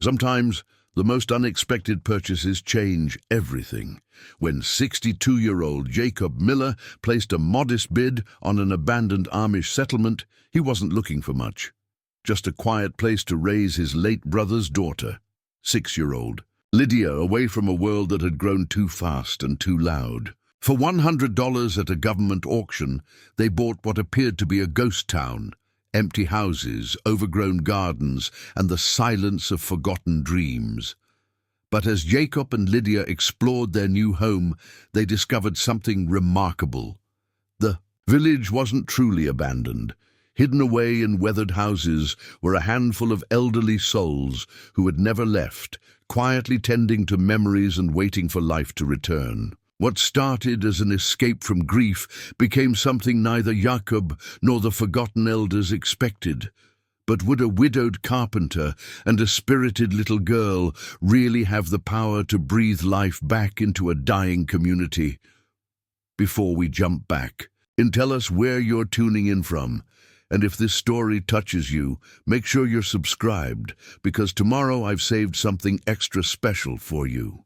Sometimes the most unexpected purchases change everything. When 62-year-old Jakob Miller placed a modest bid on an abandoned Amish settlement, he wasn't looking for much. Just a quiet place to raise his late brother's daughter, 6-year-old Lydia, away from a world that had grown too fast and too loud. For $100 at a government auction, they bought what appeared to be a ghost town. Empty houses, overgrown gardens, and the silence of forgotten dreams. But as Jakob and Lydia explored their new home, they discovered something remarkable. The village wasn't truly abandoned. Hidden away in weathered houses were a handful of elderly souls who had never left, quietly tending to memories and waiting for life to return. What started as an escape from grief became something neither Jakob nor the forgotten elders expected. But would a widowed carpenter and a spirited little girl really have the power to breathe life back into a dying community? Before we jump back, tell us where you're tuning in from. And if this story touches you, make sure you're subscribed, because tomorrow I've saved something extra special for you.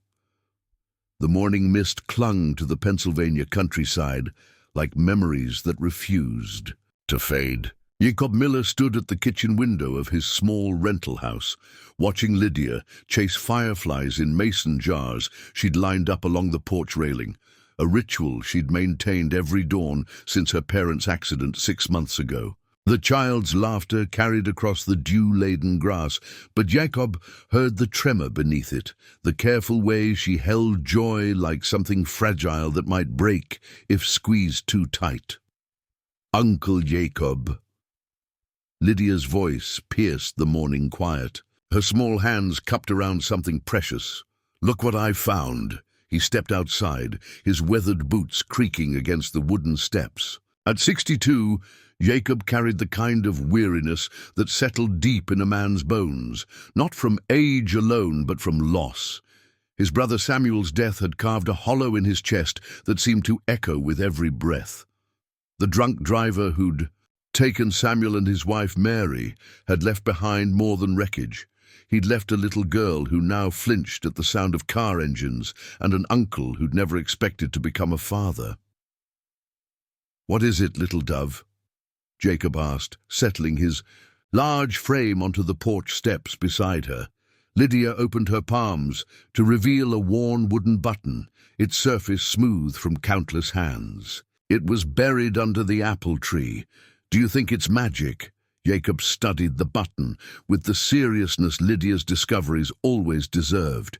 The morning mist clung to the Pennsylvania countryside like memories that refused to fade. Jakob Miller stood at the kitchen window of his small rental house, watching Lydia chase fireflies in mason jars she'd lined up along the porch railing, a ritual she'd maintained every dawn since her parents' accident 6 months ago. The child's laughter carried across the dew-laden grass, but Jakob heard the tremor beneath it, the careful way she held joy like something fragile that might break if squeezed too tight. "Uncle Jakob." Lydia's voice pierced the morning quiet, her small hands cupped around something precious. "Look what I've found." He stepped outside, his weathered boots creaking against the wooden steps. At 62, Jakob carried the kind of weariness that settled deep in a man's bones, not from age alone, but from loss. His brother Samuel's death had carved a hollow in his chest that seemed to echo with every breath. The drunk driver who'd taken Samuel and his wife Mary had left behind more than wreckage. He'd left a little girl who now flinched at the sound of car engines, and an uncle who'd never expected to become a father. "What is it, little dove?" Jakob asked, settling his large frame onto the porch steps beside her. Lydia opened her palms to reveal a worn wooden button, its surface smooth from countless hands. "It was buried under the apple tree. Do you think it's magic?" Jakob studied the button with the seriousness Lydia's discoveries always deserved.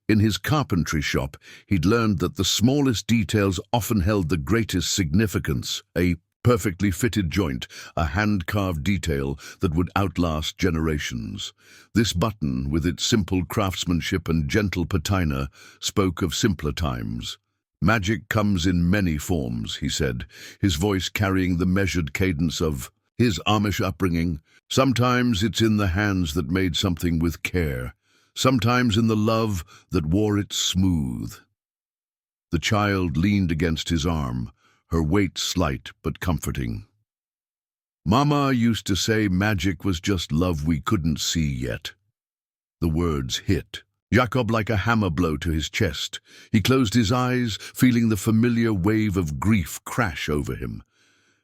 In his carpentry shop, he'd learned that the smallest details often held the greatest significance. A perfectly fitted joint, a hand-carved detail that would outlast generations. This button, with its simple craftsmanship and gentle patina, spoke of simpler times. "Magic comes in many forms," he said, his voice carrying the measured cadence of his Amish upbringing. "Sometimes it's in the hands that made something with care. Sometimes in the love that wore it smooth." The child leaned against his arm, her weight slight but comforting. "Mama used to say magic was just love we couldn't see yet." The words hit Jakob like a hammer blow to his chest. He closed his eyes, feeling the familiar wave of grief crash over him.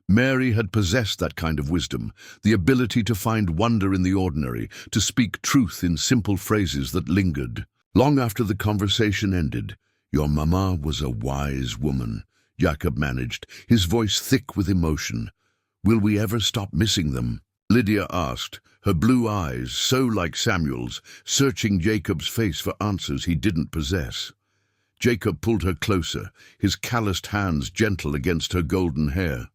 Mary had possessed that kind of wisdom, the ability to find wonder in the ordinary, to speak truth in simple phrases that lingered. Long after the conversation ended, "Your mama was a wise woman," Jakob managed, his voice thick with emotion. "Will we ever stop missing them?" Lydia asked, her blue eyes, so like Samuel's, searching Jacob's face for answers he didn't possess. Jakob pulled her closer, his calloused hands gentle against her golden hair.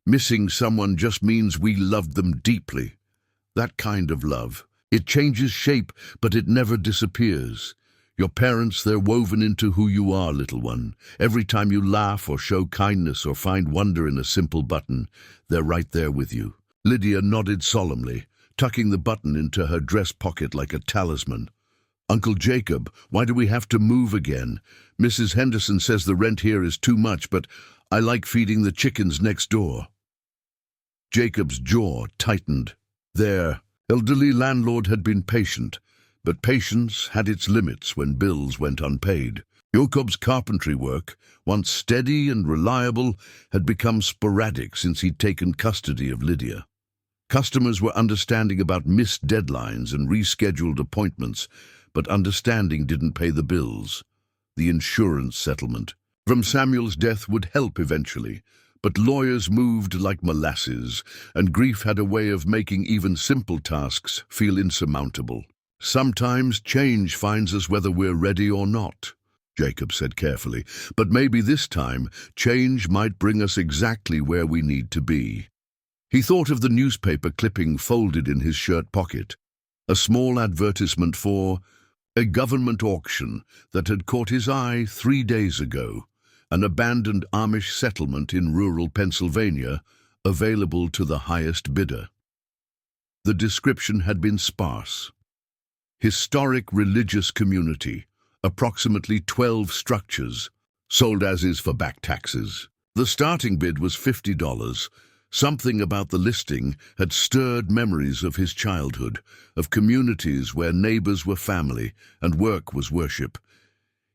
"Missing someone just means we loved them deeply. That kind of love. It changes shape, but it never disappears. Your parents, they're woven into who you are, little one. Every time you laugh or show kindness or find wonder in a simple button, they're right there with you." Lydia nodded solemnly, tucking the button into her dress pocket like a talisman. "Uncle Jakob, why do we have to move again? Mrs. Henderson says the rent here is too much, but I like feeding the chickens next door." Jacob's jaw tightened. Their elderly landlord had been patient, But patience had its limits when bills went unpaid. Jakob's carpentry work, once steady and reliable, had become sporadic since he'd taken custody of Lydia. Customers were understanding about missed deadlines and rescheduled appointments, but understanding didn't pay the bills. The insurance settlement from Samuel's death would help eventually, but lawyers moved like molasses, and grief had a way of making even simple tasks feel insurmountable. "Sometimes change finds us whether we're ready or not," Jakob said carefully, "but maybe this time change might bring us exactly where we need to be." He thought of the newspaper clipping folded in his shirt pocket, a small advertisement for a government auction that had caught his eye 3 days ago, an abandoned Amish settlement in rural Pennsylvania, available to the highest bidder. The description had been sparse. Historic religious community, approximately 12 structures, sold as is for back taxes. The starting bid was $50. Something about the listing had stirred memories of his childhood, of communities where neighbors were family and work was worship.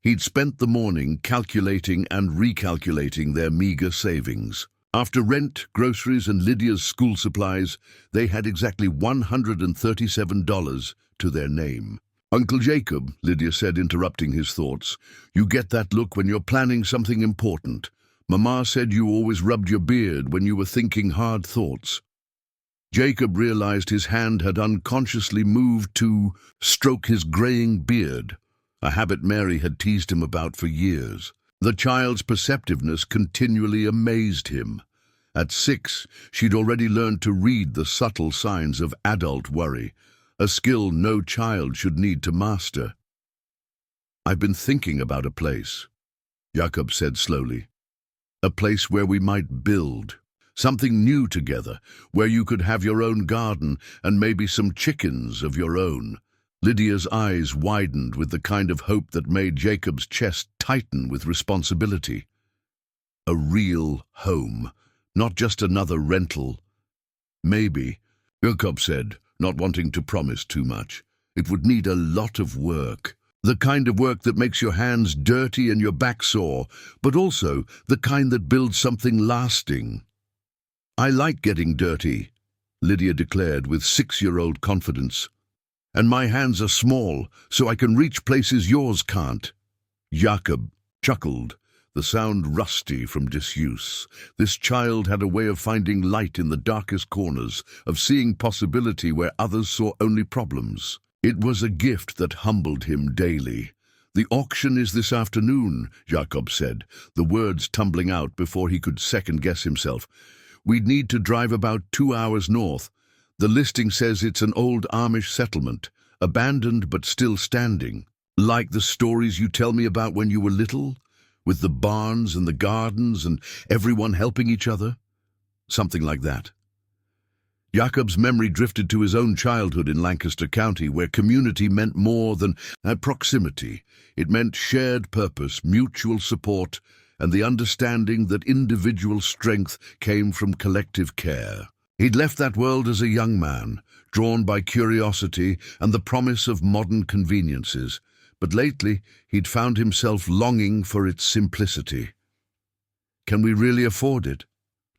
He'd spent the morning calculating and recalculating their meager savings. After rent, groceries, and Lydia's school supplies, they had exactly $137 to their name. "Uncle Jakob," Lydia said, interrupting his thoughts, "you get that look when you're planning something important. Mama said you always rubbed your beard when you were thinking hard thoughts." Jakob realized his hand had unconsciously moved to stroke his graying beard, a habit Mary had teased him about for years. The child's perceptiveness continually amazed him. At 6, she'd already learned to read the subtle signs of adult worry, a skill no child should need to master. "I've been thinking about a place," Jakob said slowly. "A place where we might build. Something new together, where you could have your own garden and maybe some chickens of your own." Lydia's eyes widened with the kind of hope that made Jakob's chest tighten with responsibility. A real home, not just another rental. "Maybe," Jakob said, not wanting to promise too much. "It would need a lot of work. The kind of work that makes your hands dirty and your back sore, but also the kind that builds something lasting." "I like getting dirty," Lydia declared with 6-year-old confidence. "And my hands are small, so I can reach places yours can't." Jakob chuckled, the sound rusty from disuse. This child had a way of finding light in the darkest corners, of seeing possibility where others saw only problems. It was a gift that humbled him daily. "The auction is this afternoon," Jakob said, the words tumbling out before he could second-guess himself. "We'd need to drive about 2 hours north. The listing says it's an old Amish settlement, abandoned but still standing. Like the stories you tell me about when you were little, with the barns and the gardens and everyone helping each other." Something like that. Jakob's memory drifted to his own childhood in Lancaster County, where community meant more than proximity. It meant shared purpose, mutual support, and the understanding that individual strength came from collective care. He'd left that world as a young man, drawn by curiosity and the promise of modern conveniences, but lately he'd found himself longing for its simplicity. "Can we really afford it?"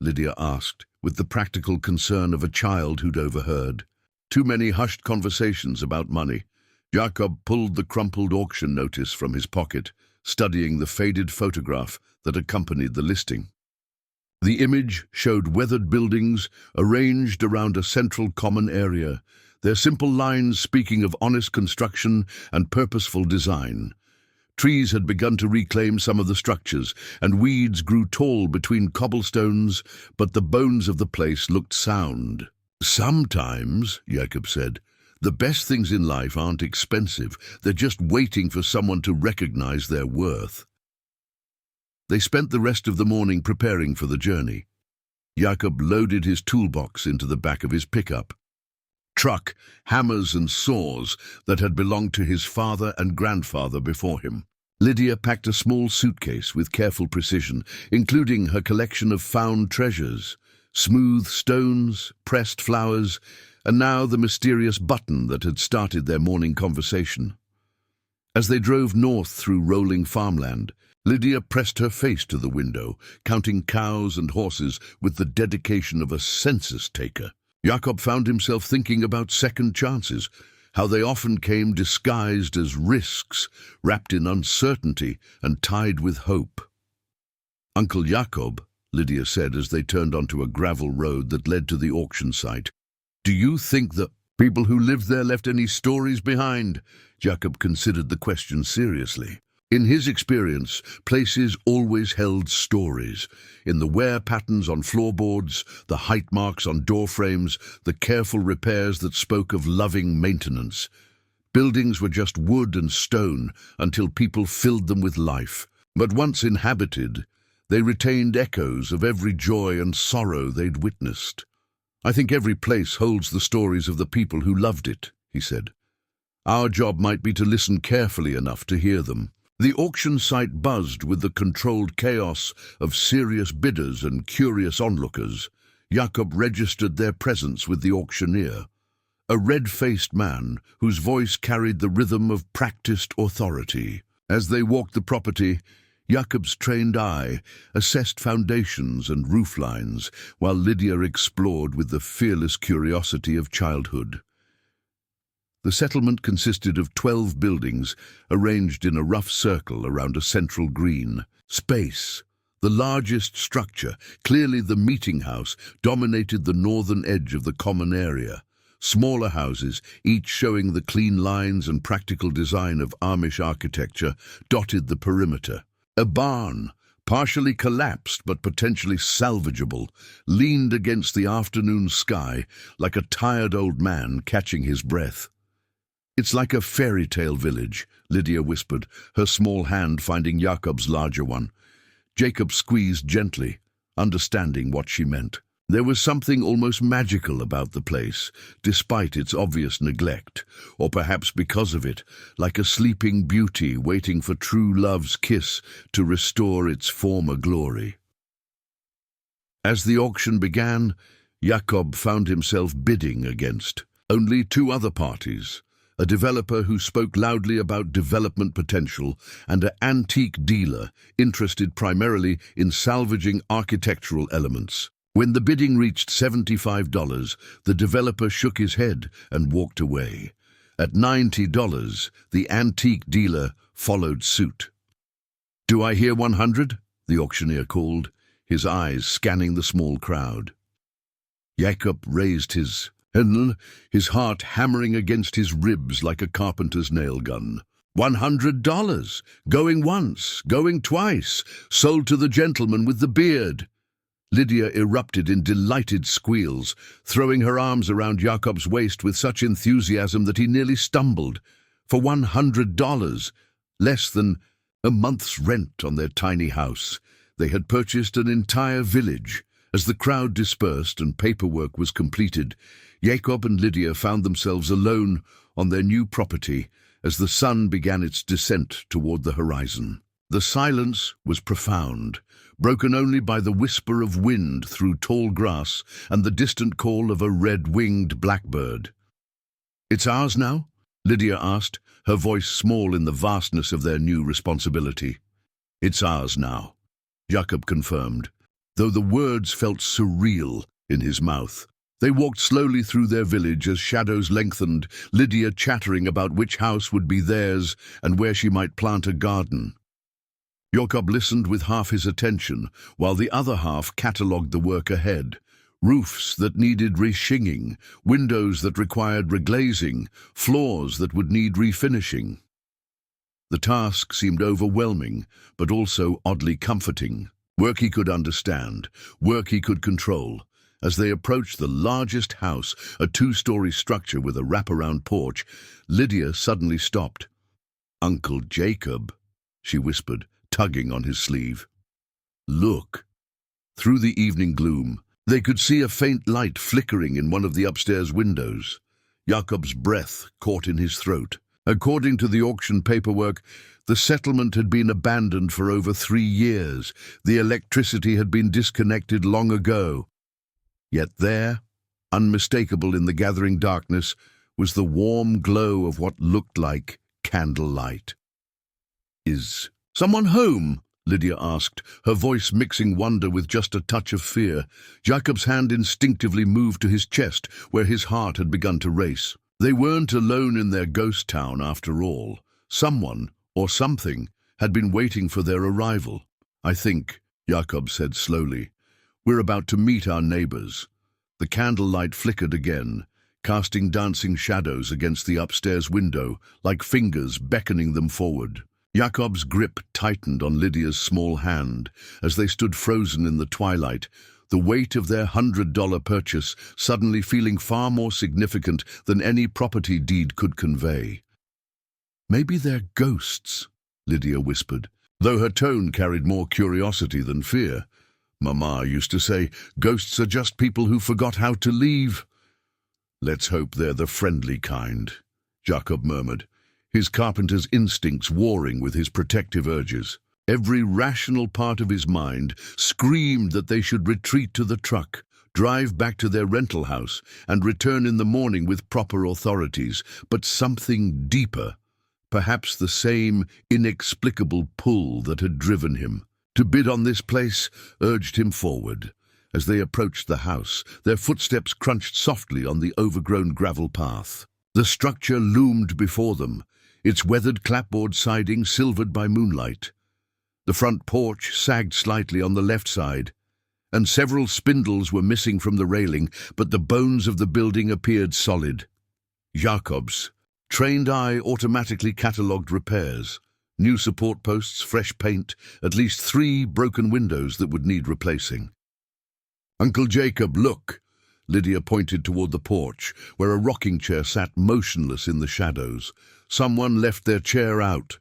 Lydia asked, with the practical concern of a child who'd overheard. Too many hushed conversations about money. Jakob pulled the crumpled auction notice from his pocket, studying the faded photograph that accompanied the listing. The image showed weathered buildings arranged around a central common area, their simple lines speaking of honest construction and purposeful design. Trees had begun to reclaim some of the structures, and weeds grew tall between cobblestones, but the bones of the place looked sound. "Sometimes," Jakob said, "the best things in life aren't expensive. They're just waiting for someone to recognize their worth." They spent the rest of the morning preparing for the journey. Jakob loaded his toolbox into the back of his pickup. Truck, hammers and saws that had belonged to his father and grandfather before him. Lydia packed a small suitcase with careful precision, including her collection of found treasures, smooth stones, pressed flowers, and now the mysterious button that had started their morning conversation. As they drove north through rolling farmland, Lydia pressed her face to the window, counting cows and horses with the dedication of a census taker. Jakob found himself thinking about second chances, how they often came disguised as risks, wrapped in uncertainty and tied with hope. "Uncle Jakob," Lydia said as they turned onto a gravel road that led to the auction site, "do you think the people who lived there left any stories behind?" Jakob considered the question seriously. In his experience, places always held stories. In the wear patterns on floorboards, the height marks on door frames, the careful repairs that spoke of loving maintenance. Buildings were just wood and stone until people filled them with life. But once inhabited, they retained echoes of every joy and sorrow they'd witnessed. "I think every place holds the stories of the people who loved it," he said. "Our job might be to listen carefully enough to hear them." The auction site buzzed with the controlled chaos of serious bidders and curious onlookers. Jakob registered their presence with the auctioneer, a red-faced man whose voice carried the rhythm of practiced authority. As they walked the property, Jakob's trained eye assessed foundations and roof lines, while Lydia explored with the fearless curiosity of childhood. The settlement consisted of 12 buildings arranged in a rough circle around a central green space. The largest structure, clearly the meeting house, dominated the northern edge of the common area. Smaller houses, each showing the clean lines and practical design of Amish architecture, dotted the perimeter. A barn, partially collapsed but potentially salvageable, leaned against the afternoon sky like a tired old man catching his breath. "It's like a fairy tale village," Lydia whispered, her small hand finding Jakob's larger one. Jakob squeezed gently, understanding what she meant. There was something almost magical about the place, despite its obvious neglect, or perhaps because of it, like a sleeping beauty waiting for true love's kiss to restore its former glory. As the auction began, Jakob found himself bidding against only two other parties: a developer who spoke loudly about development potential, and an antique dealer interested primarily in salvaging architectural elements. When the bidding reached $75, the developer shook his head and walked away. At $90, the antique dealer followed suit. "Do I hear 100? The auctioneer called, his eyes scanning the small crowd. Jakob raised his heart hammering against his ribs like a carpenter's nail gun. $100, going once, going twice, sold to the gentleman with the beard. Lydia erupted in delighted squeals, throwing her arms around Jakob's waist with such enthusiasm that he nearly stumbled. For $100, less than a month's rent on their tiny house, they had purchased an entire village. As the crowd dispersed and paperwork was completed, Jakob and Lydia found themselves alone on their new property as the sun began its descent toward the horizon. The silence was profound, broken only by the whisper of wind through tall grass and the distant call of a red-winged blackbird. "It's ours now?" Lydia asked, her voice small in the vastness of their new responsibility. "It's ours now," Jakob confirmed, though the words felt surreal in his mouth. They walked slowly through their village as shadows lengthened, Lydia chattering about which house would be theirs and where she might plant a garden. Jakob listened with half his attention, while the other half catalogued the work ahead. Roofs that needed reshinging, windows that required reglazing, floors that would need refinishing. The task seemed overwhelming, but also oddly comforting. Work he could understand, work he could control. As they approached the largest house, a two-story structure with a wraparound porch, Lydia suddenly stopped. "Uncle Jakob," she whispered, tugging on his sleeve. "Look." Through the evening gloom, they could see a faint light flickering in one of the upstairs windows. Jakob's breath caught in his throat. According to the auction paperwork, the settlement had been abandoned for over 3 years. The electricity had been disconnected long ago. Yet there, Unmistakable in the gathering darkness was the warm glow of what looked like candlelight. "Is someone home?" Lydia asked, her voice mixing wonder with just a touch of fear. Jakob's hand instinctively moved to his chest, where his heart had begun to race. They weren't alone in their ghost town, after all. Someone, or something, had been waiting for their arrival. "I think," Jakob said slowly, "we're about to meet our neighbors." The candlelight flickered again, casting dancing shadows against the upstairs window, like fingers beckoning them forward. Jakob's grip tightened on Lydia's small hand as they stood frozen in the twilight, the weight of their $100 purchase suddenly feeling far more significant than any property deed could convey. "Maybe they're ghosts," Lydia whispered, though her tone carried more curiosity than fear. "Mama used to say, ghosts are just people who forgot how to leave." "Let's hope they're the friendly kind," Jakob murmured, his carpenter's instincts warring with his protective urges. Every rational part of his mind screamed that they should retreat to the truck, drive back to their rental house, and return in the morning with proper authorities. But something deeper, perhaps the same inexplicable pull that had driven him to bid on this place, urged him forward. As they approached the house, their footsteps crunched softly on the overgrown gravel path. The structure loomed before them, its weathered clapboard siding silvered by moonlight. The front porch sagged slightly on the left side, and several spindles were missing from the railing, but the bones of the building appeared solid. Jakob's trained eye automatically catalogued repairs. New support posts, fresh paint, at least 3 broken windows that would need replacing. "Uncle Jakob, look!" Lydia pointed toward the porch, where a rocking chair sat motionless in the shadows. Someone left their chair out.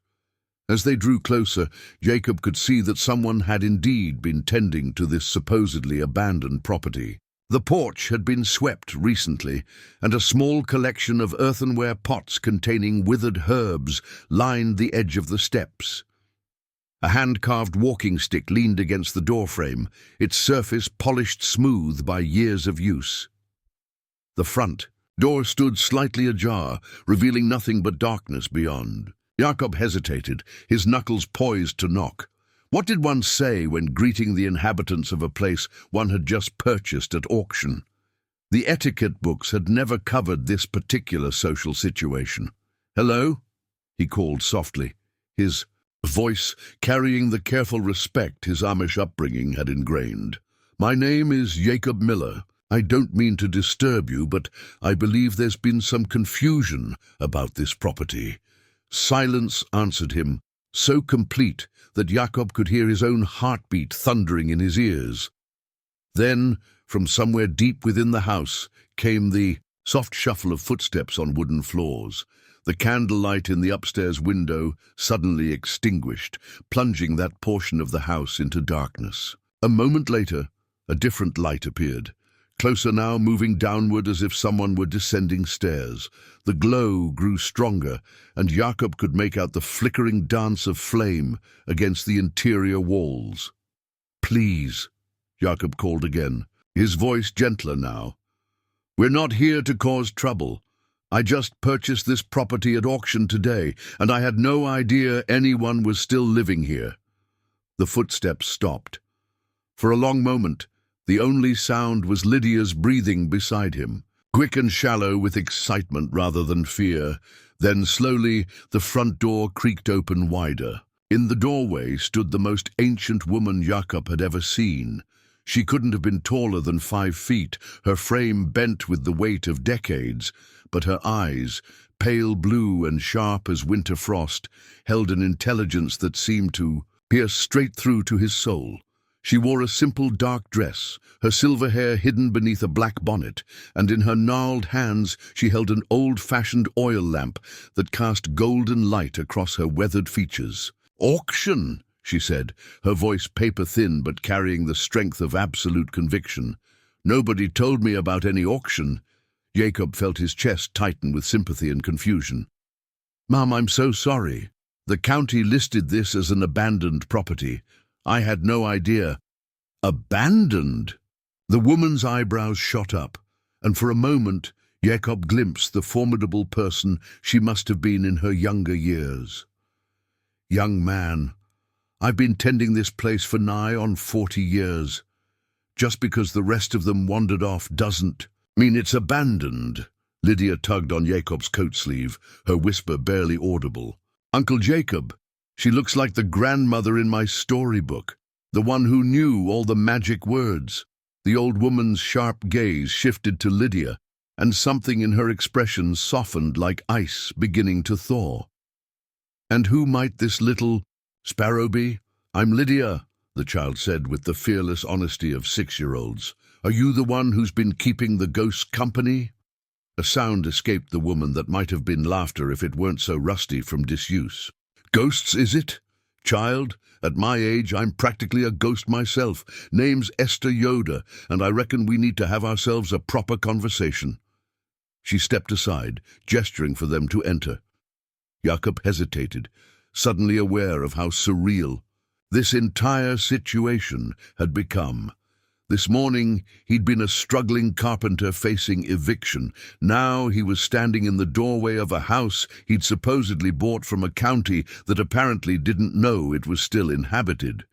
As they drew closer, Jakob could see that someone had indeed been tending to this supposedly abandoned property. The porch had been swept recently, and a small collection of earthenware pots containing withered herbs lined the edge of the steps. A hand-carved walking stick leaned against the doorframe, its surface polished smooth by years of use. The front door stood slightly ajar, revealing nothing but darkness beyond. Jakob hesitated, his knuckles poised to knock. What did one say when greeting the inhabitants of a place one had just purchased at auction? The etiquette books had never covered this particular social situation. "Hello?" he called softly, his voice carrying the careful respect his Amish upbringing had ingrained. "My name is Jakob Miller. I don't mean to disturb you, but I believe there's been some confusion about this property." Silence answered him, so complete that Jakob could hear his own heartbeat thundering in his ears. Then, from somewhere deep within the house, came the soft shuffle of footsteps on wooden floors. The candlelight in the upstairs window suddenly extinguished, plunging that portion of the house into darkness. A moment later, a different light appeared, closer now, moving downward as if someone were descending stairs. The glow grew stronger, and Jakob could make out the flickering dance of flame against the interior walls. "Please," Jakob called again, his voice gentler now. "We're not here to cause trouble. I just purchased this property at auction today, and I had no idea anyone was still living here." The footsteps stopped. For a long moment, the only sound was Lydia's breathing beside him, quick and shallow with excitement rather than fear. Then slowly the front door creaked open wider. In the doorway stood the most ancient woman Jakob had ever seen. She couldn't have been taller than 5 feet, her frame bent with the weight of decades, but her eyes, pale blue and sharp as winter frost, held an intelligence that seemed to pierce straight through to his soul. She wore a simple dark dress, her silver hair hidden beneath a black bonnet, and in her gnarled hands she held an old-fashioned oil lamp that cast golden light across her weathered features. "Auction," she said, her voice paper-thin but carrying the strength of absolute conviction. "Nobody told me about any auction." Jakob felt his chest tighten with sympathy and confusion. "Mom, I'm so sorry. The county listed this as an abandoned property. I had no idea." "Abandoned?" The woman's eyebrows shot up, and for a moment Jakob glimpsed the formidable person she must have been in her younger years. "Young man, I've been tending this place for nigh on 40 years. Just because the rest of them wandered off doesn't mean it's abandoned." Lydia tugged on Jakob's coat sleeve, her whisper barely audible. "Uncle Jakob, she looks like the grandmother in my storybook, the one who knew all the magic words." The old woman's sharp gaze shifted to Lydia, and something in her expression softened like ice beginning to thaw. "And who might this little sparrow be?" "I'm Lydia," the child said with the fearless honesty of 6-year-olds. "Are you the one who's been keeping the ghosts company?" A sound escaped the woman that might have been laughter if it weren't so rusty from disuse. "Ghosts, is it? Child, at my age I'm practically a ghost myself. Name's Esther Yoder, and I reckon we need to have ourselves a proper conversation." She stepped aside, gesturing for them to enter. Jakob hesitated, suddenly aware of how surreal this entire situation had become. This morning he'd been a struggling carpenter facing eviction. Now he was standing in the doorway of a house he'd supposedly bought from a county that apparently didn't know it was still inhabited.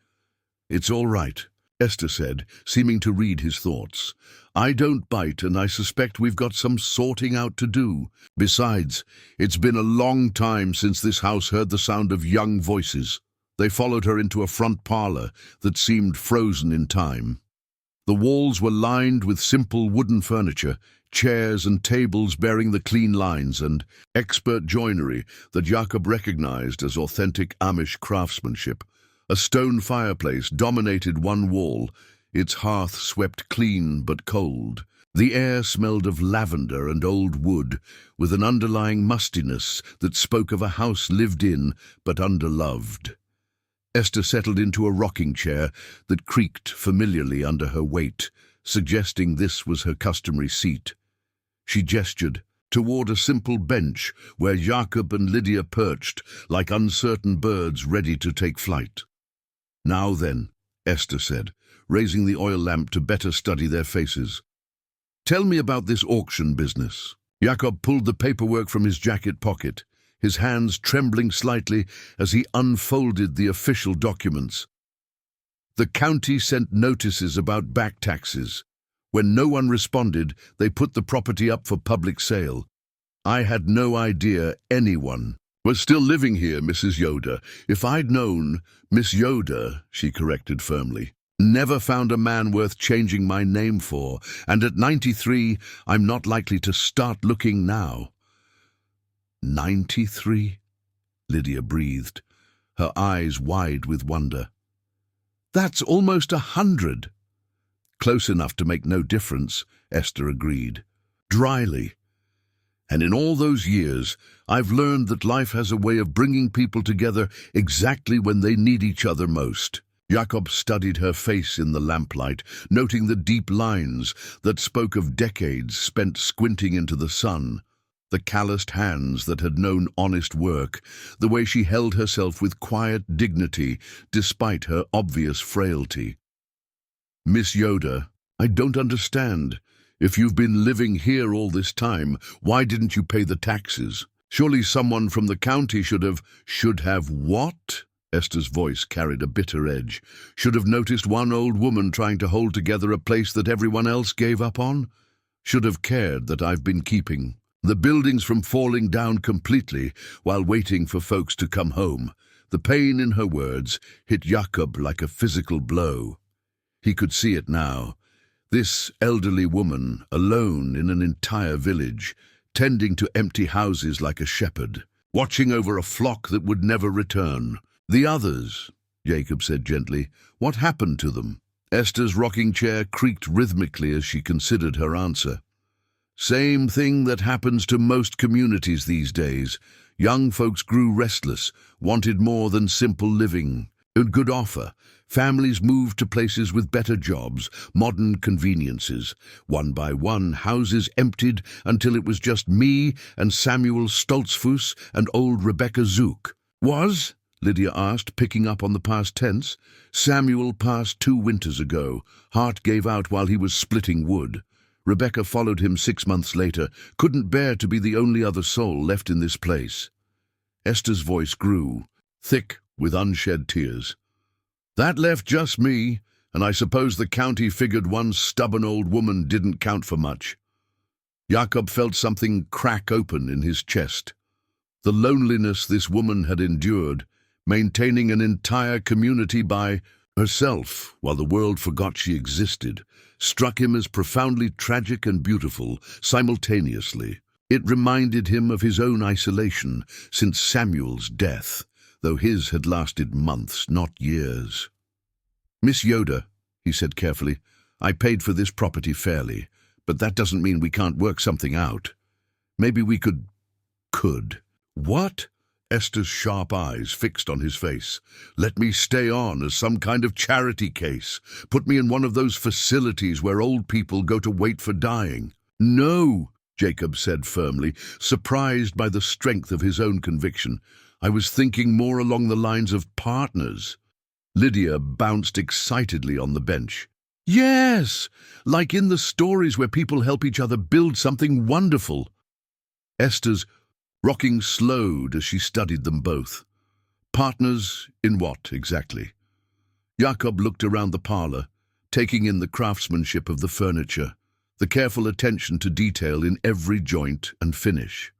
"It's all right," Esther said, seeming to read his thoughts. "I don't bite, and I suspect we've got some sorting out to do. Besides, it's been a long time since this house heard the sound of young voices." They followed her into a front parlor that seemed frozen in time. The walls were lined with simple wooden furniture, chairs and tables bearing the clean lines and expert joinery that Jakob recognized as authentic Amish craftsmanship. A stone fireplace dominated one wall, its hearth swept clean but cold. The air smelled of lavender and old wood, with an underlying mustiness that spoke of a house lived in but underloved. Esther settled into a rocking chair that creaked familiarly under her weight, suggesting this was her customary seat. She gestured toward a simple bench where Jakob and Lydia perched like uncertain birds ready to take flight. "Now then," Esther said, raising the oil lamp to better study their faces. "Tell me about this auction business." Jakob pulled the paperwork from his jacket pocket, his hands trembling slightly as he unfolded the official documents. "The county sent notices about back taxes. When no one responded, they put the property up for public sale. I had no idea anyone was still living here, Mrs. Yoder. If I'd known—" "Miss Yoder," she corrected firmly. "Never found a man worth changing my name for, and at 93, I'm not likely to start looking now." 93? Lydia breathed, her eyes wide with wonder. "That's almost 100. "Close enough to make no difference," Esther agreed, dryly. "And in all those years, I've learned that life has a way of bringing people together exactly when they need each other most." Jakob studied her face in the lamplight, noting the deep lines that spoke of decades spent squinting into the sun. The calloused hands that had known honest work, the way she held herself with quiet dignity despite her obvious frailty. "Miss Yoder, I don't understand. If you've been living here all this time, why didn't you pay the taxes? Surely someone from the county should have..." "Should have what?" Esther's voice carried a bitter edge. "Should have noticed one old woman trying to hold together a place that everyone else gave up on? Should have cared that I've been keeping the buildings from falling down completely while waiting for folks to come home." The pain in her words hit Jakob like a physical blow. He could see it now. This elderly woman, alone in an entire village, tending to empty houses like a shepherd, watching over a flock that would never return. "The others," Jakob said gently, "what happened to them?" Esther's rocking chair creaked rhythmically as she considered her answer. "Same thing that happens to most communities these days. Young folks grew restless, wanted more than simple living. A good offer. Families moved to places with better jobs, modern conveniences. One by one, houses emptied until it was just me and Samuel Stoltzfus and old Rebecca Zook." "Was?" Lydia asked, picking up on the past tense. "Samuel passed 2 winters ago. Heart gave out while he was splitting wood." Rebecca followed him 6 months later, couldn't bear to be the only other soul left in this place. Esther's voice grew, thick with unshed tears. That left just me, and I suppose the county figured one stubborn old woman didn't count for much. Jakob felt something crack open in his chest. The loneliness this woman had endured, maintaining an entire community by herself while the world forgot she existed, struck him as profoundly tragic and beautiful simultaneously. It reminded him of his own isolation since Samuel's death, though his had lasted months, not years. "Miss Yoder," he said carefully, "I paid for this property fairly, but that doesn't mean we can't work something out. Maybe we could. What?" Esther's sharp eyes fixed on his face. "Let me stay on as some kind of charity case. Put me in one of those facilities where old people go to wait for dying." "No," Jakob said firmly, surprised by the strength of his own conviction. "I was thinking more along the lines of partners." Lydia bounced excitedly on the bench. "Yes, like in the stories where people help each other build something wonderful." Esther's rocking slowed as she studied them both. Partners in what, exactly? Jakob looked around the parlor, taking in the craftsmanship of the furniture, the careful attention to detail in every joint and finish.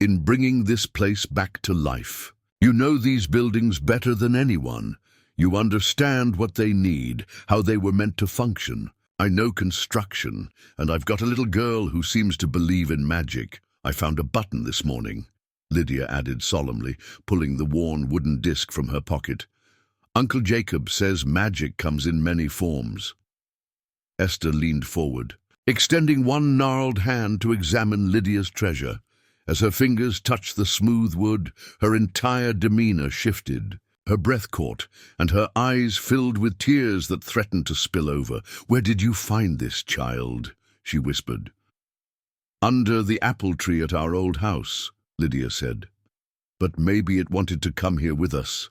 "In bringing this place back to life. You know these buildings better than anyone. You understand what they need, how they were meant to function. I know construction, and I've got a little girl who seems to believe in magic. I found a button this morning," Lydia added solemnly, pulling the worn wooden disc from her pocket. "Uncle Jacob says magic comes in many forms." Esther leaned forward, extending one gnarled hand to examine Lydia's treasure. As her fingers touched the smooth wood, her entire demeanor shifted. Her breath caught, and her eyes filled with tears that threatened to spill over. "Where did you find this, child?" she whispered. "Under the apple tree at our old house," Lydia said. "But maybe it wanted to come here with us."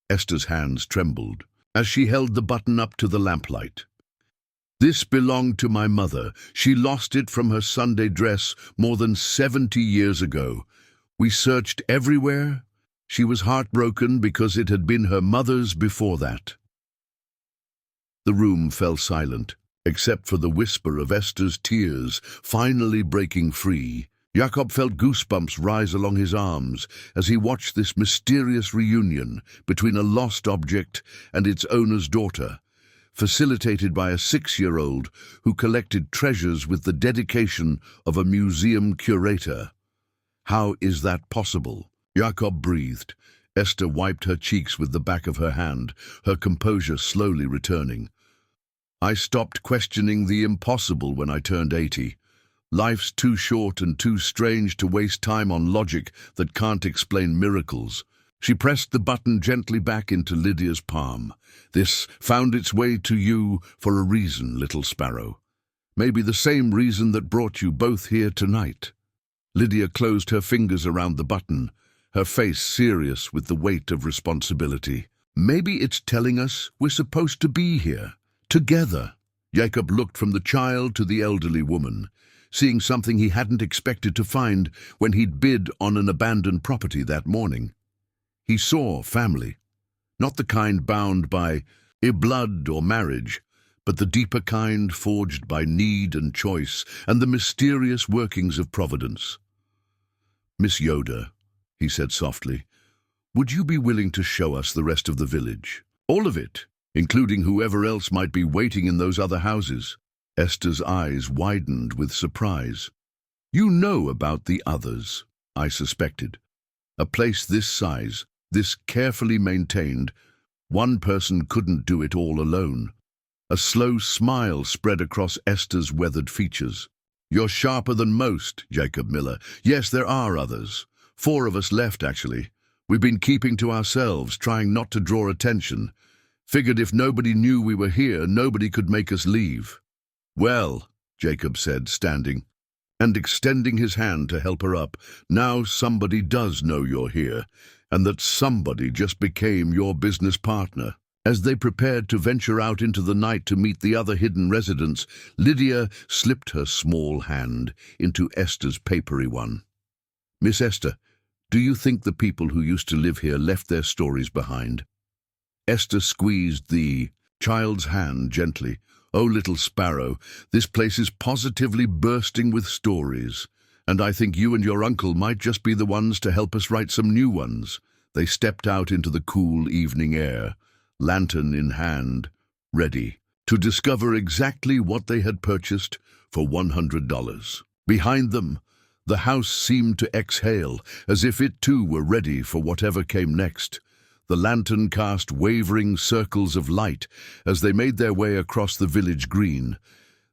Esther's hands trembled as she held the button up to the lamplight. "This belonged to my mother. She lost it from her Sunday dress more than 70 years ago. We searched everywhere. She was heartbroken because it had been her mother's before that." The room fell silent, except for the whisper of Esther's tears finally breaking free. Jakob felt goosebumps rise along his arms as he watched this mysterious reunion between a lost object and its owner's daughter, facilitated by a 6-year-old who collected treasures with the dedication of a museum curator. "How is that possible?" Jakob breathed. Esther wiped her cheeks with the back of her hand, her composure slowly returning. "I stopped questioning the impossible when I turned 80. Life's too short and too strange to waste time on logic that can't explain miracles." She pressed the button gently back into Lydia's palm. "This found its way to you for a reason, little sparrow. Maybe the same reason that brought you both here tonight." Lydia closed her fingers around the button, her face serious with the weight of responsibility. "Maybe it's telling us we're supposed to be here, together." Jakob looked from the child to the elderly woman, seeing something he hadn't expected to find when he'd bid on an abandoned property that morning. He saw family, not the kind bound by blood or marriage, but the deeper kind forged by need and choice and the mysterious workings of providence. "Miss Yoder," he said softly, "would you be willing to show us the rest of the village? All of it, including whoever else might be waiting in those other houses?" Esther's eyes widened with surprise. "You know about the others," I suspected. "A place this size, this carefully maintained, one person couldn't do it all alone." A slow smile spread across Esther's weathered features. "You're sharper than most, Jakob Miller. Yes, there are others. 4 of us left, actually. We've been keeping to ourselves, trying not to draw attention. Figured if nobody knew we were here, nobody could make us leave." "Well," Jakob said, standing, and extending his hand to help her up, "now somebody does know you're here, and that somebody just became your business partner." As they prepared to venture out into the night to meet the other hidden residents, Lydia slipped her small hand into Esther's papery one. "Miss Esther, do you think the people who used to live here left their stories behind?" Esther squeezed the child's hand gently. "Oh, little sparrow, this place is positively bursting with stories, and I think you and your uncle might just be the ones to help us write some new ones." They stepped out into the cool evening air, lantern in hand, ready to discover exactly what they had purchased for $100. Behind them, the house seemed to exhale, as if it too were ready for whatever came next. The lantern cast wavering circles of light as they made their way across the village green,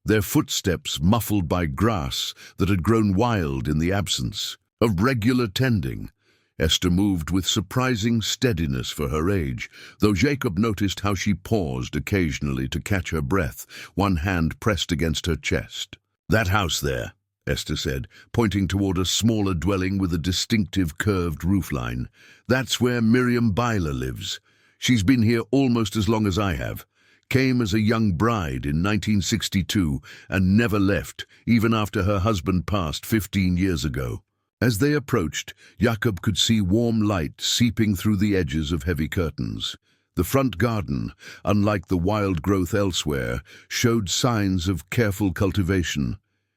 their footsteps muffled by grass that had grown wild in the absence of regular tending. Esther moved with surprising steadiness for her age, though Jakob noticed how she paused occasionally to catch her breath, one hand pressed against her chest. "That house there," Esther said, pointing toward a smaller dwelling with a distinctive curved roofline. "That's where Miriam Byler lives. She's been here almost as long as I have. Came as a young bride in 1962 and never left, even after her husband passed 15 years ago." As they approached, Jakob could see warm light seeping through the edges of heavy curtains. The front garden, unlike the wild growth elsewhere, showed signs of careful cultivation.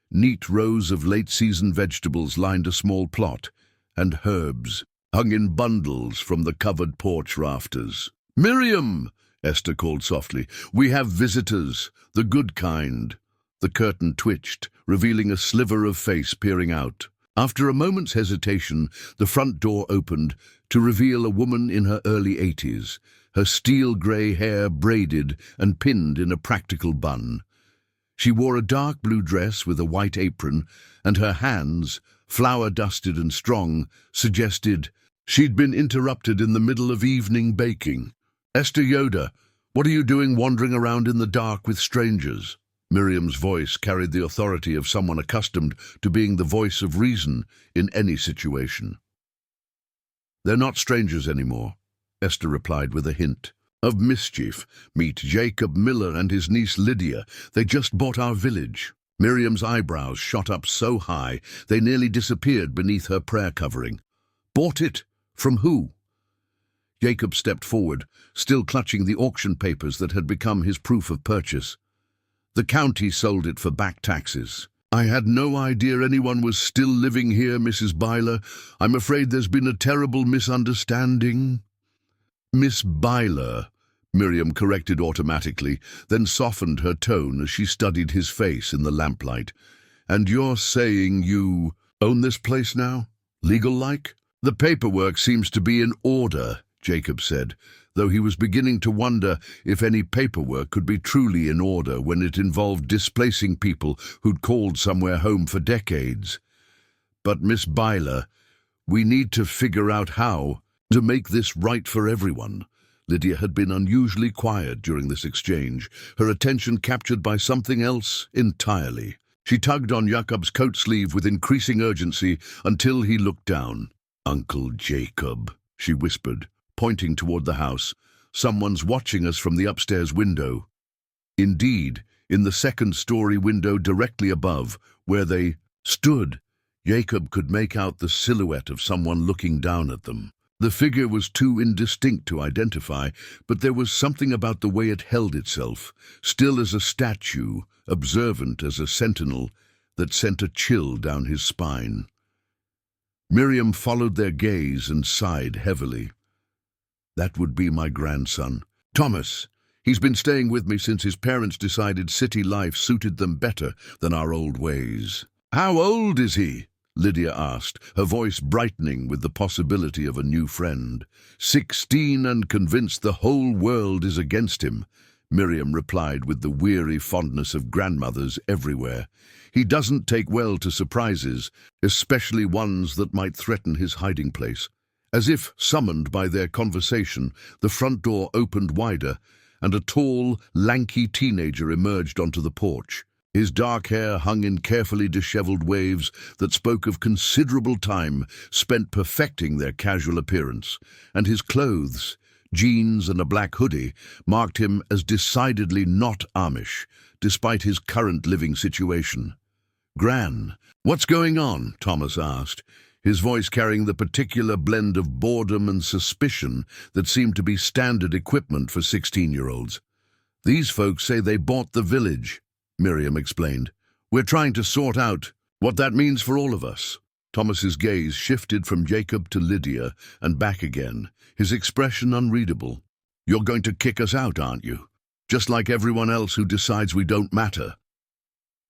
Neat rows of late-season vegetables lined a small plot, and herbs hung in bundles from the covered porch rafters. "Miriam!" Esther called softly. "We have visitors, the good kind." The curtain twitched, revealing a sliver of face peering out. After a moment's hesitation, the front door opened to reveal a woman in her early 80s, her steel-grey hair braided and pinned in a practical bun. She wore a dark blue dress with a white apron, and her hands, flour-dusted and strong, suggested she'd been interrupted in the middle of evening baking. "Esther Yoder, what are you doing wandering around in the dark with strangers?" Miriam's voice carried the authority of someone accustomed to being the voice of reason in any situation. "They're not strangers anymore," Esther replied with a hint of mischief. "Meet Jakob Miller and his niece Lydia. They just bought our village." Miriam's eyebrows shot up so high they nearly disappeared beneath her prayer covering. "Bought it? From who?" Jakob stepped forward, still clutching the auction papers that had become his proof of purchase. "The county sold it for back taxes." "I had no idea anyone was still living here, Mrs. Byler. I'm afraid there's been a terrible misunderstanding." "Miss Byler," Miriam corrected automatically, then softened her tone as she studied his face in the lamplight. "And you're saying you own this place now? Legal-like?" "The paperwork seems to be in order," Jakob said, though he was beginning to wonder if any paperwork could be truly in order when it involved displacing people who'd called somewhere home for decades. "But Miss Byler, we need to figure out how to make this right for everyone." Lydia had been unusually quiet during this exchange, her attention captured by something else entirely. She tugged on Jakob's coat sleeve with increasing urgency until he looked down. "Uncle Jakob," she whispered, pointing toward the house. "Someone's watching us from the upstairs window." Indeed, in the second-story window directly above, where they stood, Jakob could make out the silhouette of someone looking down at them. The figure was too indistinct to identify, but there was something about the way it held itself, still as a statue, observant as a sentinel, that sent a chill down his spine. Miriam followed their gaze and sighed heavily. "That would be my grandson, Thomas. He's been staying with me since his parents decided city life suited them better than our old ways." "How old is he?" Lydia asked, her voice brightening with the possibility of a new friend. 16 and convinced the whole world is against him," Miriam replied with the weary fondness of grandmothers everywhere. "He doesn't take well to surprises, especially ones that might threaten his hiding place." As if summoned by their conversation, the front door opened wider, and a tall, lanky teenager emerged onto the porch. His dark hair hung in carefully disheveled waves that spoke of considerable time spent perfecting their casual appearance, and his clothes, jeans and a black hoodie, marked him as decidedly not Amish, despite his current living situation. "Gran, what's going on?" Thomas asked, his voice carrying the particular blend of boredom and suspicion that seemed to be standard equipment for 16-year-olds. "These folks say they bought the village," Miriam explained. "We're trying to sort out what that means for all of us." Thomas's gaze shifted from Jakob to Lydia and back again, his expression unreadable. "You're going to kick us out, aren't you? Just like everyone else who decides we don't matter."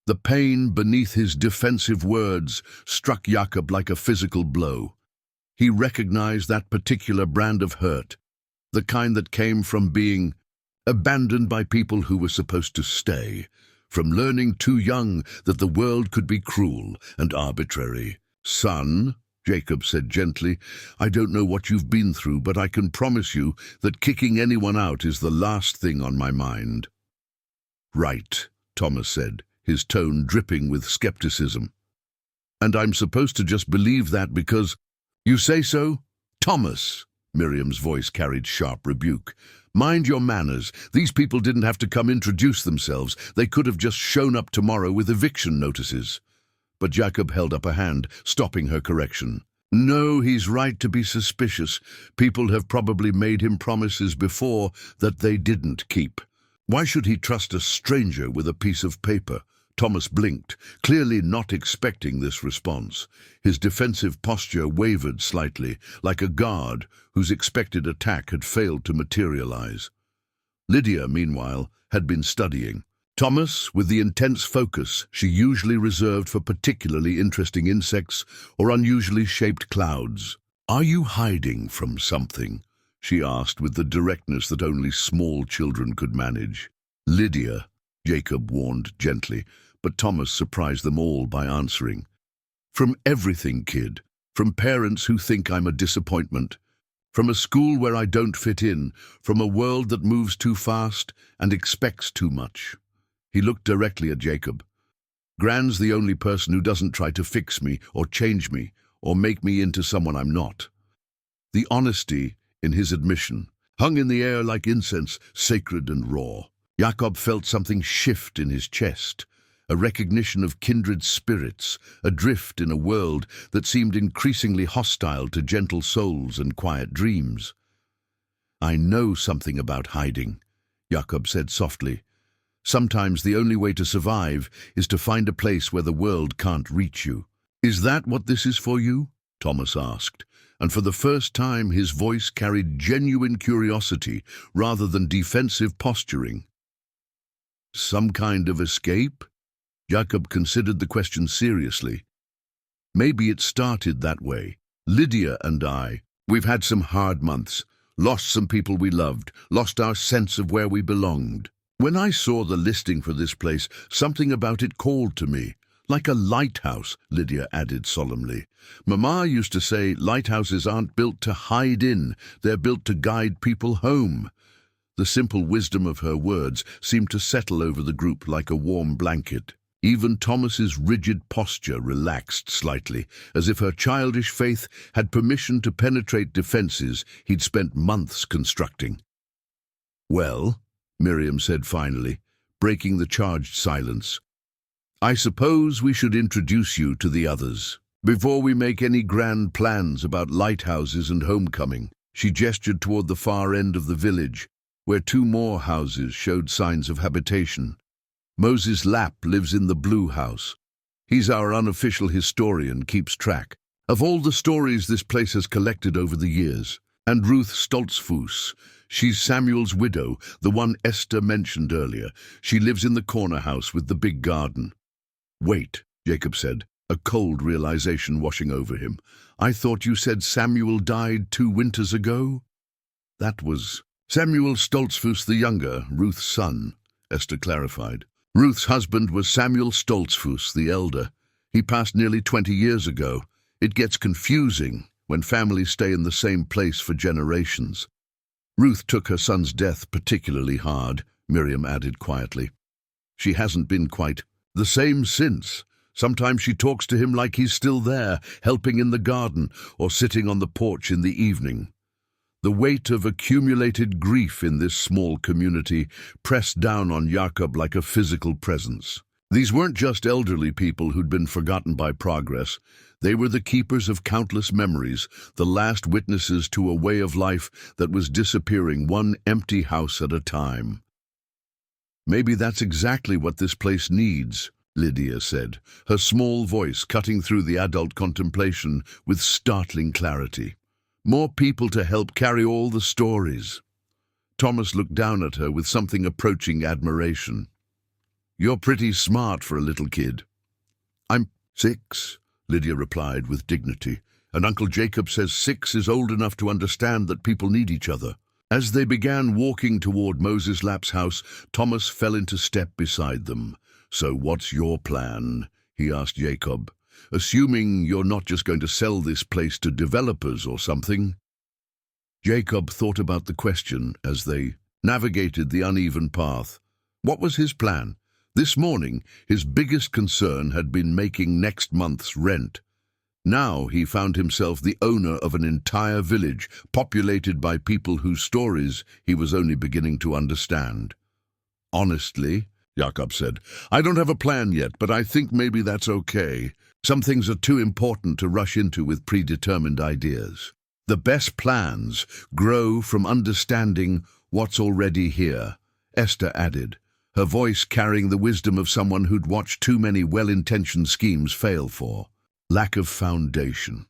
The pain beneath his defensive words struck Jakob like a physical blow. He recognized that particular brand of hurt, the kind that came from being abandoned by people who were supposed to stay, from learning too young that the world could be cruel and arbitrary. "Son," Jakob said gently, "I don't know what you've been through, but I can promise you that kicking anyone out is the last thing on my mind." "Right," Thomas said, his tone dripping with skepticism. "And I'm supposed to just believe that because you say so?" "Thomas," Miriam's voice carried sharp rebuke, "mind your manners. These people didn't have to come introduce themselves. They could have just shown up tomorrow with eviction notices." But Jakob held up a hand, stopping her correction. "No, he's right to be suspicious. People have probably made him promises before that they didn't keep. Why should he trust a stranger with a piece of paper?" Thomas blinked, clearly not expecting this response. His defensive posture wavered slightly, like a guard whose expected attack had failed to materialize. Lydia, meanwhile, had been studying. Thomas, with the intense focus she usually reserved for particularly interesting insects or unusually shaped clouds. "Are you hiding from something?" she asked with the directness that only small children could manage. "Lydia," Jakob warned gently, but Thomas surprised them all by answering. "From everything, kid. From parents who think I'm a disappointment. From a school where I don't fit in. From a world that moves too fast and expects too much." He looked directly at Jakob. "Gran's the only person who doesn't try to fix me or change me or make me into someone I'm not." The honesty in his admission hung in the air like incense, sacred and raw. Jakob felt something shift in his chest, a recognition of kindred spirits, adrift in a world that seemed increasingly hostile to gentle souls and quiet dreams. "I know something about hiding," Jakob said softly. "Sometimes the only way to survive is to find a place where the world can't reach you." "Is that what this is for you?" Thomas asked, and for the first time his voice carried genuine curiosity rather than defensive posturing. "Some kind of escape?" Jakob considered the question seriously. "Maybe it started that way. Lydia and we've had some hard months, lost some people we loved, lost our sense of where we belonged. When I saw the listing for this place, something about it called to me. Like a lighthouse," Lydia added solemnly. "Mama used to say lighthouses aren't built to hide in, they're built to guide people home." The simple wisdom of her words seemed to settle over the group like a warm blanket. Even Thomas's rigid posture relaxed slightly, as if her childish faith had permission to penetrate defenses he'd spent months constructing. "Well," Miriam said finally, breaking the charged silence, "I suppose we should introduce you to the others. Before we make any grand plans about lighthouses and homecoming." She gestured toward the far end of the village, where two more houses showed signs of habitation. "Moses Lapp lives in the blue house. He's our unofficial historian, keeps track of all the stories this place has collected over the years. And Ruth Stoltzfus, she's Samuel's widow, the one Esther mentioned earlier. She lives in the corner house with the big garden." "Wait," Jakob said, a cold realization washing over him. "I thought you said Samuel died 2 winters ago?" "That was Samuel Stoltzfus the younger, Ruth's son," Esther clarified. "Ruth's husband was Samuel Stoltzfus the elder. He passed nearly 20 years ago. It gets confusing when families stay in the same place for generations." "Ruth took her son's death particularly hard," Miriam added quietly. "She hasn't been quite the same since. Sometimes she talks to him like he's still there, helping in the garden or sitting on the porch in the evening." The weight of accumulated grief in this small community pressed down on Jakob like a physical presence. These weren't just elderly people who'd been forgotten by progress. They were the keepers of countless memories, the last witnesses to a way of life that was disappearing one empty house at a time. "Maybe that's exactly what this place needs," Lydia said, her small voice cutting through the adult contemplation with startling clarity. "More people to help carry all the stories." Thomas looked down at her with something approaching admiration. "You're pretty smart for a little kid." "I'm 6, Lydia replied with dignity, "and Uncle Jacob says 6 is old enough to understand that people need each other." As they began walking toward Moses Lapp's house, Thomas fell into step beside them. "So what's your plan?" he asked Jakob, "assuming you're not just going to sell this place to developers or something." Jakob thought about the question as they navigated the uneven path. What was his plan? This morning, his biggest concern had been making next month's rent. Now he found himself the owner of an entire village, populated by people whose stories he was only beginning to understand. "Honestly," Jakob said, "I don't have a plan yet, but I think maybe that's okay. Some things are too important to rush into with predetermined ideas. The best plans grow from understanding what's already here," Esther added, her voice carrying the wisdom of someone who'd watched too many well-intentioned schemes fail for lack of foundation.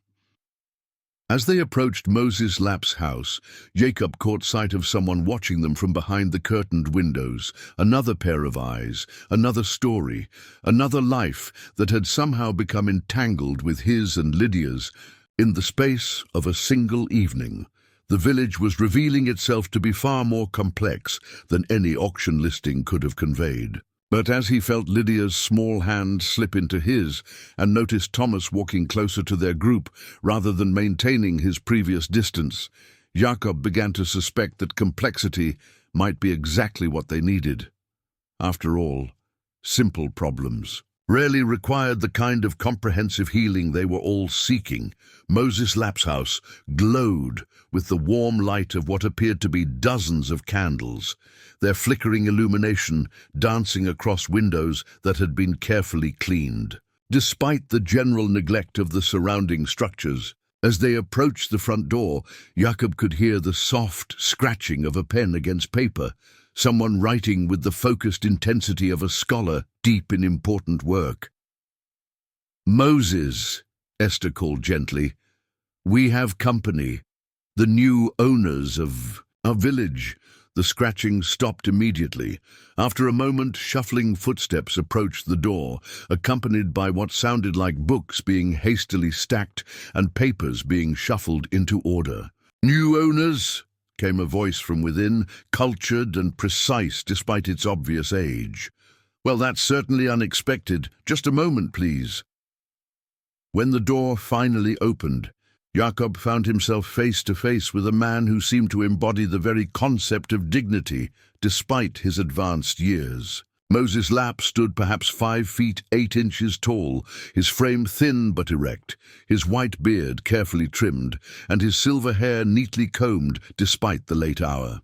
As they approached Moses Lapp's house, Jakob caught sight of someone watching them from behind the curtained windows, another pair of eyes, another story, another life that had somehow become entangled with his and Lydia's. In the space of a single evening, the village was revealing itself to be far more complex than any auction listing could have conveyed. But as he felt Lydia's small hand slip into his and noticed Thomas walking closer to their group rather than maintaining his previous distance, Jakob began to suspect that complexity might be exactly what they needed. After all, simple problems rarely required the kind of comprehensive healing they were all seeking. Moses Lapp's house glowed with the warm light of what appeared to be dozens of candles, their flickering illumination dancing across windows that had been carefully cleaned. Despite the general neglect of the surrounding structures, as they approached the front door, Jakob could hear the soft scratching of a pen against paper, someone writing with the focused intensity of a scholar deep in important work. "Moses," Esther called gently, "we have company. The new owners of our village." The scratching stopped immediately. After a moment, shuffling footsteps approached the door, accompanied by what sounded like books being hastily stacked and papers being shuffled into order. "New owners?" came a voice from within, cultured and precise despite its obvious age. "Well, that's certainly unexpected. Just a moment, please." When the door finally opened, Jakob found himself face to face with a man who seemed to embody the very concept of dignity, despite his advanced years. Moses Lapp stood perhaps 5 feet 8 inches tall, his frame thin but erect, his white beard carefully trimmed, and his silver hair neatly combed despite the late hour.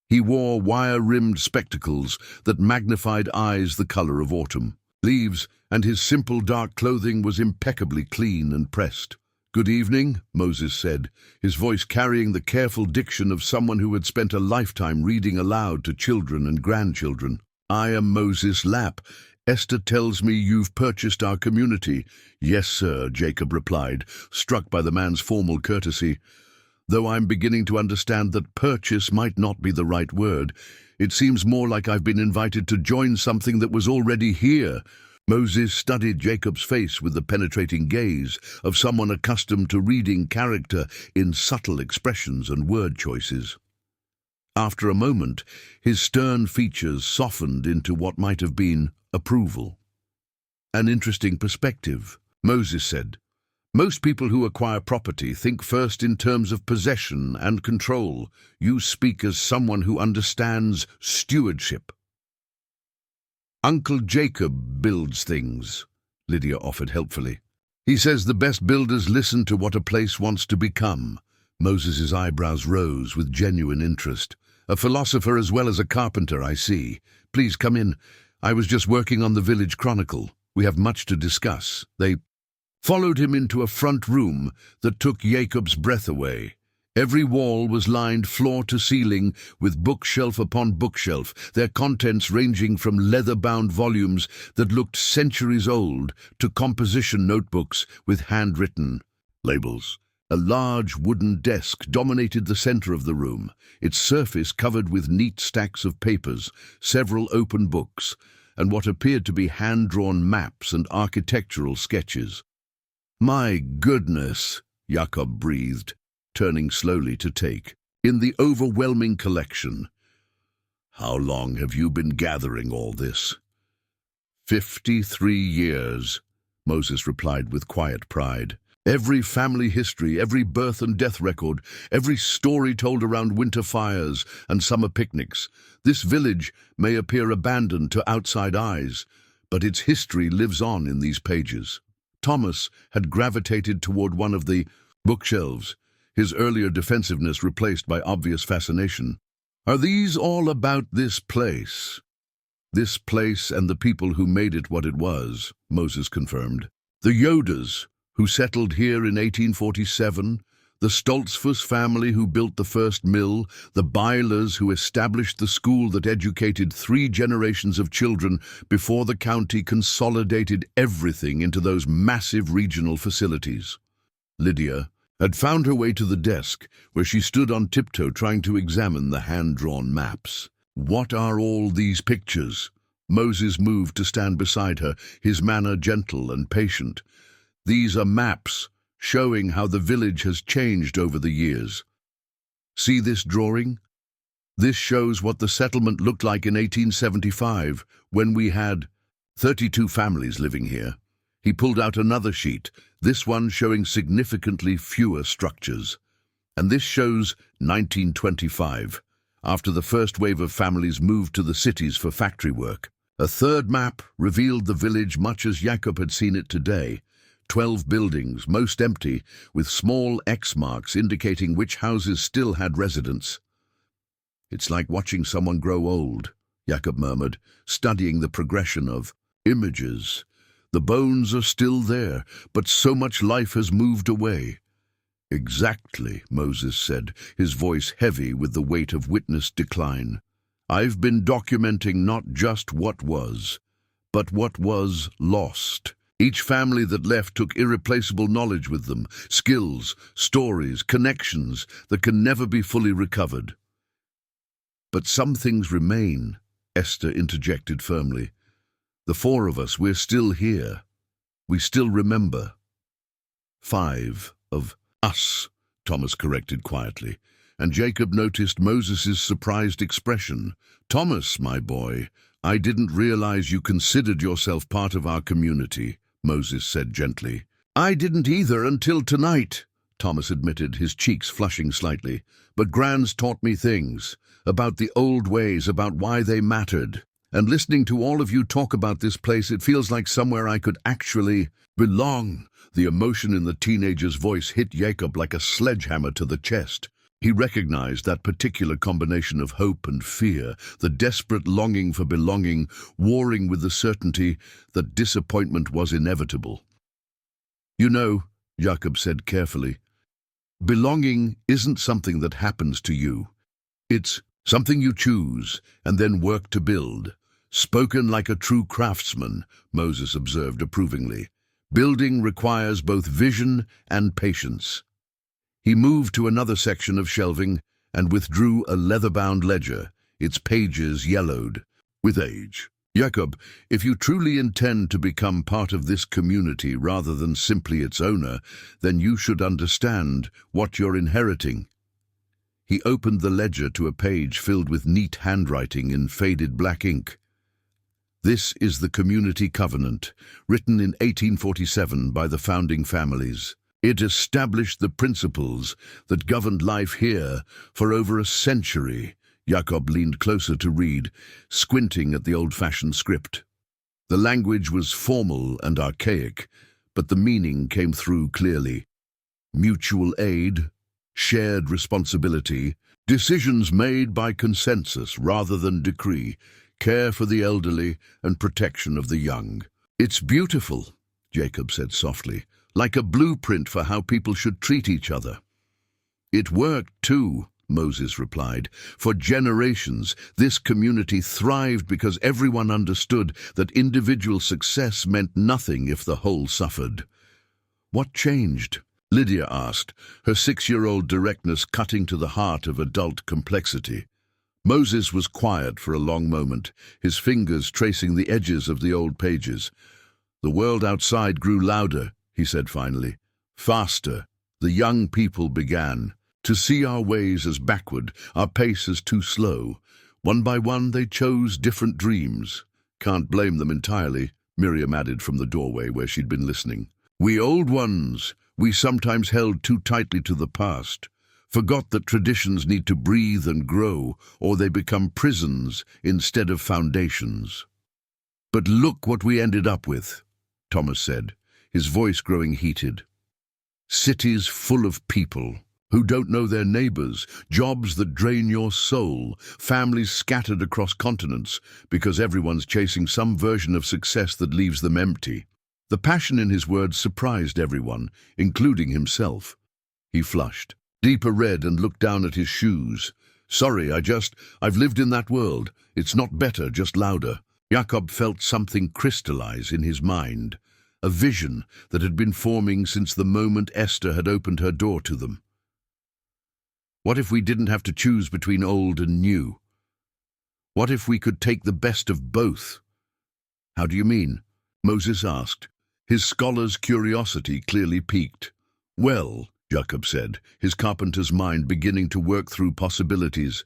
He wore wire-rimmed spectacles that magnified eyes the color of autumn leaves, and his simple dark clothing was impeccably clean and pressed. "Good evening," Moses said, his voice carrying the careful diction of someone who had spent a lifetime reading aloud to children and grandchildren. "I am Moses Lapp. Esther tells me you've purchased our community." "Yes, sir," Jakob replied, struck by the man's formal courtesy. "Though I'm beginning to understand that purchase might not be the right word. It seems more like I've been invited to join something that was already here." Moses studied Jacob's face with the penetrating gaze of someone accustomed to reading character in subtle expressions and word choices. After a moment, his stern features softened into what might have been approval. "An interesting perspective," Moses said. "Most people who acquire property think first in terms of possession and control. You speak as someone who understands stewardship." "Uncle Jacob builds things," Lydia offered helpfully. "He says the best builders listen to what a place wants to become. Moses's eyebrows rose with genuine interest. A philosopher as well as a carpenter, I see. Please come in. I was just working on the village chronicle. We have much to discuss. They followed him into a front room that took Jakob's breath away. Every wall was lined floor to ceiling with bookshelf upon bookshelf, their contents ranging from leather-bound volumes that looked centuries old to composition notebooks with handwritten labels. A large wooden desk dominated the center of the room, its surface covered with neat stacks of papers, several open books, and what appeared to be hand-drawn maps and architectural sketches. "My goodness," Jakob breathed, turning slowly to take in the overwhelming collection. "How long have you been gathering all this?" 53 years, Moses replied with quiet pride. Every family history, every birth and death record, every story told around winter fires and summer picnics. This village may appear abandoned to outside eyes, but its history lives on in these pages. Thomas had gravitated toward one of the bookshelves, his earlier defensiveness replaced by obvious fascination. "Are these all about this place?" "This place and the people who made it what it was," Moses confirmed. "The Yodas, who settled here in 1847, the Stoltzfus family who built the first mill, the Byers who established the school that educated 3 generations of children before the county consolidated everything into those massive regional facilities." Lydia had found her way to the desk, where she stood on tiptoe trying to examine the hand-drawn maps. "What are all these pictures?" Moses moved to stand beside her, his manner gentle and patient. "These are maps showing how the village has changed over the years. See this drawing? This shows what the settlement looked like in 1875, when we had 32 families living here." He pulled out another sheet, this one showing significantly fewer structures. "And this shows 1925, after the first wave of families moved to the cities for factory work." A third map revealed the village much as Jakob had seen it today. 12 buildings, most empty, with small X marks indicating which houses still had residents. "It's like watching someone grow old," Jakob murmured, studying the progression of images. "The bones are still there, but so much life has moved away." "Exactly," Moses said, his voice heavy with the weight of witnessed decline. "I've been documenting not just what was, but what was lost. Each family that left took irreplaceable knowledge with them, skills, stories, connections that can never be fully recovered." "But some things remain," Esther interjected firmly. "The 4 of us, we're still here. We still remember." 5 of us, Thomas corrected quietly, and Jakob noticed Moses's surprised expression. "Thomas, my boy, I didn't realize you considered yourself part of our community," Moses said gently. "I didn't either until tonight," Thomas admitted, his cheeks flushing slightly. "But Gran's taught me things, about the old ways, about why they mattered. And listening to all of you talk about this place, it feels like somewhere I could actually belong." The emotion in the teenager's voice hit Jakob like a sledgehammer to the chest. He recognized that particular combination of hope and fear, the desperate longing for belonging, warring with the certainty that disappointment was inevitable. "You know," Jakob said carefully, "belonging isn't something that happens to you. It's something you choose and then work to build." "Spoken like a true craftsman," Moses observed approvingly. "Building requires both vision and patience." He moved to another section of shelving and withdrew a leather-bound ledger, its pages yellowed with age. "Jakob, if you truly intend to become part of this community rather than simply its owner, then you should understand what you're inheriting." He opened the ledger to a page filled with neat handwriting in faded black ink. "This is the Community Covenant, written in 1847 by the founding families. It established the principles that governed life here for over a century." Jakob leaned closer to read, squinting at the old-fashioned script. The language was formal and archaic, but the meaning came through clearly. Mutual aid, shared responsibility, decisions made by consensus rather than decree, care for the elderly and protection of the young. "It's beautiful," Jakob said softly, "like a blueprint for how people should treat each other." "It worked too," Moses replied. "For generations, this community thrived because everyone understood that individual success meant nothing if the whole suffered." "What changed?" Lydia asked, her 6-year-old directness cutting to the heart of adult complexity. Moses was quiet for a long moment, his fingers tracing the edges of the old pages. "The world outside grew louder," he said finally. "Faster. The young people began to see our ways as backward, our pace as too slow. One by one they chose different dreams." "Can't blame them entirely," Miriam added from the doorway where she'd been listening. "We old ones, we sometimes held too tightly to the past, forgot that traditions need to breathe and grow, or they become prisons instead of foundations." "But look what we ended up with," Thomas said, his voice growing heated. "Cities full of people who don't know their neighbors, jobs that drain your soul, families scattered across continents because everyone's chasing some version of success that leaves them empty." The passion in his words surprised everyone, including himself. He flushed, deeper red, and looked down at his shoes. "Sorry, I've lived in that world. It's not better, just louder." Jakob felt something crystallize in his mind, a vision that had been forming since the moment Esther had opened her door to them. What if we didn't have to choose between old and new? What if we could take the best of both? "How do you mean?" Moses asked, his scholar's curiosity clearly piqued. "Well," Jakob said, his carpenter's mind beginning to work through possibilities,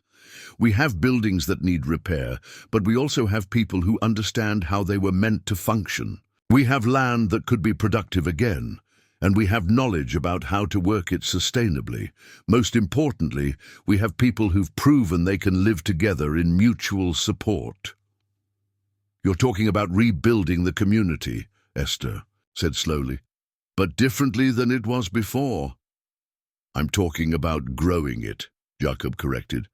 "we have buildings that need repair, but we also have people who understand how they were meant to function. We have land that could be productive again, and we have knowledge about how to work it sustainably. Most importantly, we have people who've proven they can live together in mutual support." "You're talking about rebuilding the community," Esther said slowly, "but differently than it was before." "I'm talking about growing it," Jakob corrected,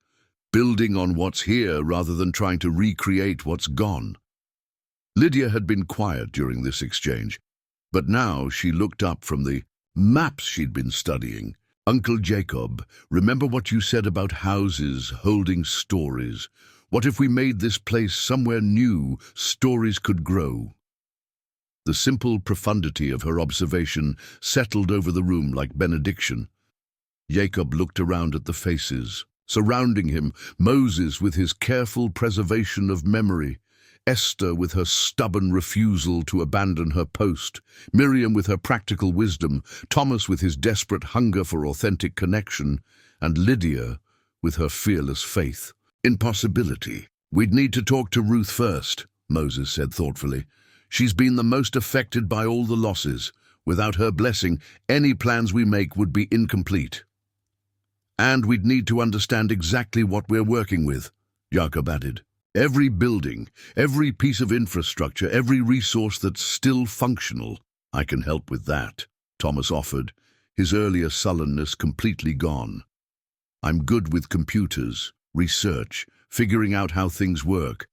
"building on what's here rather than trying to recreate what's gone." Lydia had been quiet during this exchange, but now she looked up from the maps she'd been studying. "Uncle Jakob, remember what you said about houses holding stories? What if we made this place somewhere new stories could grow?" The simple profundity of her observation settled over the room like benediction. Jakob looked around at the faces surrounding him, Moses with his careful preservation of memory, Esther with her stubborn refusal to abandon her post, Miriam with her practical wisdom, Thomas with his desperate hunger for authentic connection, and Lydia with her fearless faith in possibility. "We'd need to talk to Ruth first," Moses said thoughtfully. "She's been the most affected by all the losses. Without her blessing, any plans we make would be incomplete." "And we'd need to understand exactly what we're working with," Jakob added. "Every building, every piece of infrastructure, every resource that's still functional." "I can help with that," Thomas offered, his earlier sullenness completely gone. "I'm good with computers, research, figuring out how things work.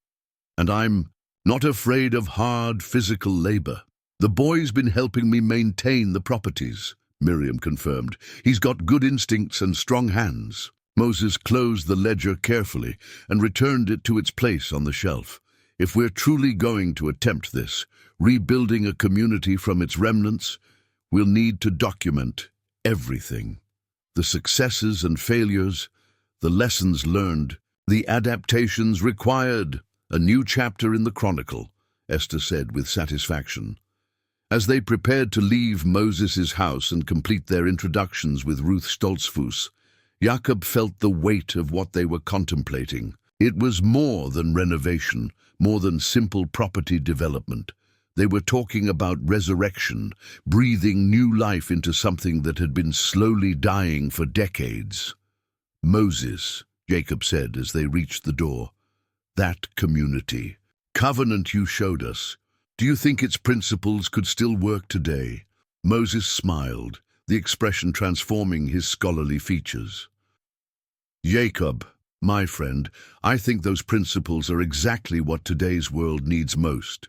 And I'm not afraid of hard physical labor." "The boy's been helping me maintain the properties," Miriam confirmed. "He's got good instincts and strong hands." Moses closed the ledger carefully and returned it to its place on the shelf. "If we're truly going to attempt this, rebuilding a community from its remnants, we'll need to document everything. The successes and failures, the lessons learned, the adaptations required. A new chapter in the Chronicle," Esther said with satisfaction. As they prepared to leave Moses' house and complete their introductions with Ruth Stoltzfus, Jakob felt the weight of what they were contemplating. It was more than renovation, more than simple property development. They were talking about resurrection, breathing new life into something that had been slowly dying for decades. "Moses," Jakob said as they reached the door, "that community, covenant you showed us, do you think its principles could still work today?" Moses smiled, the expression transforming his scholarly features. Jakob, my friend, I think those principles are exactly what today's world needs most.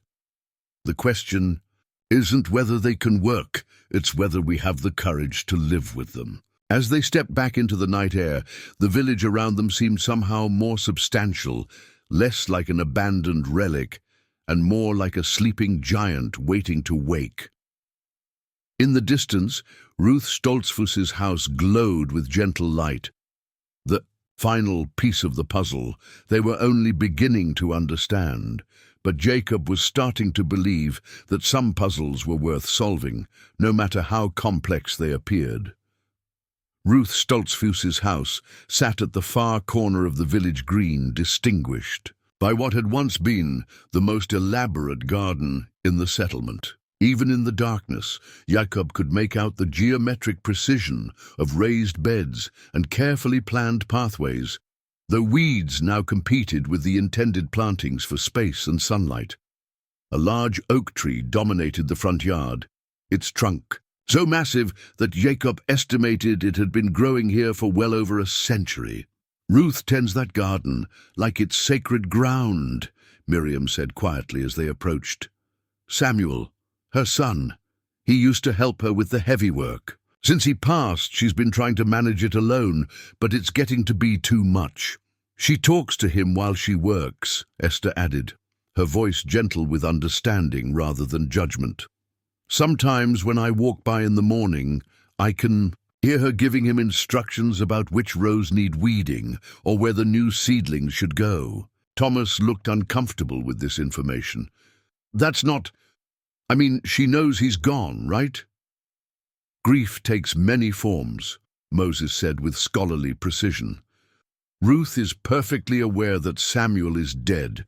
The question isn't whether they can work, it's whether we have the courage to live with them. As they stepped back into the night air, the village around them seemed somehow more substantial, less like an abandoned relic, and more like a sleeping giant waiting to wake. In the distance, Ruth Stoltzfus's house glowed with gentle light. The final piece of the puzzle they were only beginning to understand, but Jakob was starting to believe that some puzzles were worth solving, no matter how complex they appeared. Ruth Stoltzfus's house sat at the far corner of the village green, distinguished by what had once been the most elaborate garden in the settlement. Even in the darkness, Jakob could make out the geometric precision of raised beds and carefully planned pathways, though weeds now competed with the intended plantings for space and sunlight. A large oak tree dominated the front yard, its trunk so massive that Jakob estimated it had been growing here for well over a century. "Ruth tends that garden like it's sacred ground," Miriam said quietly as they approached. "Samuel, her son, he used to help her with the heavy work. Since he passed, she's been trying to manage it alone, but it's getting to be too much. She talks to him while she works," Esther added, her voice gentle with understanding rather than judgment. "Sometimes when I walk by in the morning, I can hear her giving him instructions about which rows need weeding or where the new seedlings should go." Thomas looked uncomfortable with this information. "That's not... she knows he's gone, right?" "Grief takes many forms," Moses said with scholarly precision. "Ruth is perfectly aware that Samuel is dead,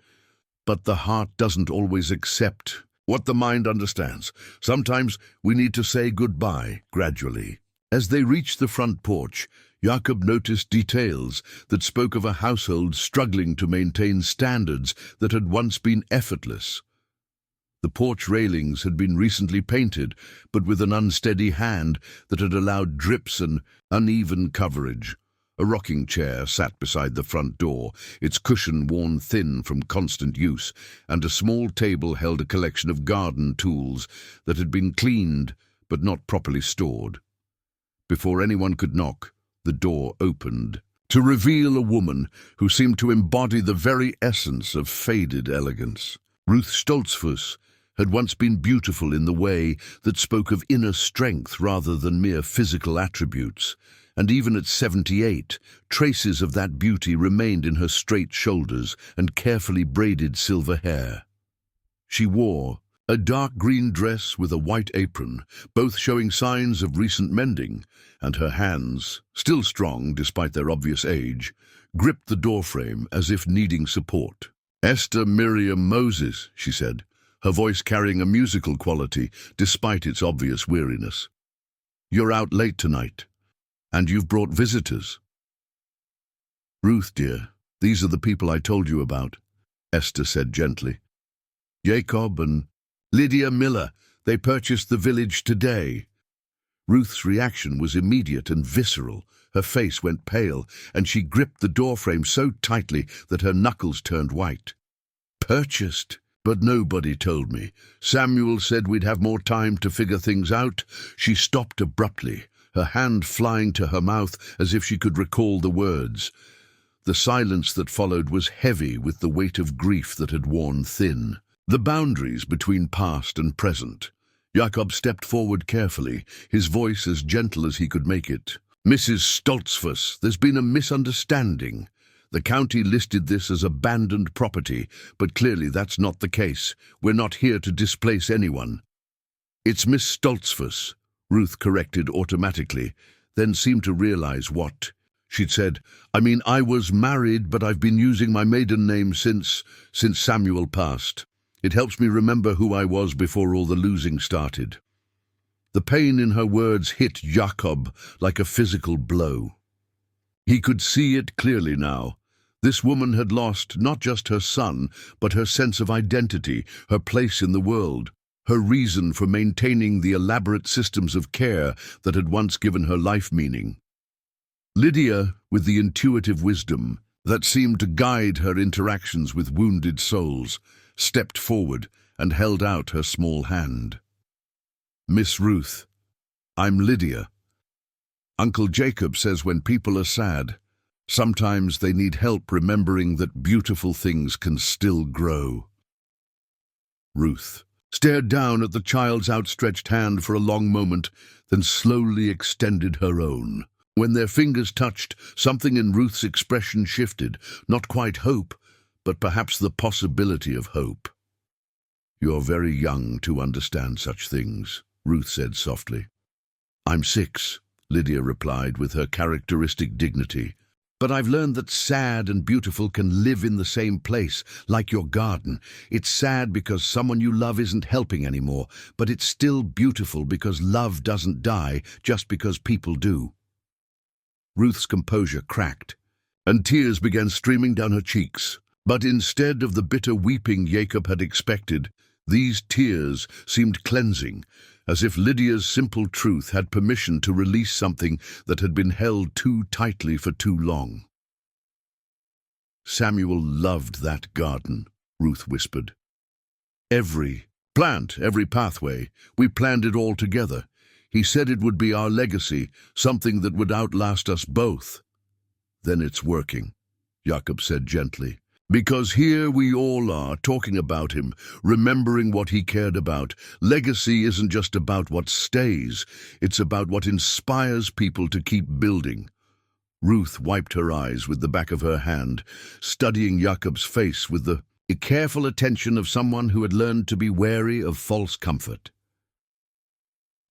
but the heart doesn't always accept what the mind understands. Sometimes we need to say goodbye gradually." As they reached the front porch, Jakob noticed details that spoke of a household struggling to maintain standards that had once been effortless. The porch railings had been recently painted, but with an unsteady hand that had allowed drips and uneven coverage. A rocking chair sat beside the front door, its cushion worn thin from constant use, and a small table held a collection of garden tools that had been cleaned but not properly stored. Before anyone could knock, the door opened to reveal a woman who seemed to embody the very essence of faded elegance. Ruth Stoltzfus had once been beautiful in the way that spoke of inner strength rather than mere physical attributes, and even at 78, traces of that beauty remained in her straight shoulders and carefully braided silver hair. She wore a dark green dress with a white apron, both showing signs of recent mending, and her hands, still strong despite their obvious age, gripped the doorframe as if needing support. "Esther Miriam Moses," she said, her voice carrying a musical quality despite its obvious weariness. "You're out late tonight, and you've brought visitors." "Ruth, dear, these are the people I told you about," Esther said gently. "Jakob and Lydia Miller, they purchased the village today." Ruth's reaction was immediate and visceral. Her face went pale, and she gripped the doorframe so tightly that her knuckles turned white. "Purchased? But nobody told me. Samuel said we'd have more time to figure things out." She stopped abruptly, her hand flying to her mouth as if she could recall the words. The silence that followed was heavy with the weight of grief that had worn thin. The boundaries between past and present. Jakob stepped forward carefully, his voice as gentle as he could make it. "Mrs. Stoltzfus, there's been a misunderstanding. The county listed this as abandoned property, but clearly that's not the case. We're not here to displace anyone." "It's Miss Stoltzfus," Ruth corrected automatically, then seemed to realize what she'd said. I was married, but I've been using my maiden name since Samuel passed. It helps me remember who I was before all the losing started." The pain in her words hit Jakob like a physical blow. He could see it clearly now. This woman had lost not just her son, but her sense of identity, her place in the world. her reason for maintaining the elaborate systems of care that had once given her life meaning. Lydia, with the intuitive wisdom that seemed to guide her interactions with wounded souls, stepped forward and held out her small hand. "Miss Ruth, I'm Lydia. Uncle Jacob says when people are sad, sometimes they need help remembering that beautiful things can still grow." Ruth stared down at the child's outstretched hand for a long moment, then slowly extended her own. When their fingers touched, something in Ruth's expression shifted, not quite hope, but perhaps the possibility of hope. "You're very young to understand such things," Ruth said softly. "I'm 6, Lydia replied with her characteristic dignity. "But I've learned that sad and beautiful can live in the same place, like your garden. It's sad because someone you love isn't helping anymore, but it's still beautiful because love doesn't die just because people do." Ruth's composure cracked, and tears began streaming down her cheeks. But instead of the bitter weeping Jakob had expected, these tears seemed cleansing, as if Lydia's simple truth had permission to release something that had been held too tightly for too long. "Samuel loved that garden," Ruth whispered. "Every plant, every pathway, we planned it all together. He said it would be our legacy, something that would outlast us both." "Then it's working," Jakob said gently. "Because here we all are, talking about him, remembering what he cared about. Legacy isn't just about what stays, it's about what inspires people to keep building." Ruth wiped her eyes with the back of her hand, studying Jakob's face with the careful attention of someone who had learned to be wary of false comfort.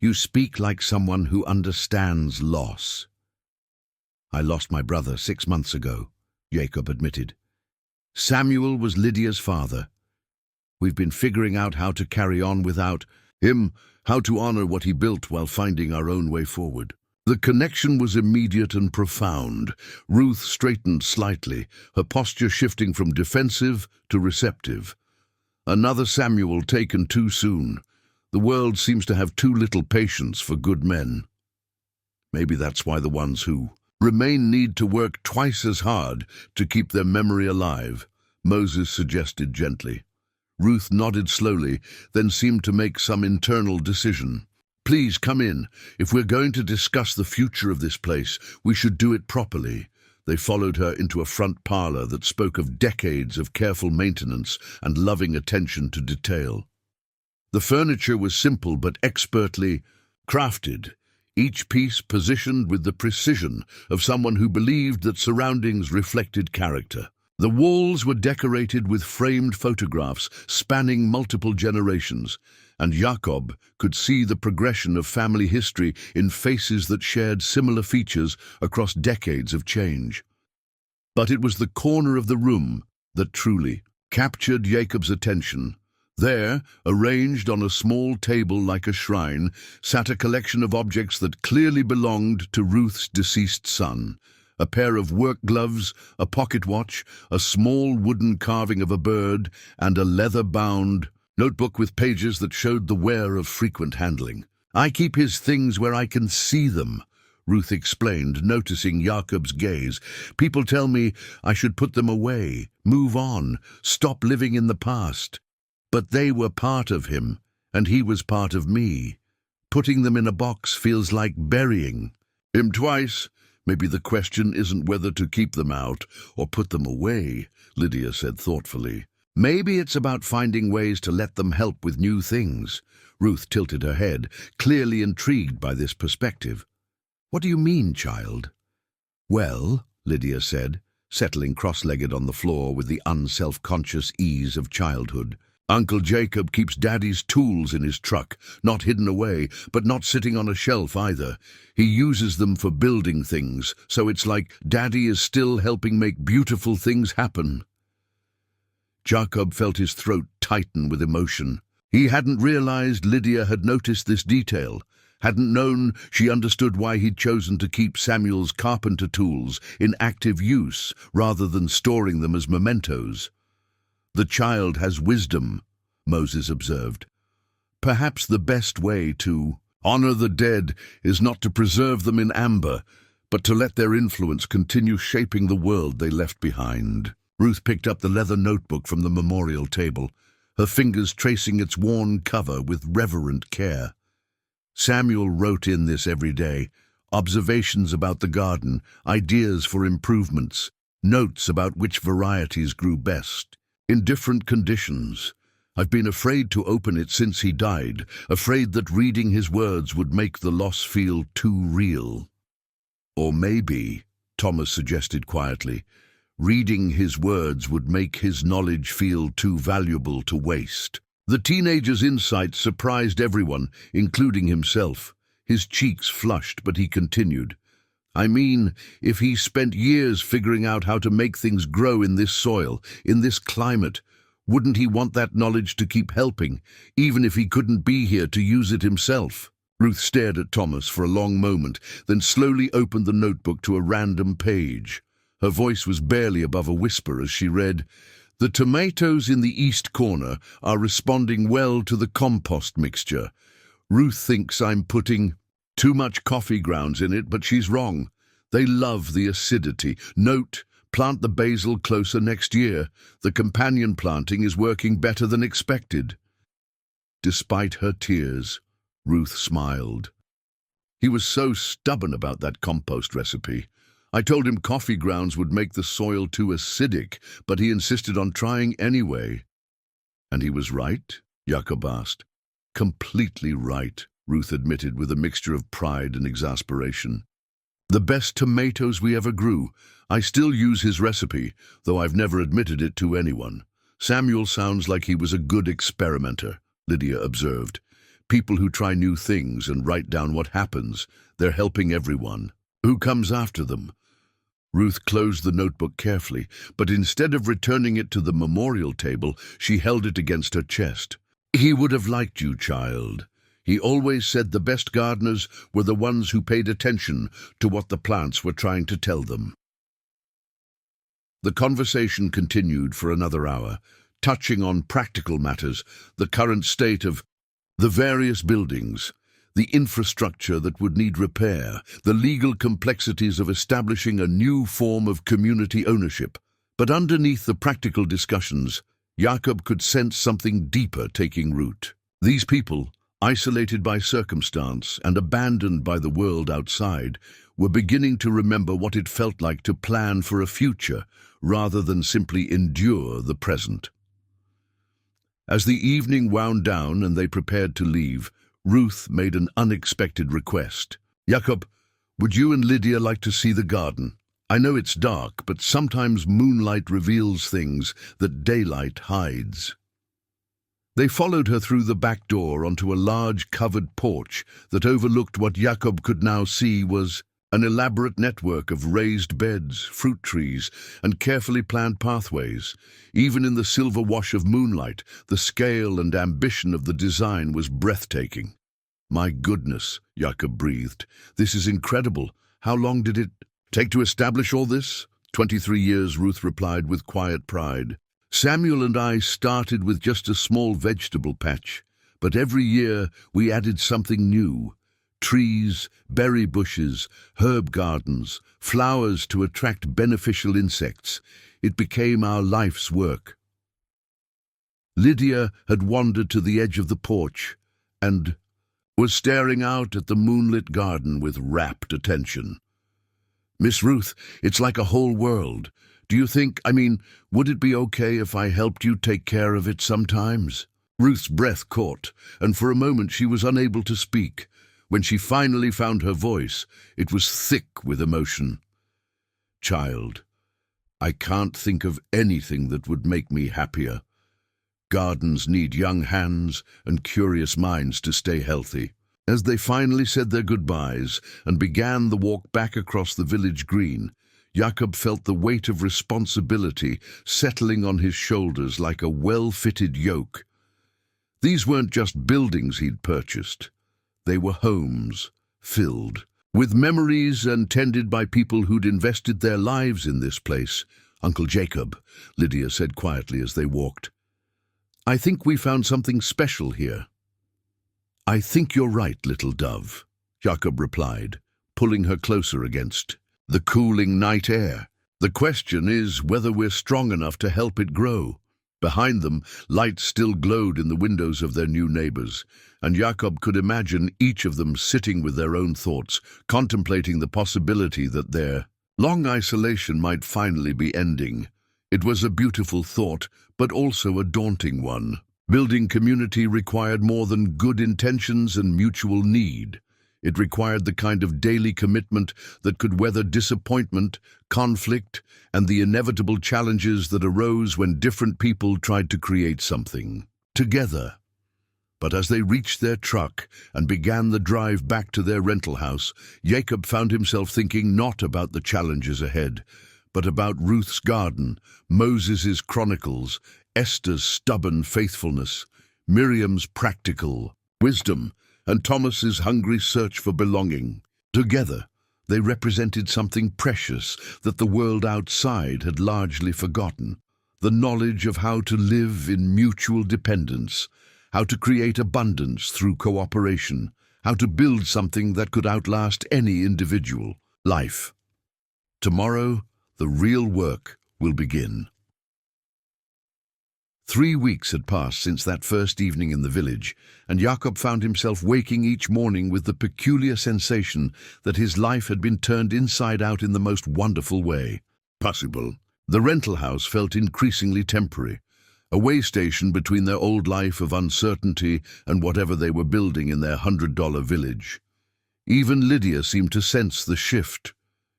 "You speak like someone who understands loss." "I lost my brother 6 months ago," Jakob admitted. "Samuel was Lydia's father. We've been figuring out how to carry on without him, how to honor what he built while finding our own way forward." The connection was immediate and profound. Ruth straightened slightly, her posture shifting from defensive to receptive. "Another Samuel taken too soon. The world seems to have too little patience for good men. Maybe that's why the ones who remain need to work twice as hard to keep their memory alive," Moses suggested gently. Ruth nodded slowly, then seemed to make some internal decision. "Please come in. If we're going to discuss the future of this place, we should do it properly." They followed her into a front parlor that spoke of decades of careful maintenance and loving attention to detail. The furniture was simple but expertly crafted, each piece positioned with the precision of someone who believed that surroundings reflected character. The walls were decorated with framed photographs spanning multiple generations, and Jakob could see the progression of family history in faces that shared similar features across decades of change. But it was the corner of the room that truly captured Jakob's attention. There, arranged on a small table like a shrine, sat a collection of objects that clearly belonged to Ruth's deceased son. A pair of work gloves, a pocket watch, a small wooden carving of a bird, and a leather-bound notebook with pages that showed the wear of frequent handling. "I keep his things where I can see them," Ruth explained, noticing Jakob's gaze. "People tell me I should put them away, move on, stop living in the past. But they were part of him, and he was part of me. Putting them in a box feels like burying him twice." "Maybe the question isn't whether to keep them out or put them away," Lydia said thoughtfully. "Maybe it's about finding ways to let them help with new things." Ruth tilted her head, clearly intrigued by this perspective. "What do you mean, child?" "Well," Lydia said, settling cross-legged on the floor with the unself-conscious ease of childhood, "Uncle Jacob keeps Daddy's tools in his truck, not hidden away, but not sitting on a shelf either. He uses them for building things, so it's like Daddy is still helping make beautiful things happen." Jakob felt his throat tighten with emotion. He hadn't realized Lydia had noticed this detail, hadn't known she understood why he'd chosen to keep Samuel's carpenter tools in active use rather than storing them as mementos. "The child has wisdom," Moses observed. Perhaps the best way to honor the dead is not to preserve them in amber, but to let their influence continue shaping the world they left behind. Ruth picked up the leather notebook from the memorial table, her fingers tracing its worn cover with reverent care. Samuel wrote in this every day, observations about the garden, ideas for improvements, notes about which varieties grew best, in different conditions. I've been afraid to open it since he died, afraid that reading his words would make the loss feel too real. Or maybe, Thomas suggested quietly, reading his words would make his knowledge feel too valuable to waste. The teenager's insight surprised everyone, including himself. His cheeks flushed, but he continued. I mean, if he spent years figuring out how to make things grow in this soil, in this climate, wouldn't he want that knowledge to keep helping, even if he couldn't be here to use it himself? Ruth stared at Thomas for a long moment, then slowly opened the notebook to a random page. Her voice was barely above a whisper as she read, "The tomatoes in the east corner are responding well to the compost mixture. Ruth thinks I'm putting too much coffee grounds in it, but she's wrong. They love the acidity. Note, plant the basil closer next year. The companion planting is working better than expected." Despite her tears, Ruth smiled. He was so stubborn about that compost recipe. I told him coffee grounds would make the soil too acidic, but he insisted on trying anyway. And he was right? Jakob asked. Completely right, Ruth admitted with a mixture of pride and exasperation. The best tomatoes we ever grew. I still use his recipe, though I've never admitted it to anyone. Samuel sounds like he was a good experimenter, Lydia observed. People who try new things and write down what happens, they're helping everyone. Who comes after them? Ruth closed the notebook carefully, but instead of returning it to the memorial table, she held it against her chest. He would have liked you, child. He always said the best gardeners were the ones who paid attention to what the plants were trying to tell them. The conversation continued for another hour, touching on practical matters, the current state of the various buildings, the infrastructure that would need repair, the legal complexities of establishing a new form of community ownership. But underneath the practical discussions, Jakob could sense something deeper taking root. These people, isolated by circumstance and abandoned by the world outside, were beginning to remember what it felt like to plan for a future rather than simply endure the present. As the evening wound down and they prepared to leave, Ruth made an unexpected request. Jakob, would you and Lydia like to see the garden? I know it's dark, but sometimes moonlight reveals things that daylight hides. They followed her through the back door onto a large covered porch that overlooked what Jakob could now see was an elaborate network of raised beds, fruit trees, and carefully planned pathways. Even in the silver wash of moonlight, the scale and ambition of the design was breathtaking. My goodness, Jakob breathed. This is incredible. How long did it take to establish all this? 23 years, Ruth replied with quiet pride. Samuel and I started with just a small vegetable patch, but every year we added something new. Trees, berry bushes, herb gardens, flowers to attract beneficial insects. It became our life's work. Lydia had wandered to the edge of the porch and was staring out at the moonlit garden with rapt attention. Miss Ruth, it's like a whole world. Do you think, would it be okay if I helped you take care of it sometimes? Ruth's breath caught, and for a moment she was unable to speak. When she finally found her voice, it was thick with emotion. Child, I can't think of anything that would make me happier. Gardens need young hands and curious minds to stay healthy. As they finally said their goodbyes and began the walk back across the village green, Jakob felt the weight of responsibility settling on his shoulders like a well-fitted yoke. These weren't just buildings he'd purchased. They were homes, filled with memories and tended by people who'd invested their lives in this place. Uncle Jakob, Lydia said quietly as they walked. I think we found something special here. "I think you're right, little dove," Jakob replied, pulling her closer against the cooling night air. "The question is whether we're strong enough to help it grow." Behind them, lights still glowed in the windows of their new neighbors, and Jakob could imagine each of them sitting with their own thoughts, contemplating the possibility that their long isolation might finally be ending. It was a beautiful thought, but also a daunting one. Building community required more than good intentions and mutual need. It required the kind of daily commitment that could weather disappointment, conflict, and the inevitable challenges that arose when different people tried to create something together. But as they reached their truck and began the drive back to their rental house, Jakob found himself thinking not about the challenges ahead, but about Ruth's garden, Moses' chronicles, Esther's stubborn faithfulness, Miriam's practical wisdom, and Thomas's hungry search for belonging. Together, they represented something precious that the world outside had largely forgotten: the knowledge of how to live in mutual dependence, how to create abundance through cooperation, how to build something that could outlast any individual life. Tomorrow, the real work will begin. 3 weeks had passed since that first evening in the village, and Jakob found himself waking each morning with the peculiar sensation that his life had been turned inside out in the most wonderful way possible. The rental house felt increasingly temporary, a way station between their old life of uncertainty and whatever they were building in their $100 village. Even Lydia seemed to sense the shift.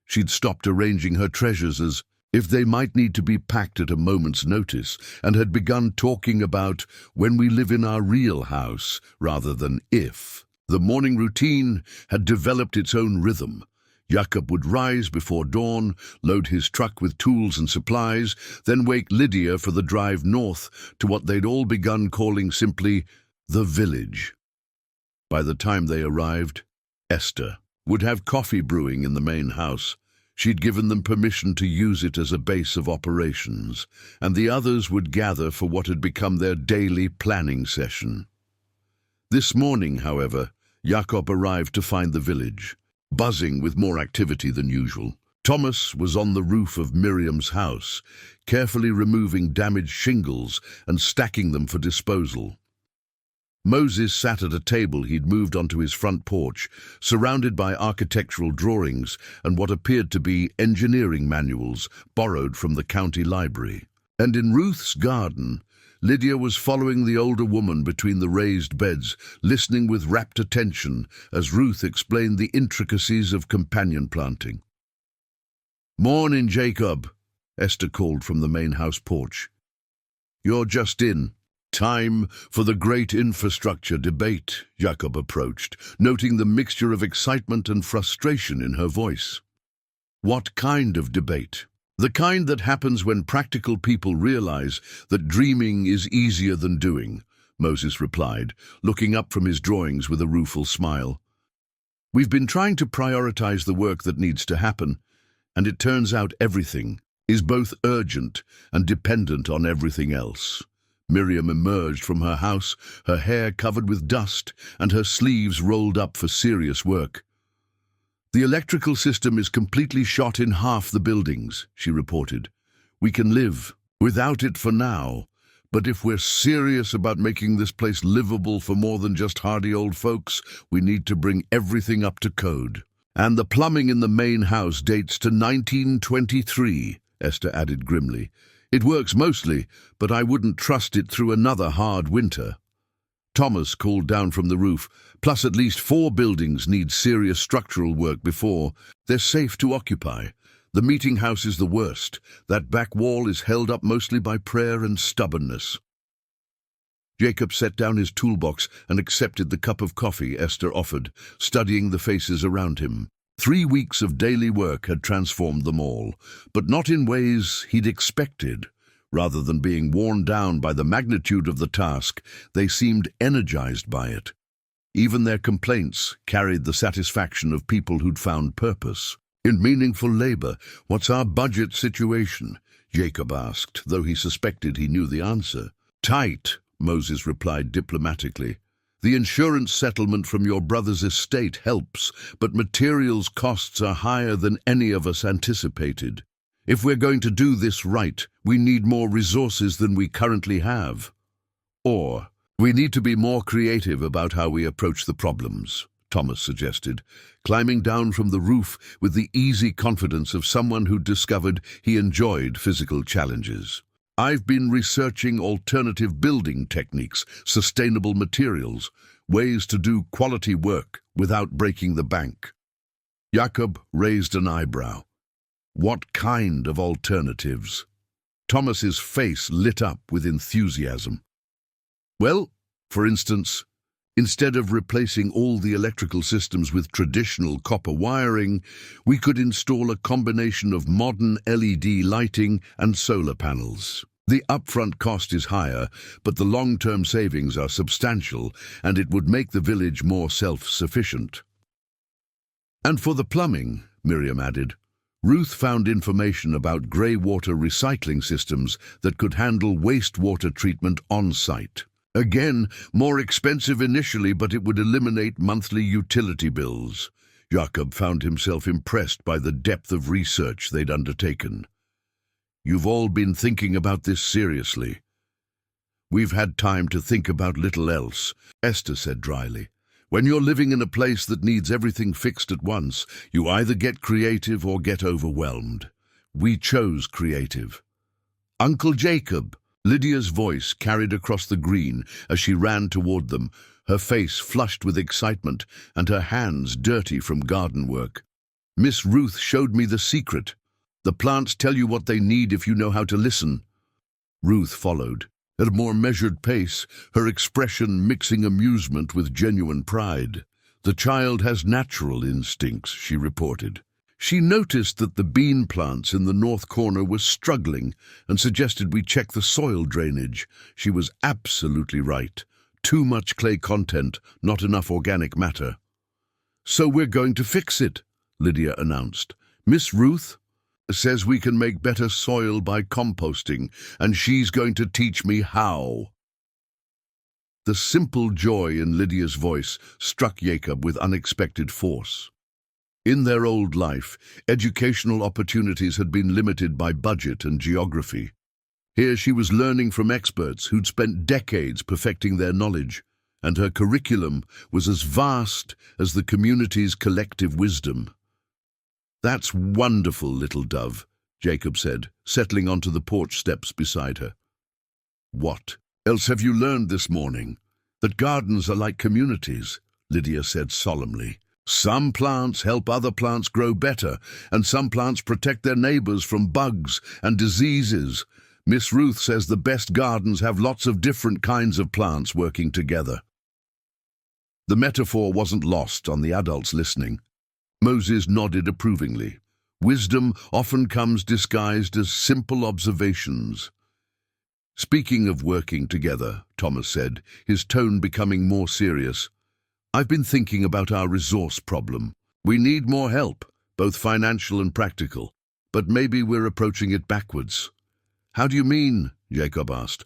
She'd stopped arranging her treasures as if they might need to be packed at a moment's notice, and had begun talking about when we live in our real house rather than if. The morning routine had developed its own rhythm. Jakob would rise before dawn, load his truck with tools and supplies, then wake Lydia for the drive north to what they'd all begun calling simply the village. By the time they arrived, Esther would have coffee brewing in the main house. She'd given them permission to use it as a base of operations, and the others would gather for what had become their daily planning session. This morning, however, Jakob arrived to find the village buzzing with more activity than usual. Thomas was on the roof of Miriam's house, carefully removing damaged shingles and stacking them for disposal. Moses sat at a table he'd moved onto his front porch, surrounded by architectural drawings and what appeared to be engineering manuals borrowed from the county library. And in Ruth's garden, Lydia was following the older woman between the raised beds, listening with rapt attention as Ruth explained the intricacies of companion planting. "Morning, Jakob," Esther called from the main house porch. "You're just in. Time for the great infrastructure debate," Jakob approached, noting the mixture of excitement and frustration in her voice. "What kind of debate?" "The kind that happens when practical people realize that dreaming is easier than doing," Moses replied, looking up from his drawings with a rueful smile. "We've been trying to prioritize the work that needs to happen, and it turns out everything is both urgent and dependent on everything else." Miriam emerged from her house, her hair covered with dust and her sleeves rolled up for serious work. "The electrical system is completely shot in half the buildings," she reported. "We can live without it for now, but if we're serious about making this place livable for more than just hardy old folks, we need to bring everything up to code. And the plumbing in the main house dates to 1923, Esther added grimly. "It works mostly, but I wouldn't trust it through another hard winter." Thomas called down from the roof, "Plus at least 4 buildings need serious structural work before they're safe to occupy. The meeting house is the worst. That back wall is held up mostly by prayer and stubbornness." Jakob set down his toolbox and accepted the cup of coffee Esther offered, studying the faces around him. 3 weeks of daily work had transformed them all, but not in ways he'd expected. Rather than being worn down by the magnitude of the task, they seemed energized by it. Even their complaints carried the satisfaction of people who'd found purpose in meaningful labor. "What's our budget situation?" Jakob asked, though he suspected he knew the answer. "Tight," Moses replied diplomatically. The insurance settlement from your brother's estate helps, but materials costs are higher than any of us anticipated. If we're going to do this right, we need more resources than we currently have. Or, we need to be more creative about how we approach the problems, Thomas suggested, climbing down from the roof with the easy confidence of someone who'd discovered he enjoyed physical challenges. I've been researching alternative building techniques, sustainable materials, ways to do quality work without breaking the bank. Jakob raised an eyebrow. What kind of alternatives? Thomas's face lit up with enthusiasm. Well, for instance, instead of replacing all the electrical systems with traditional copper wiring, we could install a combination of modern LED lighting and solar panels. The upfront cost is higher, but the long-term savings are substantial, and it would make the village more self-sufficient. And for the plumbing, Miriam added, Ruth found information about grey water recycling systems that could handle wastewater treatment on-site. Again, more expensive initially, but it would eliminate monthly utility bills. Jakob found himself impressed by the depth of research they'd undertaken. You've all been thinking about this seriously. We've had time to think about little else, Esther said dryly. When you're living in a place that needs everything fixed at once, you either get creative or get overwhelmed. We chose creative. Uncle Jakob, Lydia's voice carried across the green as she ran toward them, her face flushed with excitement and her hands dirty from garden work. Miss Ruth showed me the secret. The plants tell you what they need if you know how to listen. Ruth followed, at a more measured pace, her expression mixing amusement with genuine pride. The child has natural instincts, she reported. She noticed that the bean plants in the north corner were struggling and suggested we check the soil drainage. She was absolutely right. Too much clay content, not enough organic matter. So we're going to fix it, Lydia announced. Miss Ruth says we can make better soil by composting, and she's going to teach me how. The simple joy in Lydia's voice struck Jakob with unexpected force. In their old life, educational opportunities had been limited by budget and geography. Here she was learning from experts who'd spent decades perfecting their knowledge, and her curriculum was as vast as the community's collective wisdom. That's wonderful, little dove, Jakob said, settling onto the porch steps beside her. What else have you learned this morning? That gardens are like communities, Lydia said solemnly. Some plants help other plants grow better, and some plants protect their neighbors from bugs and diseases. Miss Ruth says the best gardens have lots of different kinds of plants working together. The metaphor wasn't lost on the adults listening. Moses nodded approvingly. Wisdom often comes disguised as simple observations. Speaking of working together, Thomas said, his tone becoming more serious, I've been thinking about our resource problem. We need more help, both financial and practical, but maybe we're approaching it backwards. How do you mean? Jakob asked.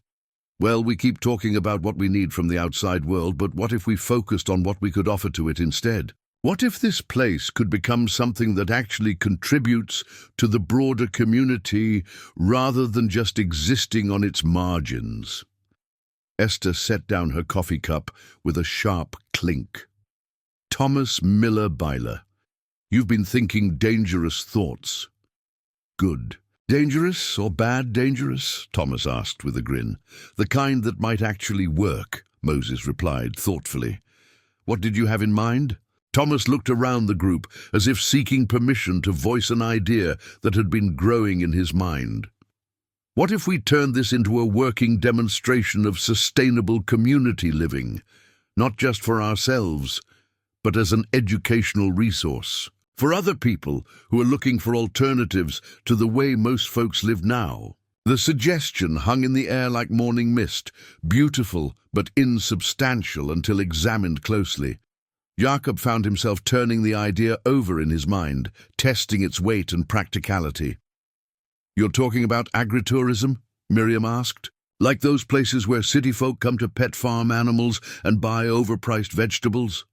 Well, we keep talking about what we need from the outside world, but what if we focused on what we could offer to it instead? What if this place could become something that actually contributes to the broader community rather than just existing on its margins? Esther set down her coffee cup with a sharp clink. Thomas Miller Byler, you've been thinking dangerous thoughts. Good. Dangerous or bad dangerous? Thomas asked with a grin. The kind that might actually work, Moses replied thoughtfully. What did you have in mind? Thomas looked around the group as if seeking permission to voice an idea that had been growing in his mind. What if we turned this into a working demonstration of sustainable community living, not just for ourselves, but as an educational resource, for other people who are looking for alternatives to the way most folks live now? The suggestion hung in the air like morning mist, beautiful but insubstantial until examined closely. Jakob found himself turning the idea over in his mind, testing its weight and practicality. You're talking about agritourism? Miriam asked. Like those places where city folk come to pet farm animals and buy overpriced vegetables?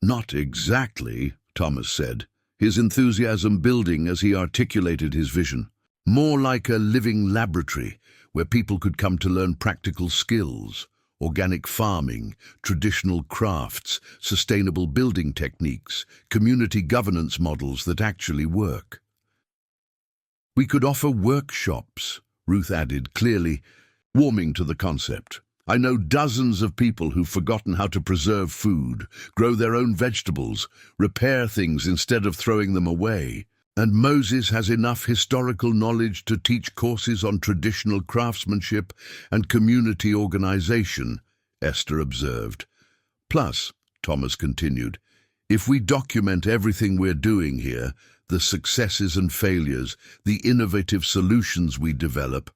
Not exactly, Thomas said, his enthusiasm building as he articulated his vision. More like a living laboratory where people could come to learn practical skills, organic farming, traditional crafts, sustainable building techniques, community governance models that actually work. We could offer workshops, Ruth added, clearly warming to the concept. I know dozens of people who've forgotten how to preserve food, grow their own vegetables, repair things instead of throwing them away. And Moses has enough historical knowledge to teach courses on traditional craftsmanship and community organization, Esther observed. Plus, Thomas continued, if we document everything we're doing here, the successes and failures, the innovative solutions we develop,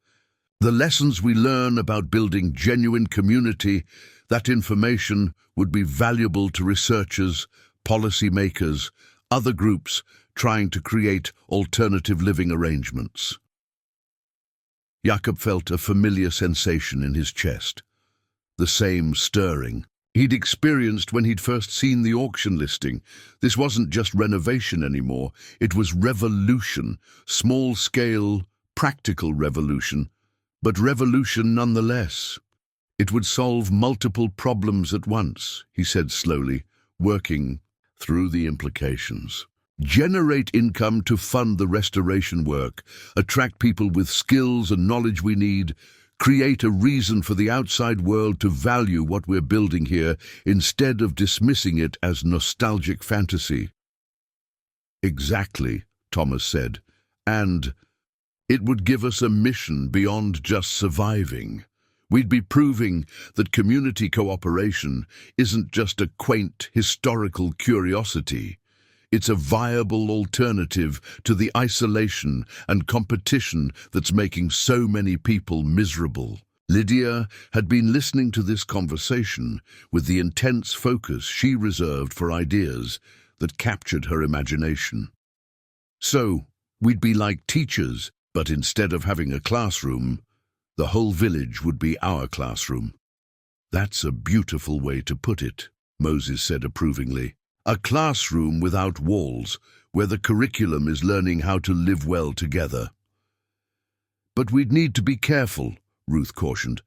the lessons we learn about building genuine community, that information would be valuable to researchers, policymakers, other groups trying to create alternative living arrangements. Jakob felt a familiar sensation in his chest, the same stirring he'd experienced when he'd first seen the auction listing. This wasn't just renovation anymore, it was revolution, small-scale, practical revolution, but revolution nonetheless. It would solve multiple problems at once, he said slowly, working through the implications. Generate income to fund the restoration work, attract people with skills and knowledge we need, create a reason for the outside world to value what we're building here instead of dismissing it as nostalgic fantasy. Exactly, Thomas said, and it would give us a mission beyond just surviving. We'd be proving that community cooperation isn't just a quaint historical curiosity. It's a viable alternative to the isolation and competition that's making so many people miserable. Lydia had been listening to this conversation with the intense focus she reserved for ideas that captured her imagination. So, we'd be like teachers, but instead of having a classroom, the whole village would be our classroom. That's a beautiful way to put it, Moses said approvingly. A classroom without walls, where the curriculum is learning how to live well together. But we'd need to be careful, Ruth cautioned.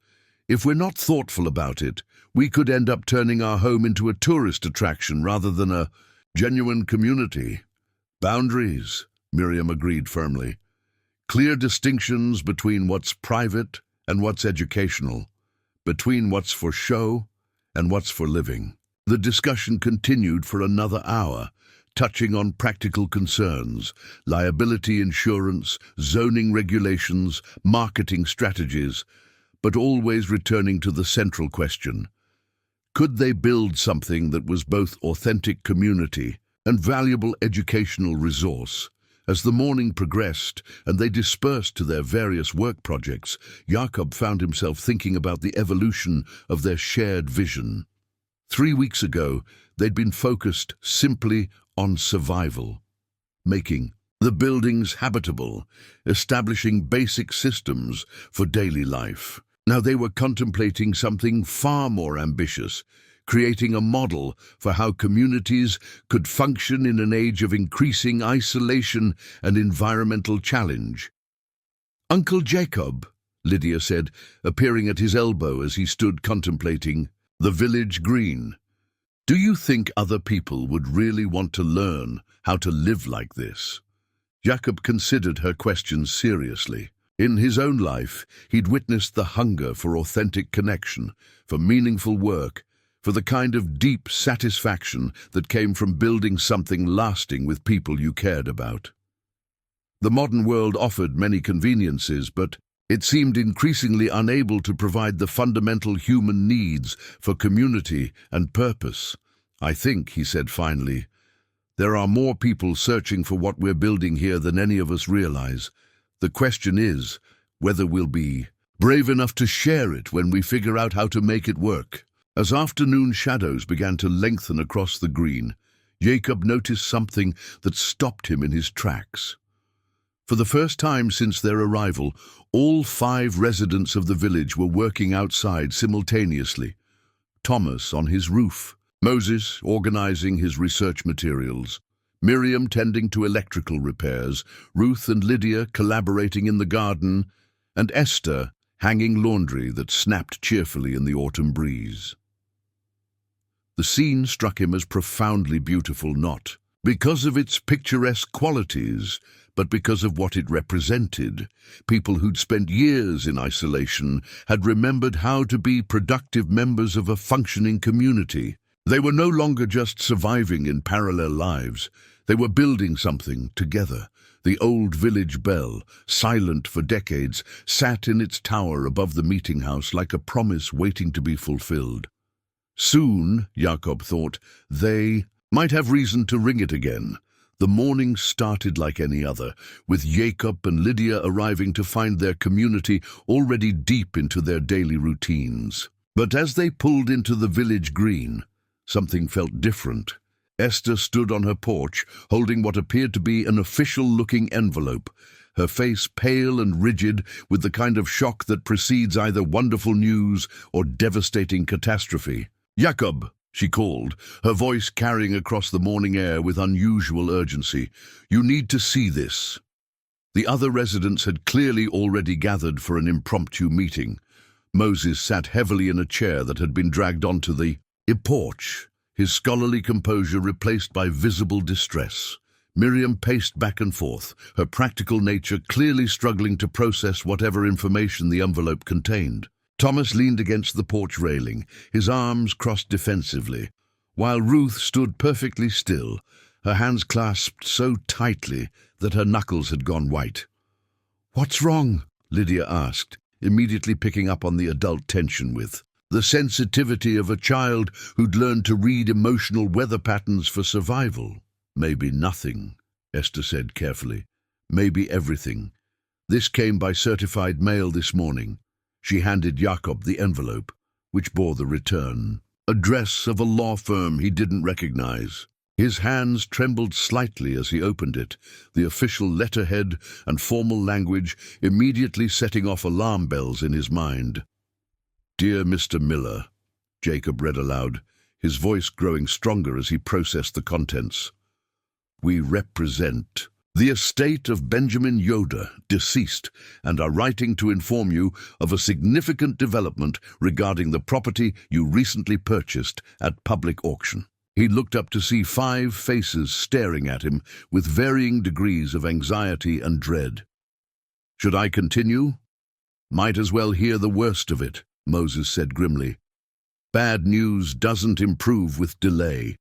If we're not thoughtful about it, we could end up turning our home into a tourist attraction rather than a genuine community. Boundaries, Miriam agreed firmly. Clear distinctions between what's private and what's educational, between what's for show and what's for living. The discussion continued for another hour, touching on practical concerns, liability insurance, zoning regulations, marketing strategies, but always returning to the central question. Could they build something that was both authentic community and valuable educational resource? As the morning progressed and they dispersed to their various work projects, Jakob found himself thinking about the evolution of their shared vision. 3 weeks ago, they'd been focused simply on survival, making the buildings habitable, establishing basic systems for daily life. Now they were contemplating something far more ambitious, creating a model for how communities could function in an age of increasing isolation and environmental challenge. Uncle Jakob, Lydia said, appearing at his elbow as he stood contemplating the village green. Do you think other people would really want to learn how to live like this? Jakob considered her question seriously. In his own life, he'd witnessed the hunger for authentic connection, for meaningful work, for the kind of deep satisfaction that came from building something lasting with people you cared about. The modern world offered many conveniences, but it seemed increasingly unable to provide the fundamental human needs for community and purpose. I think, he said finally, there are more people searching for what we're building here than any of us realize. The question is whether we'll be brave enough to share it when we figure out how to make it work. As afternoon shadows began to lengthen across the green, Jakob noticed something that stopped him in his tracks. For the first time since their arrival, all 5 residents of the village were working outside simultaneously. Thomas on his roof, Moses organizing his research materials, Miriam tending to electrical repairs, Ruth and Lydia collaborating in the garden, and Esther hanging laundry that snapped cheerfully in the autumn breeze. The scene struck him as profoundly beautiful, not because of its picturesque qualities, but because of what it represented. People who'd spent years in isolation had remembered how to be productive members of a functioning community. They were no longer just surviving in parallel lives. They were building something together. The old village bell, silent for decades, sat in its tower above the meeting house like a promise waiting to be fulfilled. Soon, Jakob thought, they might have reason to ring it again. The morning started like any other, with Jakob and Lydia arriving to find their community already deep into their daily routines. But as they pulled into the village green, something felt different. Esther stood on her porch, holding what appeared to be an official-looking envelope, her face pale and rigid with the kind of shock that precedes either wonderful news or devastating catastrophe. "Jakob," she called, her voice carrying across the morning air with unusual urgency. "You need to see this." The other residents had clearly already gathered for an impromptu meeting. Moses sat heavily in a chair that had been dragged onto the porch, his scholarly composure replaced by visible distress. Miriam paced back and forth, her practical nature clearly struggling to process whatever information the envelope contained. Thomas leaned against the porch railing, his arms crossed defensively, while Ruth stood perfectly still, her hands clasped so tightly that her knuckles had gone white. "What's wrong?" Lydia asked, immediately picking up on the adult tension with the sensitivity of a child who'd learned to read emotional weather patterns for survival. "Maybe nothing," Esther said carefully. "Maybe everything. This came by certified mail this morning." She handed Jakob the envelope, which bore the return address of a law firm he didn't recognize. His hands trembled slightly as he opened it, the official letterhead and formal language immediately setting off alarm bells in his mind. "Dear Mr. Miller," Jakob read aloud, his voice growing stronger as he processed the contents. "We represent the estate of Benjamin Yoder, deceased, and are writing to inform you of a significant development regarding the property you recently purchased at public auction." He looked up to see 5 faces staring at him with varying degrees of anxiety and dread. "Should I continue?" "Might as well hear the worst of it," Moses said grimly. "Bad news doesn't improve with delay."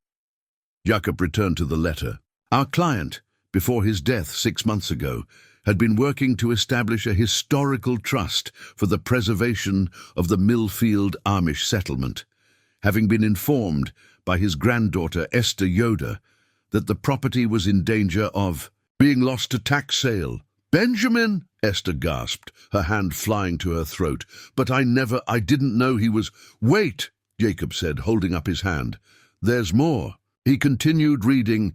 Jakob returned to the letter. "Our client, before his death 6 months ago, had been working to establish a historical trust for the preservation of the Millfield Amish settlement, having been informed by his granddaughter Esther Yoder that the property was in danger of being lost to tax sale. "Benjamin!" Esther gasped, her hand flying to her throat. "But I didn't know he was—" "Wait," Jakob said, holding up his hand. "There's more." He continued reading,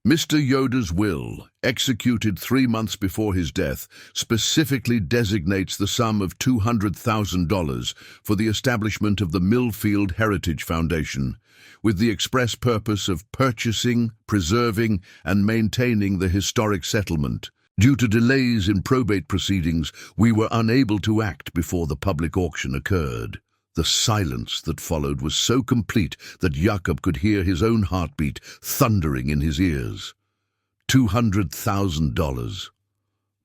"Mr. Yoder's will, executed 3 months before his death, specifically designates the sum of $200,000 for the establishment of the Millfield Heritage Foundation, with the express purpose of purchasing, preserving, and maintaining the historic settlement. Due to delays in probate proceedings, we were unable to act before the public auction occurred." The silence that followed was so complete that Jakob could hear his own heartbeat thundering in his ears. $200,000.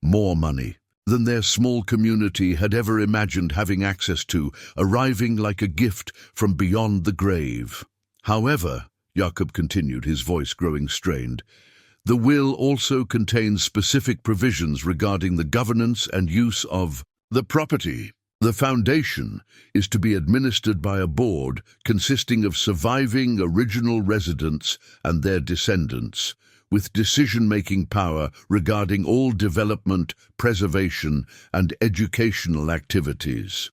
More money than their small community had ever imagined having access to, arriving like a gift from beyond the grave. "However," Jakob continued, his voice growing strained, "the will also contains specific provisions regarding the governance and use of the property. The foundation is to be administered by a board consisting of surviving original residents and their descendants, with decision-making power regarding all development, preservation, and educational activities."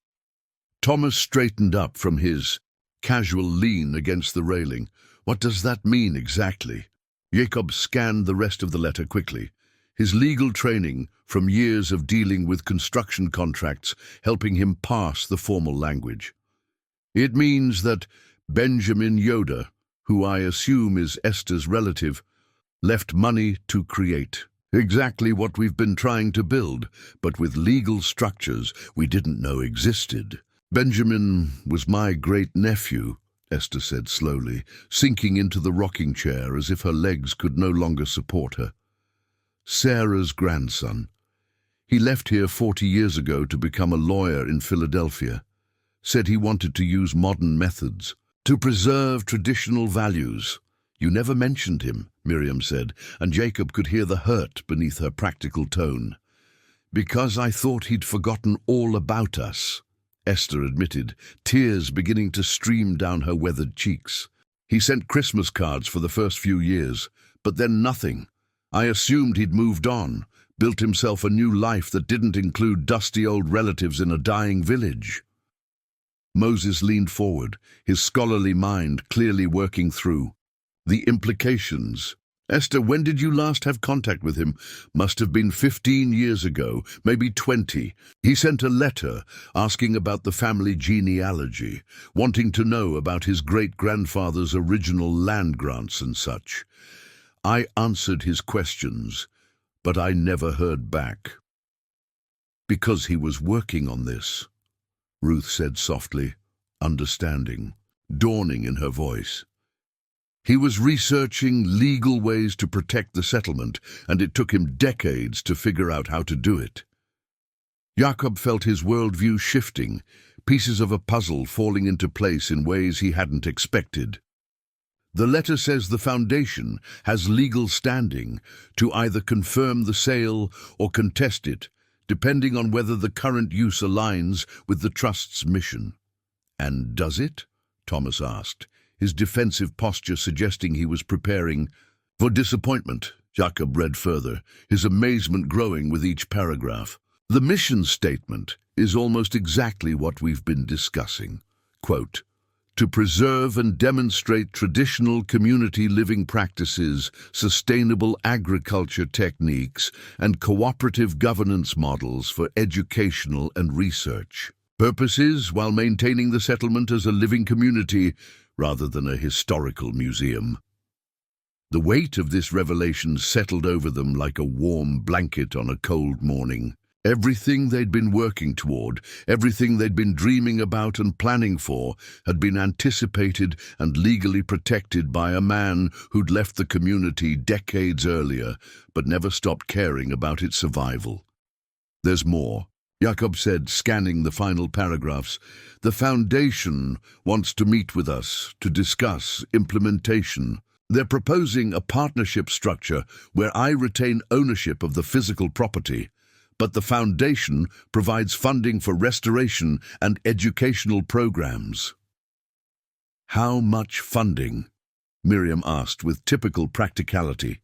Thomas straightened up from his casual lean against the railing. "What does that mean exactly?" Jakob scanned the rest of the letter quickly, his legal training from years of dealing with construction contracts helping him pass the formal language. It means that Benjamin Yoder, who I assume is Esther's relative, left money to create exactly what we've been trying to build, but with legal structures we didn't know existed. Benjamin was my great-nephew, Esther said slowly, sinking into the rocking chair as if her legs could no longer support her. Sarah's grandson. He left here 40 years ago to become a lawyer in Philadelphia. Said he wanted to use modern methods to preserve traditional values. You never mentioned him, Miriam said, and Jacob could hear the hurt beneath her practical tone. Because I thought he'd forgotten all about us, Esther admitted, tears beginning to stream down her weathered cheeks. He sent Christmas cards for the first few years, but then nothing. I assumed he'd moved on, built himself a new life that didn't include dusty old relatives in a dying village. Moses leaned forward, his scholarly mind clearly working through the implications. Esther, when did you last have contact with him? Must have been 15 years ago, maybe 20. He sent a letter asking about the family genealogy, wanting to know about his great-grandfather's original land grants and such. I answered his questions, but I never heard back. Because he was working on this, Ruth said softly, understanding, dawning in her voice. He was researching legal ways to protect the settlement, and it took him decades to figure out how to do it. Jakob felt his worldview shifting, pieces of a puzzle falling into place in ways he hadn't expected. The letter says the foundation has legal standing to either confirm the sale or contest it, depending on whether the current use aligns with the trust's mission. And does it? Thomas asked, his defensive posture suggesting he was preparing for disappointment. Jakob read further, his amazement growing with each paragraph. The mission statement is almost exactly what we've been discussing. Quote, to preserve and demonstrate traditional community living practices, sustainable agriculture techniques, and cooperative governance models for educational and research purposes while maintaining the settlement as a living community rather than a historical museum. The weight of this revelation settled over them like a warm blanket on a cold morning. Everything they'd been working toward, everything they'd been dreaming about and planning for, had been anticipated and legally protected by a man who'd left the community decades earlier, but never stopped caring about its survival. There's more, Jakob said, scanning the final paragraphs. The Foundation wants to meet with us to discuss implementation. They're proposing a partnership structure where I retain ownership of the physical property, but the Foundation provides funding for restoration and educational programs. How much funding? Miriam asked with typical practicality.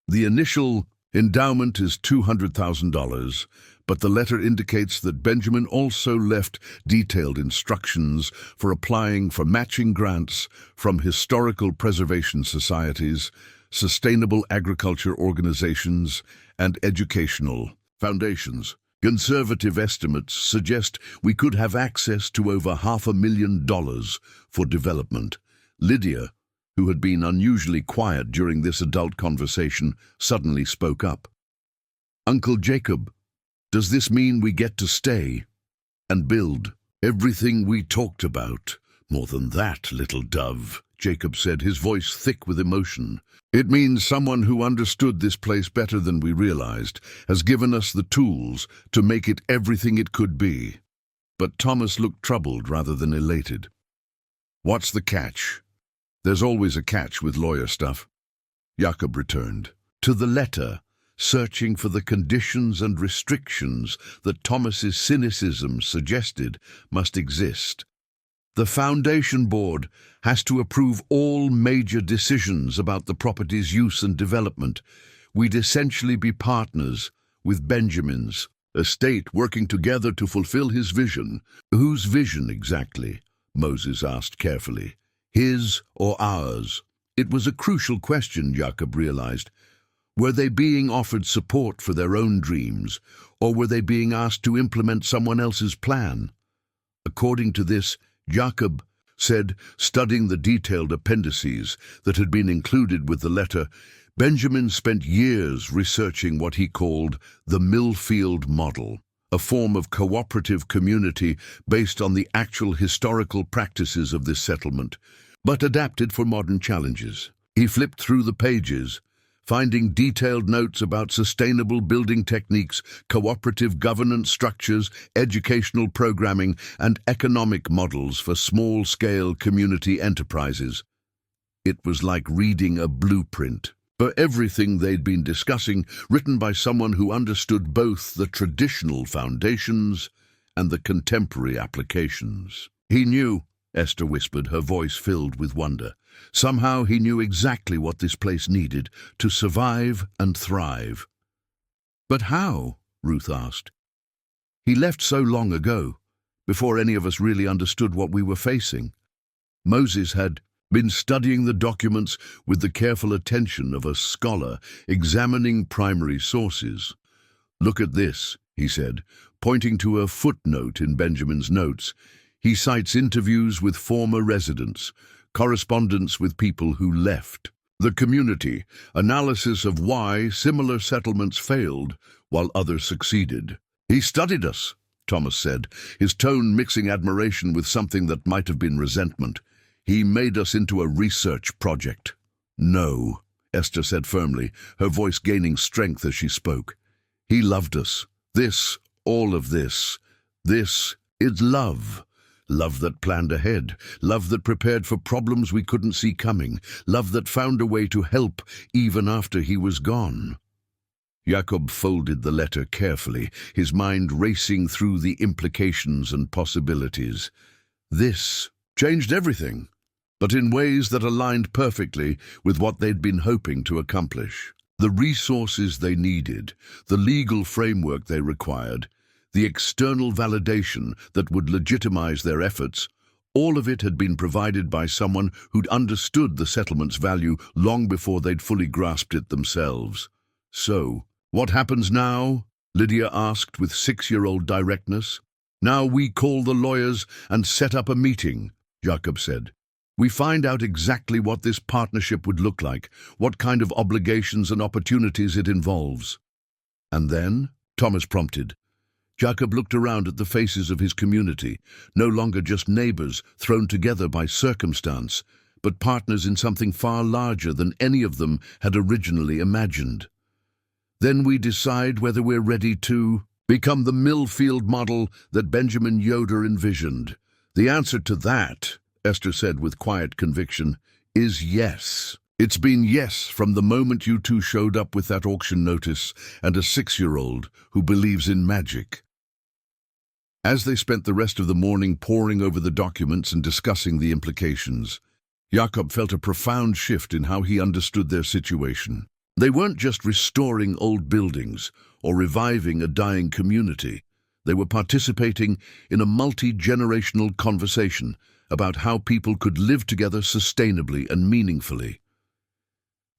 The initial endowment is $200,000, but the letter indicates that Benjamin also left detailed instructions for applying for matching grants from historical preservation societies, sustainable agriculture organizations, and educational foundations. Conservative estimates suggest we could have access to over $500,000 for development. Lydia, who had been unusually quiet during this adult conversation, suddenly spoke up. Uncle Jacob, does this mean we get to stay and build everything we talked about? More than that, little dove, Jacob said, his voice thick with emotion. It means someone who understood this place better than we realized has given us the tools to make it everything it could be. But Thomas looked troubled rather than elated. What's the catch? There's always a catch with lawyer stuff. Jakob returned to the letter, searching for the conditions and restrictions that Thomas's cynicism suggested must exist. The Foundation Board has to approve all major decisions about the property's use and development. We'd essentially be partners with Benjamin's estate, working together to fulfill his vision. Whose vision exactly? Moses asked carefully. His or ours? It was a crucial question, Jakob realized. Were they being offered support for their own dreams, or were they being asked to implement someone else's plan? According to this, Jakob said, studying the detailed appendices that had been included with the letter, Benjamin spent years researching what he called the Millfield model, a form of cooperative community based on the actual historical practices of this settlement, but adapted for modern challenges. He flipped through the pages, finding detailed notes about sustainable building techniques, cooperative governance structures, educational programming, and economic models for small-scale community enterprises. It was like reading a blueprint for everything they'd been discussing, written by someone who understood both the traditional foundations and the contemporary applications. He knew, Esther whispered, her voice filled with wonder. Somehow he knew exactly what this place needed to survive and thrive. But how? Ruth asked. He left so long ago, before any of us really understood what we were facing. Moses had been studying the documents with the careful attention of a scholar examining primary sources. Look at this, he said, pointing to a footnote in Benjamin's notes. He cites interviews with former residents, correspondence with people who left the community, analysis of why similar settlements failed while others succeeded. He studied us, Thomas said, his tone mixing admiration with something that might have been resentment. He made us into a research project. No, Esther said firmly, her voice gaining strength as she spoke. He loved us. All of this is love. Love that planned ahead, love that prepared for problems we couldn't see coming, love that found a way to help even after he was gone. Jakob folded the letter carefully, his mind racing through the implications and possibilities. This changed everything, but in ways that aligned perfectly with what they'd been hoping to accomplish. The resources they needed, the legal framework they required, the external validation that would legitimize their efforts, all of it had been provided by someone who'd understood the settlement's value long before they'd fully grasped it themselves. So, what happens now? Lydia asked with 6-year-old directness. Now we call the lawyers and set up a meeting, Jakob said. We find out exactly what this partnership would look like, what kind of obligations and opportunities it involves. And then, Thomas prompted. Jakob looked around at the faces of his community, no longer just neighbors thrown together by circumstance, but partners in something far larger than any of them had originally imagined. Then we decide whether we're ready to become the Millfield model that Benjamin Yoder envisioned. The answer to that, Esther said with quiet conviction, is yes. It's been yes from the moment you two showed up with that auction notice and a 6-year-old who believes in magic. As they spent the rest of the morning poring over the documents and discussing the implications, Jakob felt a profound shift in how he understood their situation. They weren't just restoring old buildings or reviving a dying community. They were participating in a multi-generational conversation about how people could live together sustainably and meaningfully.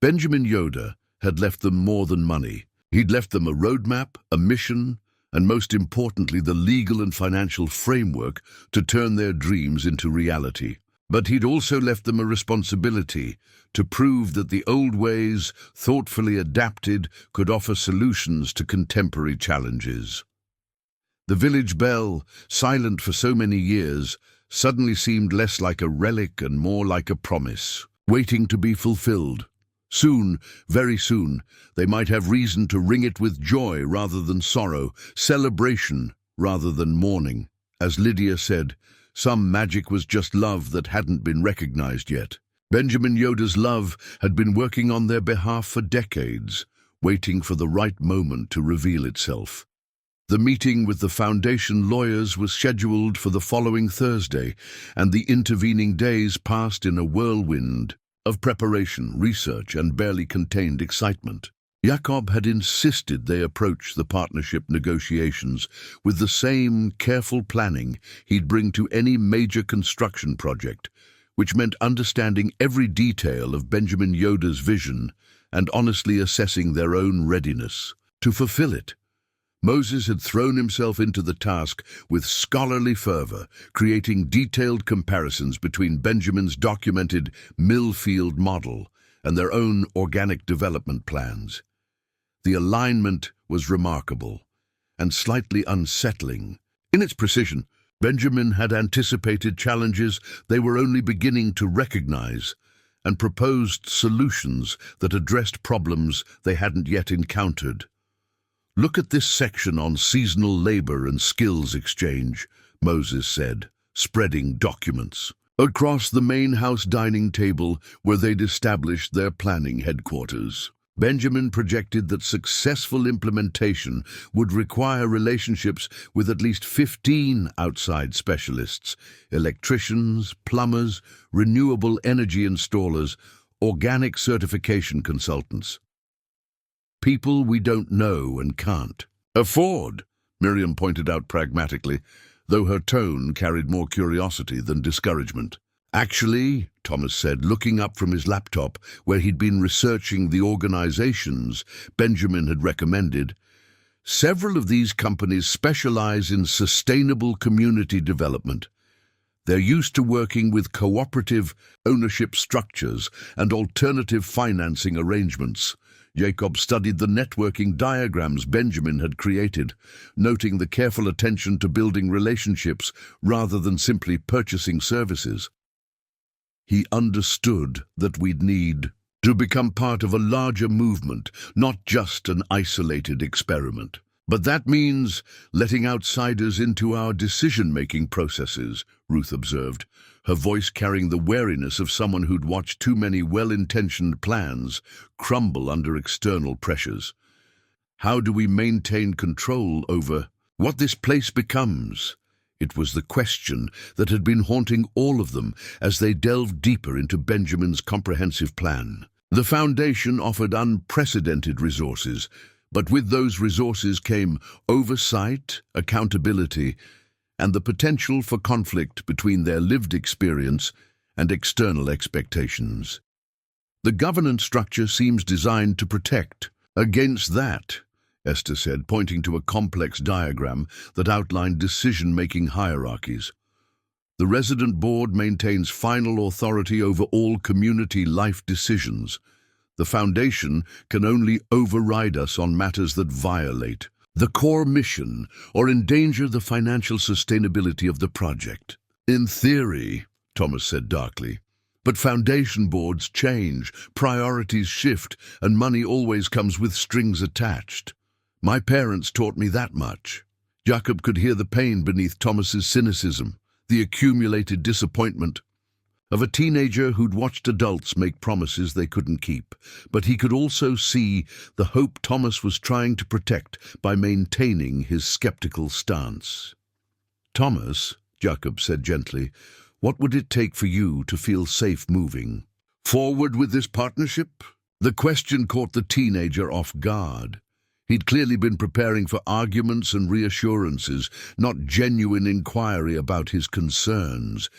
Benjamin Yoder had left them more than money. He'd left them a roadmap, a mission, and most importantly, the legal and financial framework to turn their dreams into reality. But he'd also left them a responsibility to prove that the old ways, thoughtfully adapted, could offer solutions to contemporary challenges. The village bell, silent for so many years, suddenly seemed less like a relic and more like a promise, waiting to be fulfilled. Soon, very soon, they might have reason to ring it with joy rather than sorrow, celebration rather than mourning. As Lydia said, some magic was just love that hadn't been recognized yet. Benjamin Yoder's love had been working on their behalf for decades, waiting for the right moment to reveal itself. The meeting with the foundation lawyers was scheduled for the following Thursday, and the intervening days passed in a whirlwind of preparation, research, and barely contained excitement. Jakob had insisted they approach the partnership negotiations with the same careful planning he'd bring to any major construction project, which meant understanding every detail of Benjamin Yoder's vision and honestly assessing their own readiness to fulfill it. Moses had thrown himself into the task with scholarly fervor, creating detailed comparisons between Benjamin's documented mill-field model and their own organic development plans. The alignment was remarkable and slightly unsettling. In its precision, Benjamin had anticipated challenges they were only beginning to recognize and proposed solutions that addressed problems they hadn't yet encountered. "Look at this section on seasonal labor and skills exchange," Moses said, spreading documents across the main house dining table where they'd established their planning headquarters. Benjamin projected that successful implementation would require relationships with at least 15 outside specialists: electricians, plumbers, renewable energy installers, organic certification consultants. People we don't know and can't afford, Miriam pointed out pragmatically, though her tone carried more curiosity than discouragement. "Actually," Thomas said, looking up from his laptop where he'd been researching the organizations Benjamin had recommended, "several of these companies specialize in sustainable community development. They're used to working with cooperative ownership structures and alternative financing arrangements." Jakob studied the networking diagrams Benjamin had created, noting the careful attention to building relationships rather than simply purchasing services. He understood that we'd need to become part of a larger movement, not just an isolated experiment. "But that means letting outsiders into our decision-making processes," Ruth observed, her voice carrying the wariness of someone who'd watched too many well-intentioned plans crumble under external pressures. "How do we maintain control over what this place becomes?" It was the question that had been haunting all of them as they delved deeper into Benjamin's comprehensive plan. The foundation offered unprecedented resources, but with those resources came oversight, accountability, and the potential for conflict between their lived experience and external expectations. "The governance structure seems designed to protect against that," Esther said, pointing to a complex diagram that outlined decision-making hierarchies. "The resident board maintains final authority over all community life decisions. The foundation can only override us on matters that violate the core mission or endanger the financial sustainability of the project." "In theory," Thomas said darkly, "but foundation boards change, priorities shift, and money always comes with strings attached. My parents taught me that much." Jakob could hear the pain beneath Thomas's cynicism, the accumulated disappointment of a teenager who'd watched adults make promises they couldn't keep, but he could also see the hope Thomas was trying to protect by maintaining his skeptical stance. "Thomas," Jakob said gently, "what would it take for you to feel safe moving forward with this partnership?" The question caught the teenager off guard. He'd clearly been preparing for arguments and reassurances, not genuine inquiry about his concerns.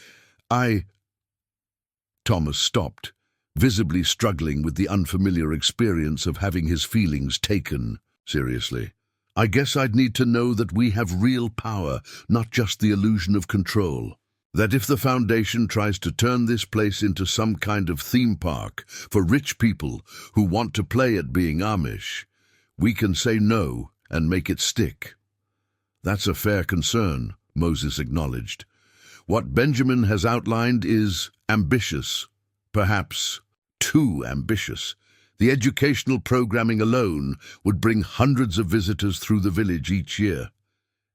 Thomas stopped, visibly struggling with the unfamiliar experience of having his feelings taken seriously. "I guess I'd need to know that we have real power, not just the illusion of control. That if the foundation tries to turn this place into some kind of theme park for rich people who want to play at being Amish, we can say no and make it stick." "That's a fair concern," Moses acknowledged. "What Benjamin has outlined is ambitious, perhaps too ambitious. The educational programming alone would bring hundreds of visitors through the village each year.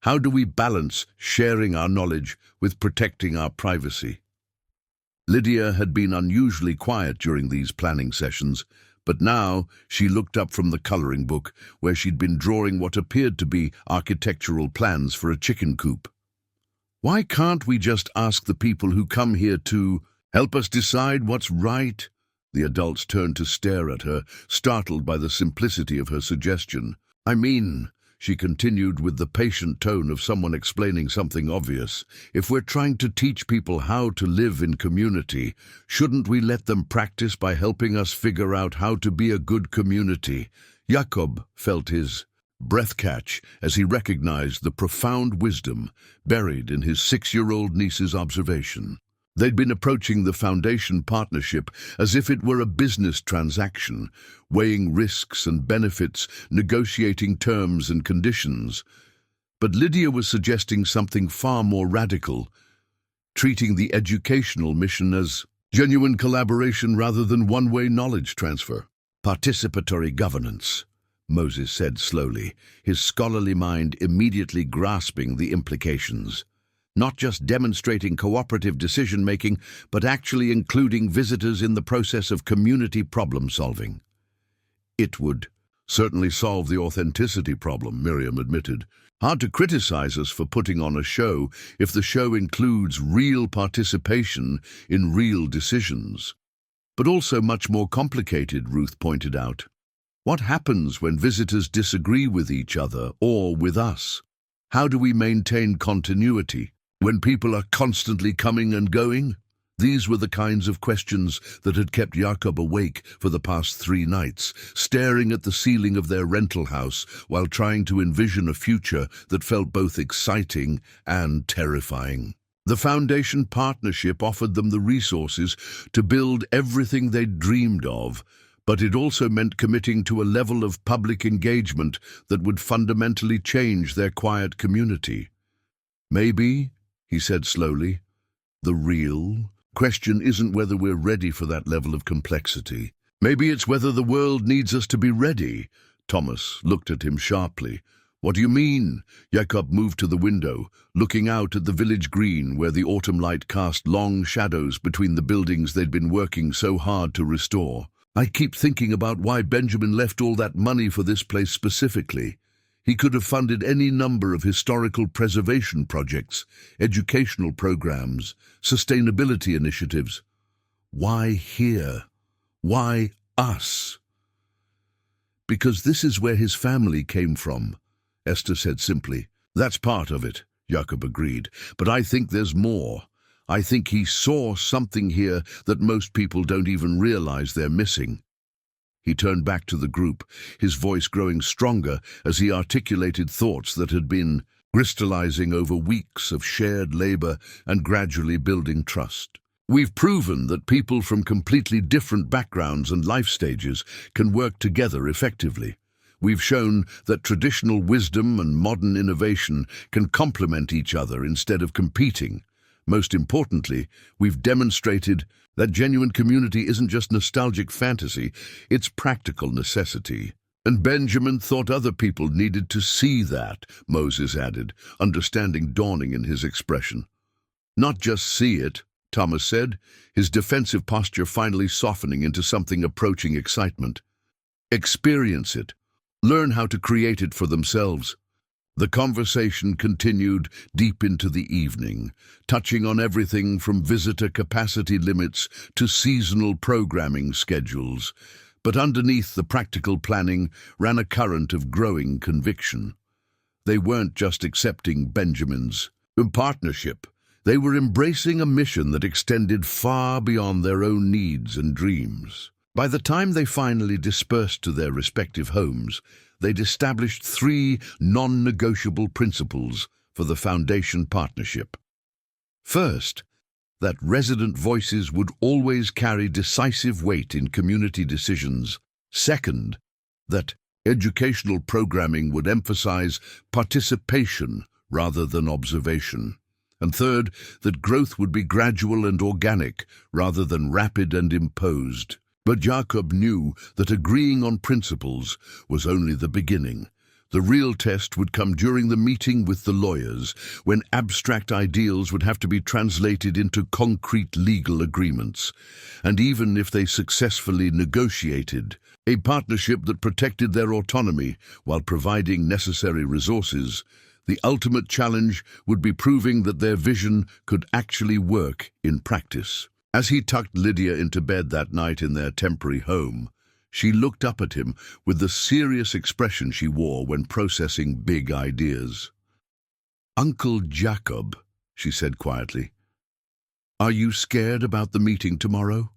How do we balance sharing our knowledge with protecting our privacy?" Lydia had been unusually quiet during these planning sessions, but now she looked up from the coloring book where she'd been drawing what appeared to be architectural plans for a chicken coop. "Why can't we just ask the people who come here to help us decide what's right?" The adults turned to stare at her, startled by the simplicity of her suggestion. "I mean," she continued with the patient tone of someone explaining something obvious. If we're trying to teach people how to live in community, shouldn't we let them practice by helping us figure out how to be a good community? Jakob felt his breath catch as he recognized the profound wisdom buried in his 6-year-old niece's observation. They'd been approaching the foundation partnership as if it were a business transaction, weighing risks and benefits, negotiating terms and conditions. But Lydia was suggesting something far more radical, treating the educational mission as genuine collaboration rather than one-way knowledge transfer. Participatory governance, Moses said slowly, his scholarly mind immediately grasping the implications. Not just demonstrating cooperative decision-making, but actually including visitors in the process of community problem-solving. It would certainly solve the authenticity problem, Miriam admitted. Hard to criticize us for putting on a show if the show includes real participation in real decisions. But also much more complicated, Ruth pointed out. What happens when visitors disagree with each other or with us? How do we maintain continuity when people are constantly coming and going? These were the kinds of questions that had kept Jakob awake for the past 3 nights, staring at the ceiling of their rental house while trying to envision a future that felt both exciting and terrifying. The foundation partnership offered them the resources to build everything they'd dreamed of, but it also meant committing to a level of public engagement that would fundamentally change their quiet community. Maybe, he said slowly, the real question isn't whether we're ready for that level of complexity. Maybe it's whether the world needs us to be ready. Thomas looked at him sharply. What do you mean? Jakob moved to the window, looking out at the village green where the autumn light cast long shadows between the buildings they'd been working so hard to restore. I keep thinking about why Benjamin left all that money for this place specifically. He could have funded any number of historical preservation projects, educational programs, sustainability initiatives. Why here? Why us? Because this is where his family came from, Esther said simply. That's part of it, Jakob agreed, but I think there's more. I think he saw something here that most people don't even realize they're missing. He turned back to the group, his voice growing stronger as he articulated thoughts that had been crystallizing over weeks of shared labor and gradually building trust. We've proven that people from completely different backgrounds and life stages can work together effectively. We've shown that traditional wisdom and modern innovation can complement each other instead of competing. Most importantly, we've demonstrated that genuine community isn't just nostalgic fantasy, it's practical necessity. And Benjamin thought other people needed to see that, Moses added, understanding dawning in his expression. Not just see it, Thomas said, his defensive posture finally softening into something approaching excitement. Experience it. Learn how to create it for themselves. The conversation continued deep into the evening, touching on everything from visitor capacity limits to seasonal programming schedules. But underneath the practical planning ran a current of growing conviction. They weren't just accepting Benjamin's partnership. They were embracing a mission that extended far beyond their own needs and dreams. By the time they finally dispersed to their respective homes, they'd established 3 non-negotiable principles for the foundation partnership. First, that resident voices would always carry decisive weight in community decisions. Second, that educational programming would emphasize participation rather than observation. And third, that growth would be gradual and organic rather than rapid and imposed. But Jakob knew that agreeing on principles was only the beginning. The real test would come during the meeting with the lawyers, when abstract ideals would have to be translated into concrete legal agreements. And even if they successfully negotiated a partnership that protected their autonomy while providing necessary resources, the ultimate challenge would be proving that their vision could actually work in practice. As he tucked Lydia into bed that night in their temporary home, She looked up at him with the serious expression she wore when processing big ideas. "Uncle Jakob," she said quietly, "are you scared about the meeting tomorrow?"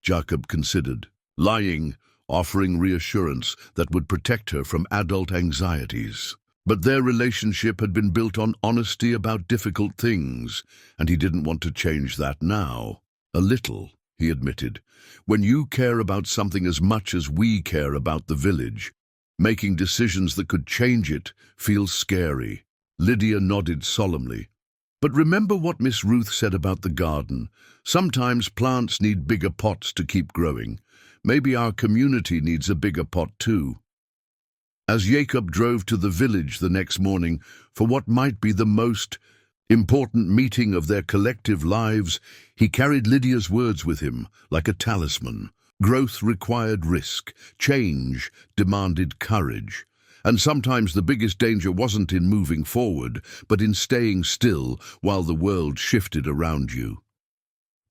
Jakob considered, lying, offering reassurance that would protect her from adult anxieties. But their relationship had been built on honesty about difficult things, and he didn't want to change that now. "A little," he admitted. "When you care about something as much as we care about the village, making decisions that could change it feels scary." Lydia nodded solemnly. "But remember what Miss Ruth said about the garden. Sometimes plants need bigger pots to keep growing. Maybe our community needs a bigger pot too." As Jakob drove to the village the next morning for what might be the most important meeting of their collective lives, he carried Lydia's words with him like a talisman. Growth required risk, change demanded courage, and sometimes the biggest danger wasn't in moving forward, but in staying still while the world shifted around you.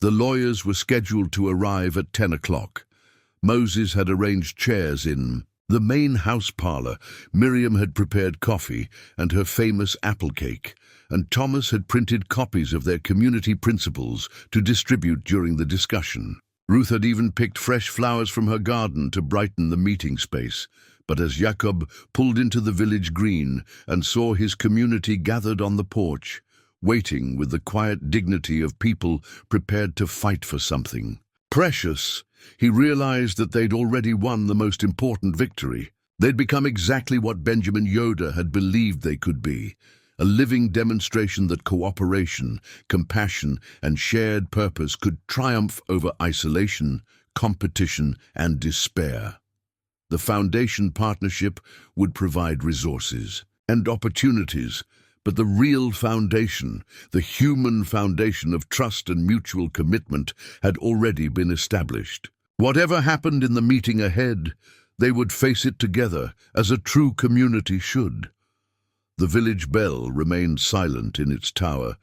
The lawyers were scheduled to arrive at 10 o'clock. Moses had arranged chairs in the main house parlor. Miriam had prepared coffee and her famous apple cake, and Thomas had printed copies of their community principles to distribute during the discussion. Ruth had even picked fresh flowers from her garden to brighten the meeting space. But as Jakob pulled into the village green and saw his community gathered on the porch, waiting with the quiet dignity of people prepared to fight for something precious, he realized that they'd already won the most important victory. They'd become exactly what Benjamin Yoder had believed they could be, a living demonstration that cooperation, compassion, and shared purpose could triumph over isolation, competition, and despair. The foundation partnership would provide resources and opportunities, but the real foundation, the human foundation of trust and mutual commitment, had already been established. Whatever happened in the meeting ahead, they would face it together, as a true community should. The village bell remained silent in its tower,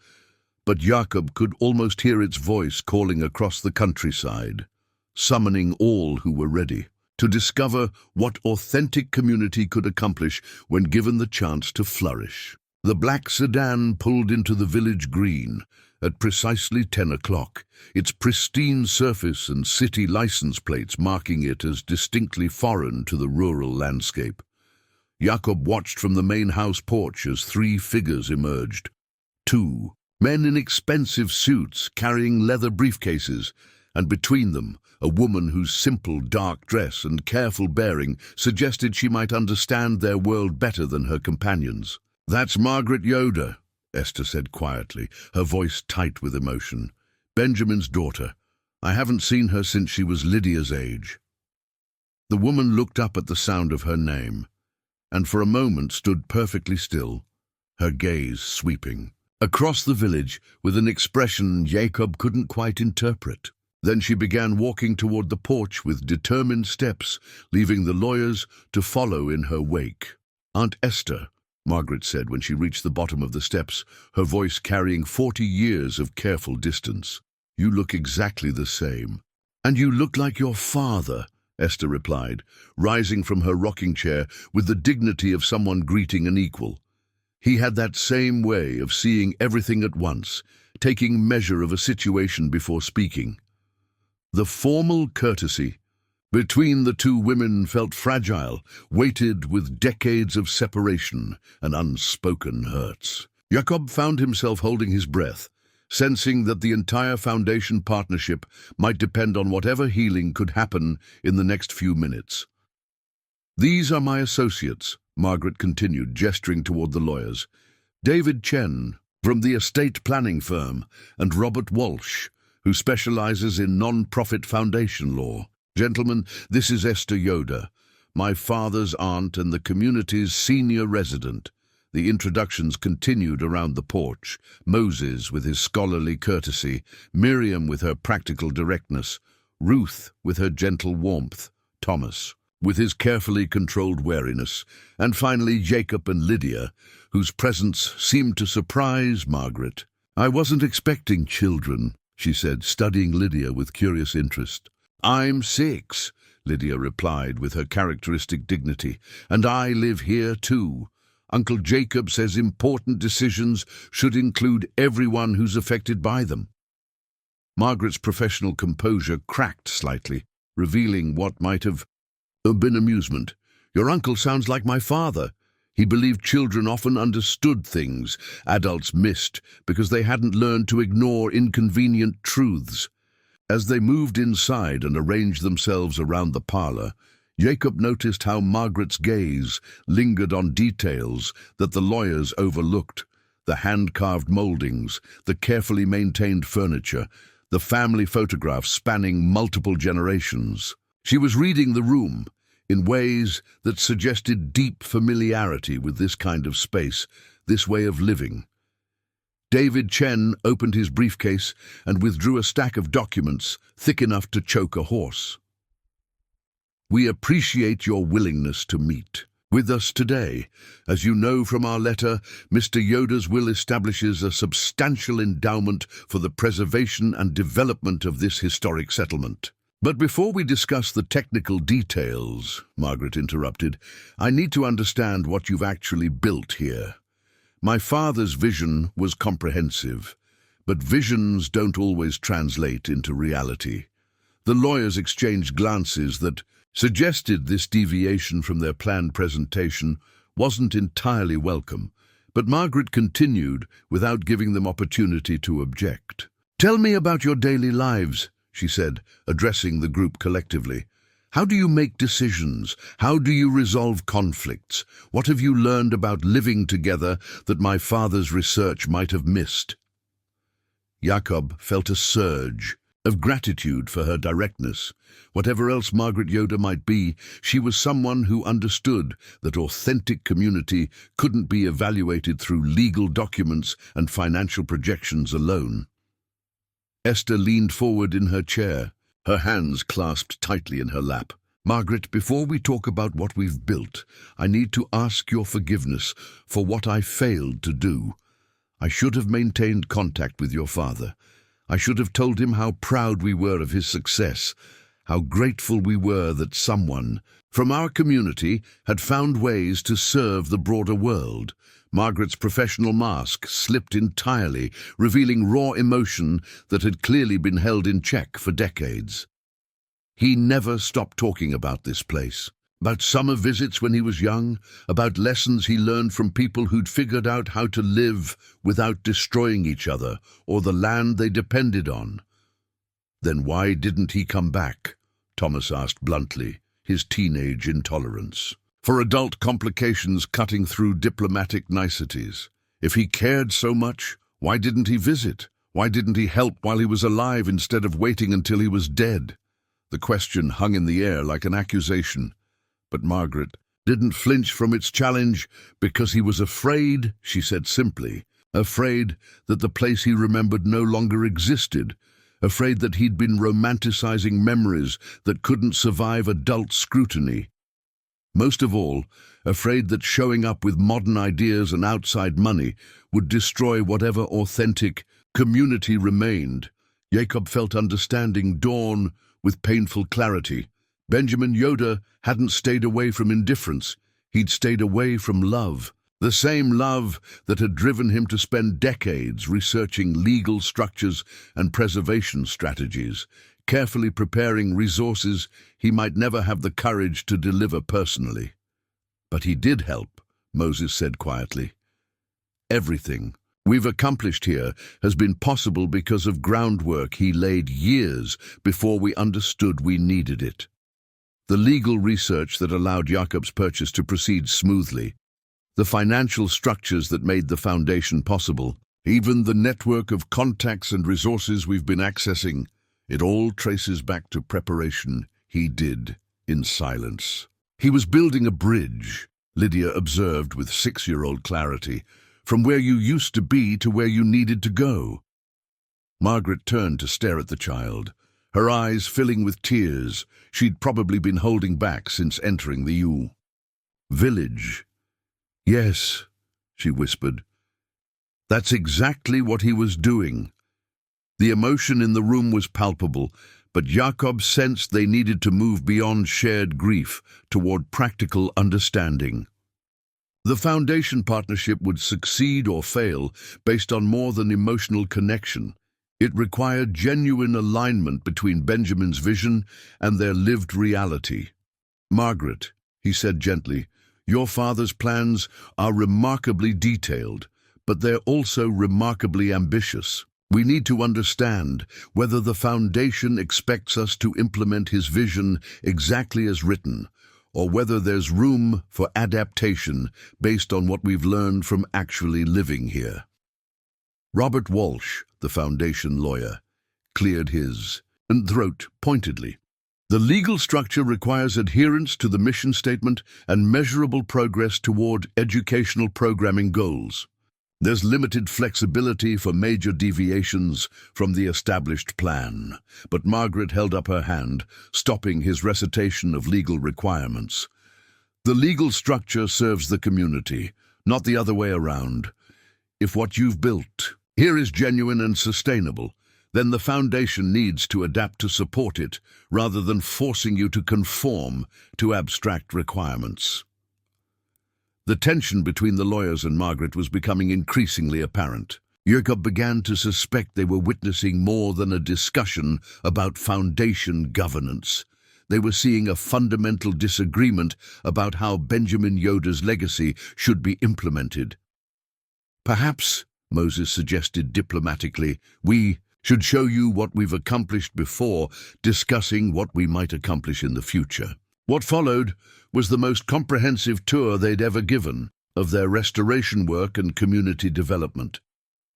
but Jakob could almost hear its voice calling across the countryside, summoning all who were ready to discover what authentic community could accomplish when given the chance to flourish. The black sedan pulled into the village green at precisely 10 o'clock, its pristine surface and city license plates marking it as distinctly foreign to the rural landscape. Jakob watched from the main house porch as 3 figures emerged. 2 men in expensive suits carrying leather briefcases, and between them a woman whose simple dark dress and careful bearing suggested she might understand their world better than her companions. "That's Margaret Yoder," Esther said quietly, her voice tight with emotion. "Benjamin's daughter. I haven't seen her since she was Lydia's age." The woman looked up at the sound of her name, and for a moment stood perfectly still, her gaze sweeping across the village with an expression Jakob couldn't quite interpret. Then she began walking toward the porch with determined steps, leaving the lawyers to follow in her wake. "Aunt Esther," Margaret said when she reached the bottom of the steps, her voice carrying 40 years of careful distance. "You look exactly the same." "And you look like your father," Esther replied, rising from her rocking chair with the dignity of someone greeting an equal. He had that same way of seeing everything at once, taking measure of a situation before speaking. The formal courtesy between the 2 women felt fragile, weighted with decades of separation and unspoken hurts. Jakob found himself holding his breath, sensing that the entire foundation partnership might depend on whatever healing could happen in the next few minutes. "These are my associates," Margaret continued, gesturing toward the lawyers. "David Chen, from the estate planning firm, and Robert Walsh, who specializes in non-profit foundation law. Gentlemen, this is Esther Yoder, my father's aunt and the community's senior resident." The introductions continued around the porch, Moses with his scholarly courtesy, Miriam with her practical directness, Ruth with her gentle warmth, Thomas with his carefully controlled wariness, and finally Jakob and Lydia, whose presence seemed to surprise Margaret. "I wasn't expecting children," she said, studying Lydia with curious interest. "I'm 6, Lydia replied with her characteristic dignity. "And I live here too. Uncle Jacob says important decisions should include everyone who's affected by them." Margaret's professional composure cracked slightly, revealing what might have been amusement. "Your uncle sounds like my father. He believed children often understood things adults missed because they hadn't learned to ignore inconvenient truths." As they moved inside and arranged themselves around the parlor, Jacob noticed how Margaret's gaze lingered on details that the lawyers overlooked: the hand-carved moldings, the carefully maintained furniture, the family photographs spanning multiple generations. She was reading the room in ways that suggested deep familiarity with this kind of space, this way of living. David Chen opened his briefcase and withdrew a stack of documents thick enough to choke a horse. "We appreciate your willingness to meet with us today. As you know from our letter, Mr. Yoda's will establishes a substantial endowment for the preservation and development of this historic settlement." "But before we discuss the technical details," Margaret interrupted, "I need to understand what you've actually built here. My father's vision was comprehensive, but visions don't always translate into reality." The lawyers exchanged glances that suggested this deviation from their planned presentation wasn't entirely welcome, but Margaret continued without giving them opportunity to object. "Tell me about your daily lives," she said, addressing the group collectively. "How do you make decisions? How do you resolve conflicts? What have you learned about living together that my father's research might have missed?" Jakob felt a surge of gratitude for her directness. Whatever else Margaret Yoda might be, she was someone who understood that authentic community couldn't be evaluated through legal documents and financial projections alone. Esther leaned forward in her chair, her hands clasped tightly in her lap. "Margaret, before we talk about what we've built, I need to ask your forgiveness for what I failed to do. I should have maintained contact with your father. I should have told him how proud we were of his success, how grateful we were that someone from our community had found ways to serve the broader world." Margaret's professional mask slipped entirely, revealing raw emotion that had clearly been held in check for decades. He never stopped talking about this place, about summer visits when he was young, about lessons he learned from people who'd figured out how to live without destroying each other or the land they depended on. "Then why didn't he come back?" Thomas asked bluntly, his teenage intolerance. "For adult complications cutting through diplomatic niceties. If he cared so much, why didn't he visit? Why didn't he help while he was alive instead of waiting until he was dead?" The question hung in the air like an accusation, but Margaret didn't flinch from its challenge because he was afraid, she said simply, afraid that the place he remembered no longer existed, afraid that he'd been romanticizing memories that couldn't survive adult scrutiny. Most of all, afraid that showing up with modern ideas and outside money would destroy whatever authentic community remained. Jakob felt understanding dawn with painful clarity. Benjamin Yoda hadn't stayed away from indifference. He'd stayed away from love. The same love that had driven him to spend decades researching legal structures and preservation strategies, carefully preparing resources he might never have the courage to deliver personally. "But he did help," Moses said quietly. "Everything we've accomplished here has been possible because of groundwork he laid years before we understood we needed it. The legal research that allowed Jakob's purchase to proceed smoothly, the financial structures that made the foundation possible, even the network of contacts and resources we've been accessing, it all traces back to preparation he did in silence." "He was building a bridge," Lydia observed with 6-year-old clarity, "from where you used to be to where you needed to go." Margaret turned to stare at the child, her eyes filling with tears she'd probably been holding back since entering the village. "Yes," she whispered. "That's exactly what he was doing." The emotion in the room was palpable, but Jakob sensed they needed to move beyond shared grief toward practical understanding. The foundation partnership would succeed or fail based on more than emotional connection. It required genuine alignment between Benjamin's vision and their lived reality. "Margaret," he said gently, "your father's plans are remarkably detailed, but they're also remarkably ambitious. We need to understand whether the foundation expects us to implement his vision exactly as written, or whether there's room for adaptation based on what we've learned from actually living here." Robert Walsh, the foundation lawyer, cleared his throat pointedly. "The legal structure requires adherence to the mission statement and measurable progress toward educational programming goals. There's limited flexibility for major deviations from the established plan." But Margaret held up her hand, stopping his recitation of legal requirements. "The legal structure serves the community, not the other way around. If what you've built here is genuine and sustainable, then the foundation needs to adapt to support it, rather than forcing you to conform to abstract requirements." The tension between the lawyers and Margaret was becoming increasingly apparent. Jakob began to suspect they were witnessing more than a discussion about foundation governance. They were seeing a fundamental disagreement about how Benjamin Yoda's legacy should be implemented. "Perhaps," Moses suggested diplomatically, "we should show you what we've accomplished before discussing what we might accomplish in the future." What followed was the most comprehensive tour they'd ever given of their restoration work and community development.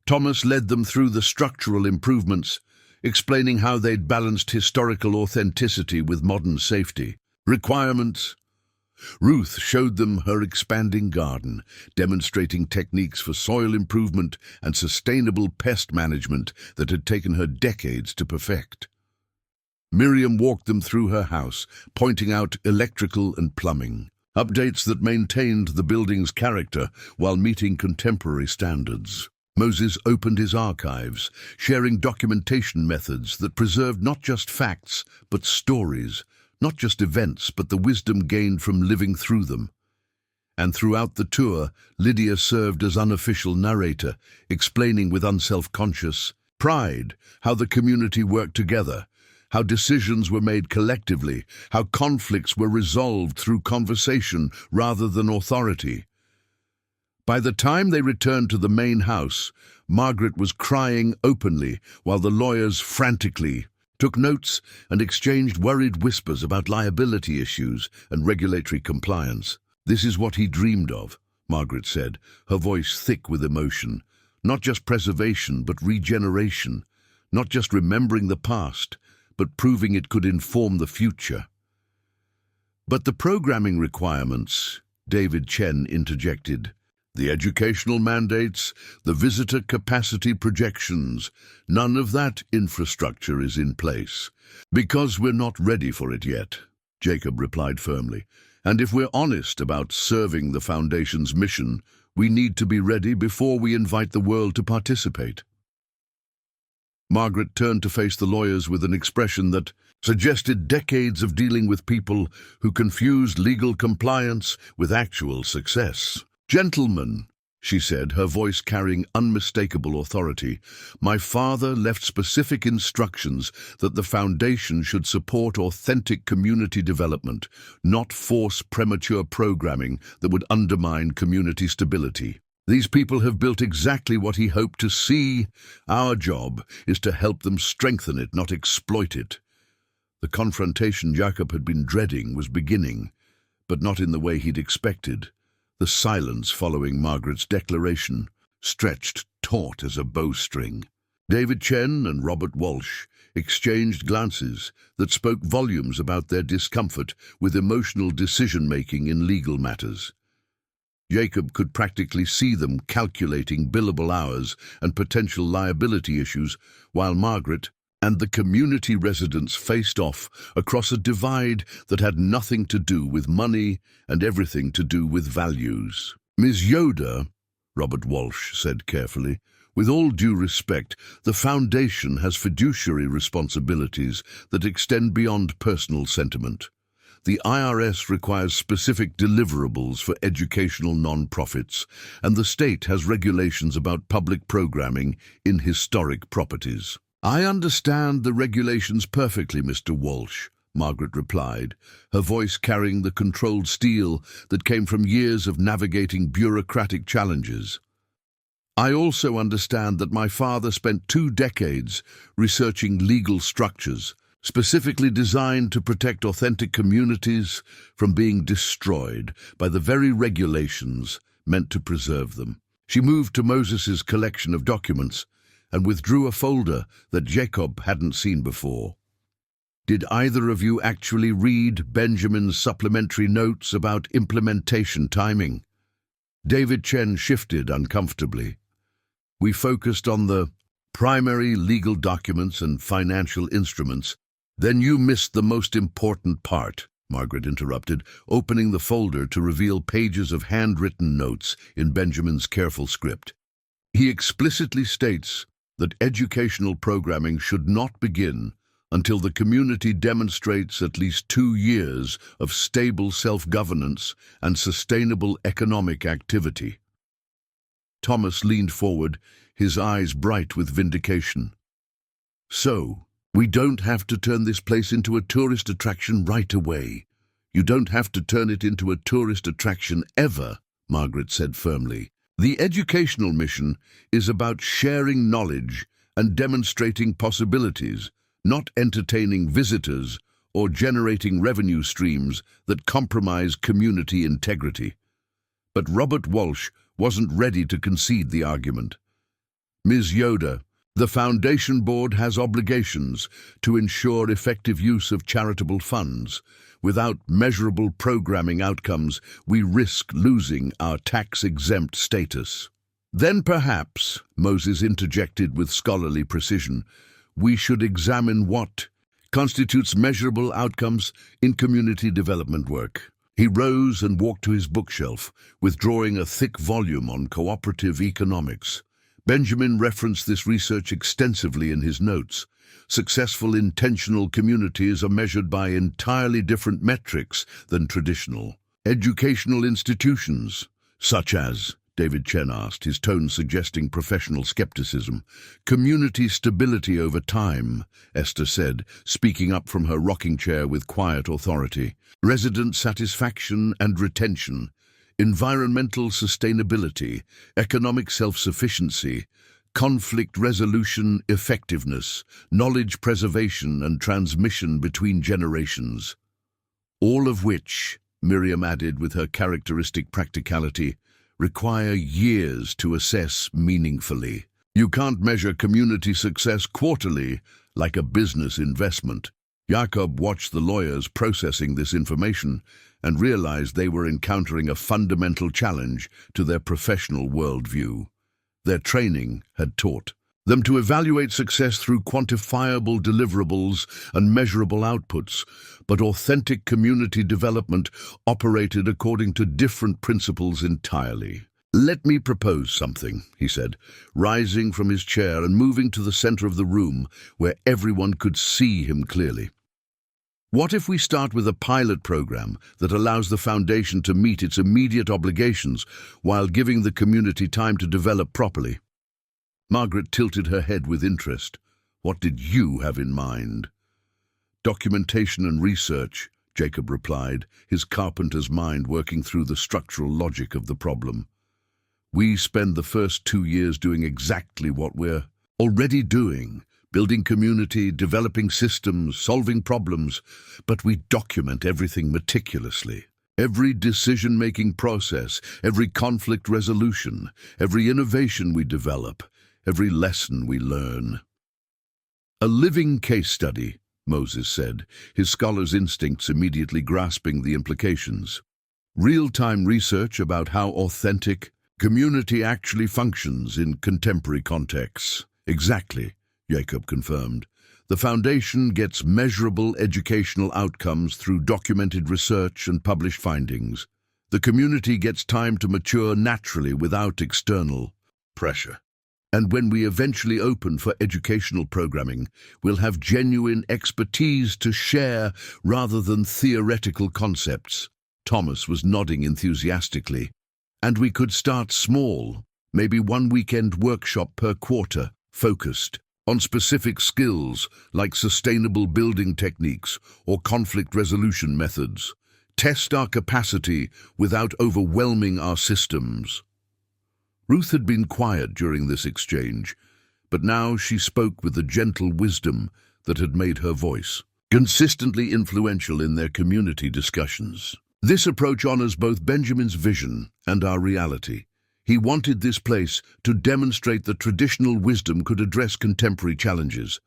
Thomas led them through the structural improvements, explaining how they'd balanced historical authenticity with modern safety requirements. Ruth showed them her expanding garden, demonstrating techniques for soil improvement and sustainable pest management that had taken her decades to perfect. Miriam walked them through her house, pointing out electrical and plumbing, updates that maintained the building's character while meeting contemporary standards. Moses opened his archives, sharing documentation methods that preserved not just facts, but stories, not just events, but the wisdom gained from living through them. And throughout the tour, Lydia served as unofficial narrator, explaining with unself-conscious pride how the community worked together, how decisions were made collectively, how conflicts were resolved through conversation rather than authority. By the time they returned to the main house, Margaret was crying openly while the lawyers frantically took notes and exchanged worried whispers about liability issues and regulatory compliance. "This is what he dreamed of," Margaret said, her voice thick with emotion. "Not just preservation, but regeneration. Not just remembering the past, but proving it could inform the future." "But the programming requirements," David Chen interjected. "The educational mandates, the visitor capacity projections, none of that infrastructure is in place." "Because we're not ready for it yet," Jakob replied firmly. "And if we're honest about serving the Foundation's mission, we need to be ready before we invite the world to participate." Margaret turned to face the lawyers with an expression that suggested decades of dealing with people who confused legal compliance with actual success. "Gentlemen," she said, her voice carrying unmistakable authority, "my father left specific instructions that the Foundation should support authentic community development, not force premature programming that would undermine community stability. These people have built exactly what he hoped to see. Our job is to help them strengthen it, not exploit it." The confrontation Jakob had been dreading was beginning, but not in the way he'd expected. The silence following Margaret's declaration stretched taut as a bowstring. David Chen and Robert Walsh exchanged glances that spoke volumes about their discomfort with emotional decision-making in legal matters. Jakob could practically see them calculating billable hours and potential liability issues, while Margaret and the community residents faced off across a divide that had nothing to do with money and everything to do with values. "Ms. Yoda," Robert Walsh said carefully, With all due respect, the Foundation has fiduciary responsibilities that extend beyond personal sentiment. The IRS requires specific deliverables for educational non-profits, and the state has regulations about public programming in historic properties. "I understand the regulations perfectly, Mr. Walsh," Margaret replied, her voice carrying the controlled steel that came from years of navigating bureaucratic challenges. "I also understand that my father spent 2 decades researching legal structures, specifically designed to protect authentic communities from being destroyed by the very regulations meant to preserve them." She moved to Moses's collection of documents and withdrew a folder that Jakob hadn't seen before. "Did either of you actually read Benjamin's supplementary notes about implementation timing?" David Chen shifted uncomfortably. "We focused on the primary legal documents and financial instruments. Then you missed the most important part," Margaret interrupted, opening the folder to reveal pages of handwritten notes in Benjamin's careful script. He explicitly states that educational programming should not begin until the community demonstrates at least 2 years of stable self-governance and sustainable economic activity. Thomas leaned forward, his eyes bright with vindication. "So, we don't have to turn this place into a tourist attraction right away. You don't have to turn it into a tourist attraction ever," Margaret said firmly. "The educational mission is about sharing knowledge and demonstrating possibilities, not entertaining visitors or generating revenue streams that compromise community integrity." But Robert Walsh wasn't ready to concede the argument. "Ms. Yoder, the Foundation Board has obligations to ensure effective use of charitable funds. Without measurable programming outcomes, we risk losing our tax-exempt status." "Then perhaps," Moses interjected with scholarly precision, "we should examine what constitutes measurable outcomes in community development work." He rose and walked to his bookshelf, withdrawing a thick volume on cooperative economics. Benjamin referenced this research extensively in his notes. Successful intentional communities are measured by entirely different metrics than traditional educational institutions, such as, David Chen asked, his tone suggesting professional skepticism. "Community stability over time," Esther said, speaking up from her rocking chair with quiet authority. "Resident satisfaction and retention, environmental sustainability, economic self-sufficiency, conflict resolution effectiveness, knowledge preservation and transmission between generations." All of which, Miriam added with her characteristic practicality, require years to assess meaningfully. You can't measure community success quarterly like a business investment. Jakob watched the lawyers processing this information and realized they were encountering a fundamental challenge to their professional worldview. Their training had taught them to evaluate success through quantifiable deliverables and measurable outputs, but authentic community development operated according to different principles entirely. "Let me propose something," he said, rising from his chair and moving to the center of the room where everyone could see him clearly. "What if we start with a pilot program that allows the Foundation to meet its immediate obligations while giving the community time to develop properly?" Margaret tilted her head with interest. "What did you have in mind?" "Documentation and research," Jakob replied, his carpenter's mind working through the structural logic of the problem. "We spend the first 2 years doing exactly what we're already doing, building community, developing systems, solving problems, but we document everything meticulously. Every decision-making process, every conflict resolution, every innovation we develop, every lesson we learn." "A living case study," Moses said, his scholar's instincts immediately grasping the implications. "Real-time research about how authentic community actually functions in contemporary contexts." "Exactly," Jakob confirmed. "The Foundation gets measurable educational outcomes through documented research and published findings. The community gets time to mature naturally without external pressure." And when we eventually open for educational programming, we'll have genuine expertise to share rather than theoretical concepts. Thomas was nodding enthusiastically. And we could start small, maybe one weekend workshop per quarter, focused on specific skills like sustainable building techniques or conflict resolution methods. Test our capacity without overwhelming our systems. Ruth had been quiet during this exchange, but now she spoke with the gentle wisdom that had made her voice consistently influential in their community discussions. This approach honors both Benjamin's vision and our reality. He wanted this place to demonstrate that traditional wisdom could address contemporary challenges,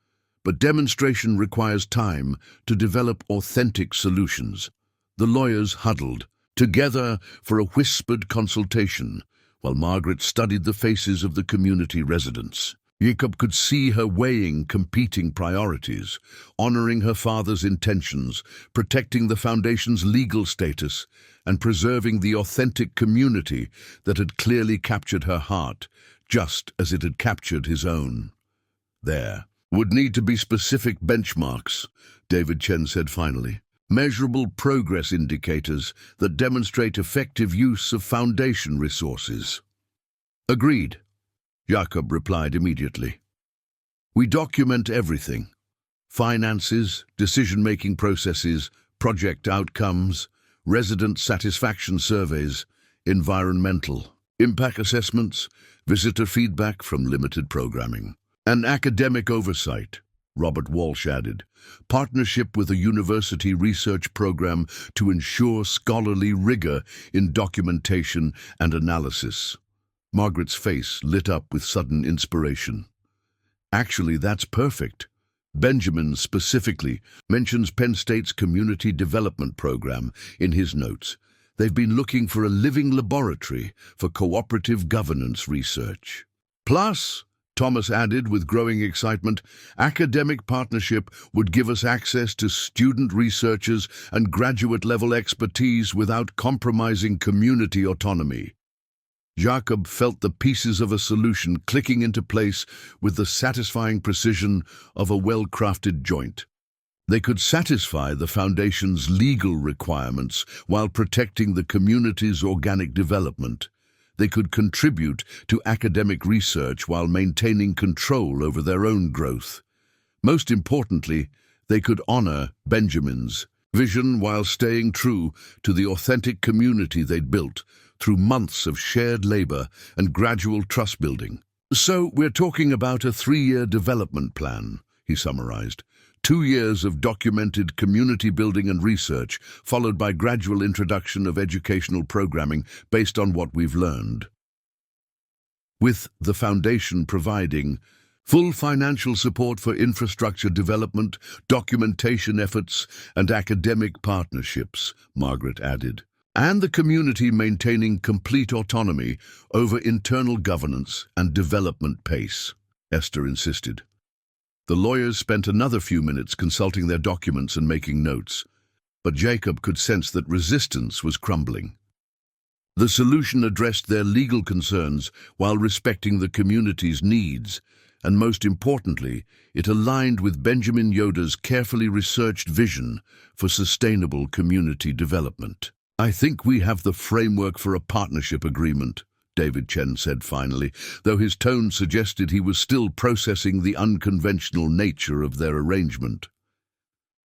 but demonstration requires time to develop authentic solutions. The lawyers huddled together for a whispered consultation, while Margaret studied the faces of the community residents. Jakob could see her weighing competing priorities, honoring her father's intentions, protecting the foundation's legal status, and preserving the authentic community that had clearly captured her heart, just as it had captured his own. There would need to be specific benchmarks, David Chen said finally. Measurable progress indicators that demonstrate effective use of foundation resources. Agreed, Jakob replied immediately. We document everything. Finances, decision-making processes, project outcomes, resident satisfaction surveys, environmental impact assessments, visitor feedback from limited programming, and academic oversight, Robert Walsh added, partnership with a university research program to ensure scholarly rigor in documentation and analysis. Margaret's face lit up with sudden inspiration. Actually, that's perfect. Benjamin specifically mentions Penn State's Community Development Program in his notes. They've been looking for a living laboratory for cooperative governance research. Plus, Thomas added with growing excitement, academic partnership would give us access to student researchers and graduate-level expertise without compromising community autonomy. Jakob felt the pieces of a solution clicking into place with the satisfying precision of a well-crafted joint. They could satisfy the Foundation's legal requirements while protecting the community's organic development. They could contribute to academic research while maintaining control over their own growth. Most importantly, they could honor Benjamin's vision while staying true to the authentic community they'd built through months of shared labor and gradual trust building. So we're talking about a 3-year development plan, he summarized. 2 years of documented community building and research, followed by gradual introduction of educational programming based on what we've learned. With the Foundation providing full financial support for infrastructure development, documentation efforts, and academic partnerships, Margaret added. And the community maintaining complete autonomy over internal governance and development pace, Esther insisted. The lawyers spent another few minutes consulting their documents and making notes, but Jakob could sense that resistance was crumbling. The solution addressed their legal concerns while respecting the community's needs, and most importantly, it aligned with Benjamin Yoda's carefully researched vision for sustainable community development. I think we have the framework for a partnership agreement, David Chen said finally, though his tone suggested he was still processing the unconventional nature of their arrangement.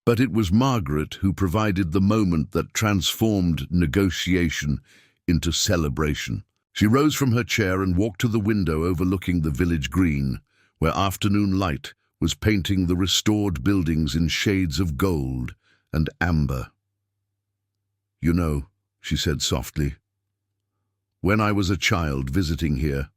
But it was Margaret who provided the moment that transformed negotiation into celebration. She rose from her chair and walked to the window overlooking the village green, where afternoon light was painting the restored buildings in shades of gold and amber. You know, she said softly, when I was a child visiting here,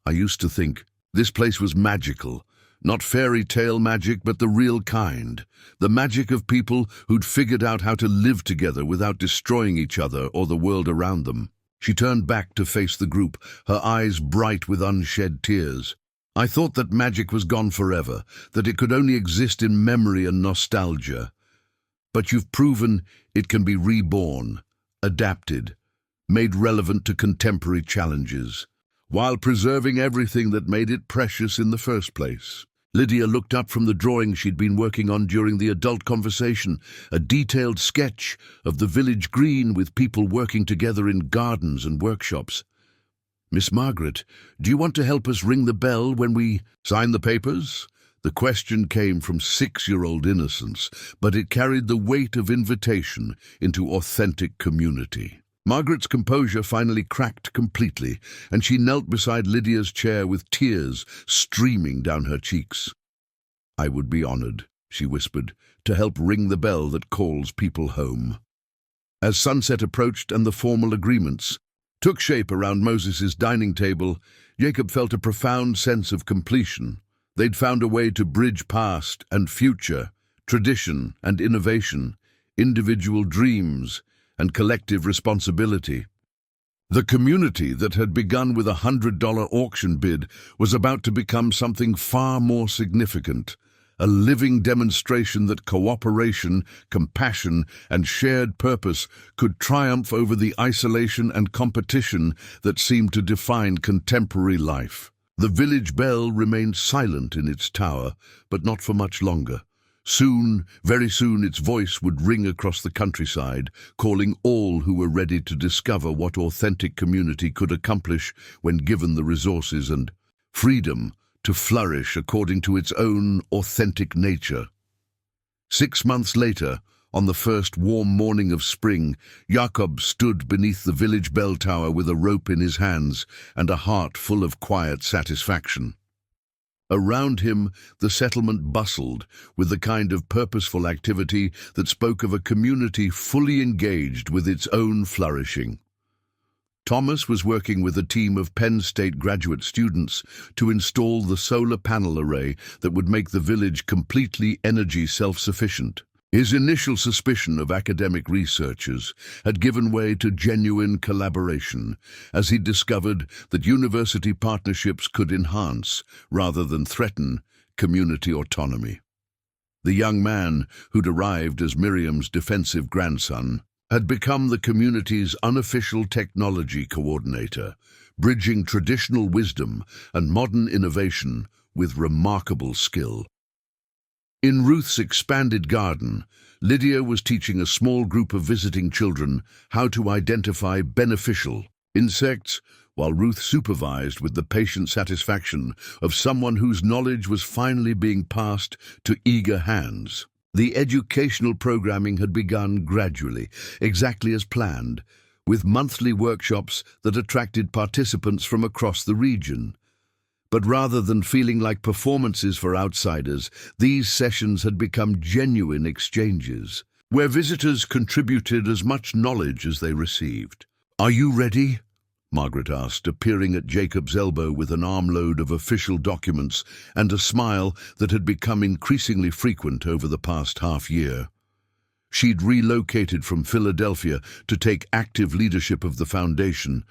I used to think this place was magical, not fairy tale magic, but the real kind, the magic of people who'd figured out how to live together without destroying each other or the world around them. She turned back to face the group, her eyes bright with unshed tears. I thought that magic was gone forever, that it could only exist in memory and nostalgia. But you've proven it can be reborn, adapted, made relevant to contemporary challenges. while preserving everything that made it precious in the first place. Lydia looked up from the drawing she'd been working on during the adult conversation, a detailed sketch of the village green with people working together in gardens and workshops. "Miss Margaret, do you want to help us ring the bell when we sign the papers?" The question came from 6-year-old innocence, but it carried the weight of invitation into authentic community. Margaret's composure finally cracked completely, and she knelt beside Lydia's chair with tears streaming down her cheeks. "I would be honored," she whispered, "to help ring the bell that calls people home." As sunset approached and the formal agreements took shape around Moses's dining table, Jakob felt a profound sense of completion. They'd found a way to bridge past and future, tradition and innovation, individual dreams and collective responsibility. The community that had begun with a $100 auction bid was about to become something far more significant, a living demonstration that cooperation, compassion, and shared purpose could triumph over the isolation and competition that seemed to define contemporary life. The village bell remained silent in its tower, but not for much longer. Soon, very soon, its voice would ring across the countryside, calling all who were ready to discover what authentic community could accomplish when given the resources and freedom to flourish according to its own authentic nature. 6 months later, on the first warm morning of spring, Jakob stood beneath the village bell tower with a rope in his hands and a heart full of quiet satisfaction. Around him, the settlement bustled with the kind of purposeful activity that spoke of a community fully engaged with its own flourishing. Thomas was working with a team of Penn State graduate students to install the solar panel array that would make the village completely energy self-sufficient. His initial suspicion of academic researchers had given way to genuine collaboration, as he discovered that university partnerships could enhance, rather than threaten, community autonomy. The young man, who'd arrived as Miriam's defensive grandson, had become the community's unofficial technology coordinator, bridging traditional wisdom and modern innovation with remarkable skill. In Ruth's expanded garden, Lydia was teaching a small group of visiting children how to identify beneficial insects, while Ruth supervised with the patient satisfaction of someone whose knowledge was finally being passed to eager hands. The educational programming had begun gradually, exactly as planned, with monthly workshops that attracted participants from across the region. But rather than feeling like performances for outsiders, these sessions had become genuine exchanges, where visitors contributed as much knowledge as they received. "Are you ready?" Margaret asked, appearing at Jacob's elbow with an armload of official documents and a smile that had become increasingly frequent over the past half-year. She'd relocated from Philadelphia to take active leadership of the foundation,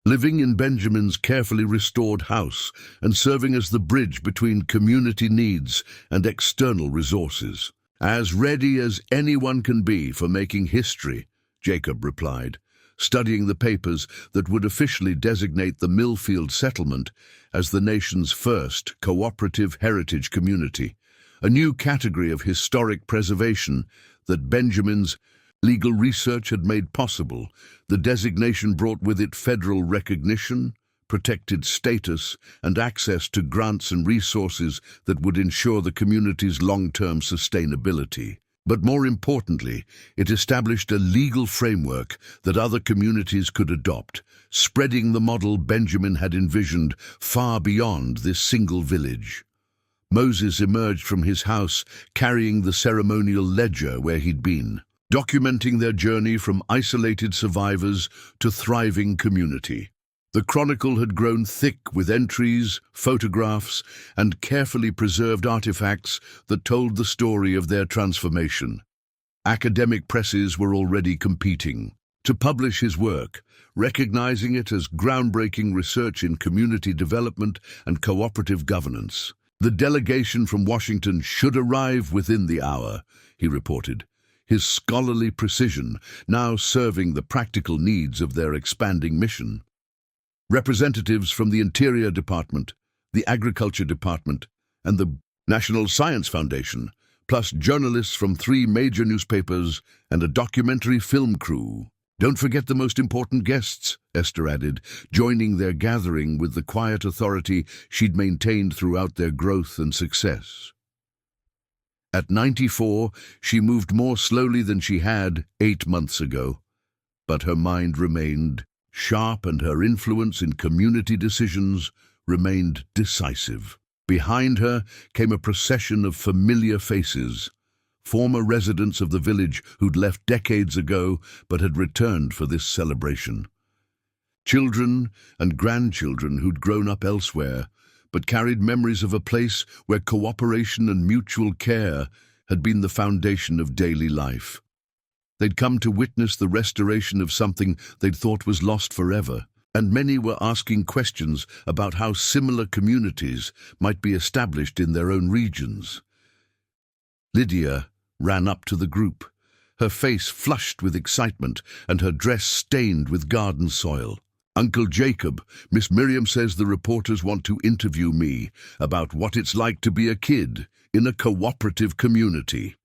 living in Benjamin's carefully restored house and serving as the bridge between community needs and external resources. "As ready as anyone can be for making history," Jakob replied, studying the papers that would officially designate the Millfield settlement as the nation's first cooperative heritage community, a new category of historic preservation that Benjamin's legal research had made possible. The designation brought with it federal recognition, protected status, and access to grants and resources that would ensure the community's long-term sustainability. But more importantly, it established a legal framework that other communities could adopt, spreading the model Benjamin had envisioned far beyond this single village. Moses emerged from his house carrying the ceremonial ledger where he'd been, documenting their journey from isolated survivors to thriving community. The chronicle had grown thick with entries, photographs, and carefully preserved artifacts that told the story of their transformation. Academic presses were already competing to publish his work, recognizing it as groundbreaking research in community development and cooperative governance. "The delegation from Washington should arrive within the hour," he reported, his scholarly precision now serving the practical needs of their expanding mission. Representatives from the Interior Department, the Agriculture Department, and the National Science Foundation, plus journalists from 3 major newspapers and a documentary film crew. Don't forget the most important guests, Esther added, joining their gathering with the quiet authority she'd maintained throughout their growth and success. At 94, she moved more slowly than she had 8 months ago, but her mind remained sharp and her influence in community decisions remained decisive. Behind her came a procession of familiar faces, former residents of the village who'd left decades ago but had returned for this celebration. Children and grandchildren who'd grown up elsewhere but carried memories of a place where cooperation and mutual care had been the foundation of daily life. They'd come to witness the restoration of something they'd thought was lost forever, and many were asking questions about how similar communities might be established in their own regions. Lydia ran up to the group, her face flushed with excitement and her dress stained with garden soil. "Uncle Jacob, Miss Miriam says the reporters want to interview me about what it's like to be a kid in a cooperative community."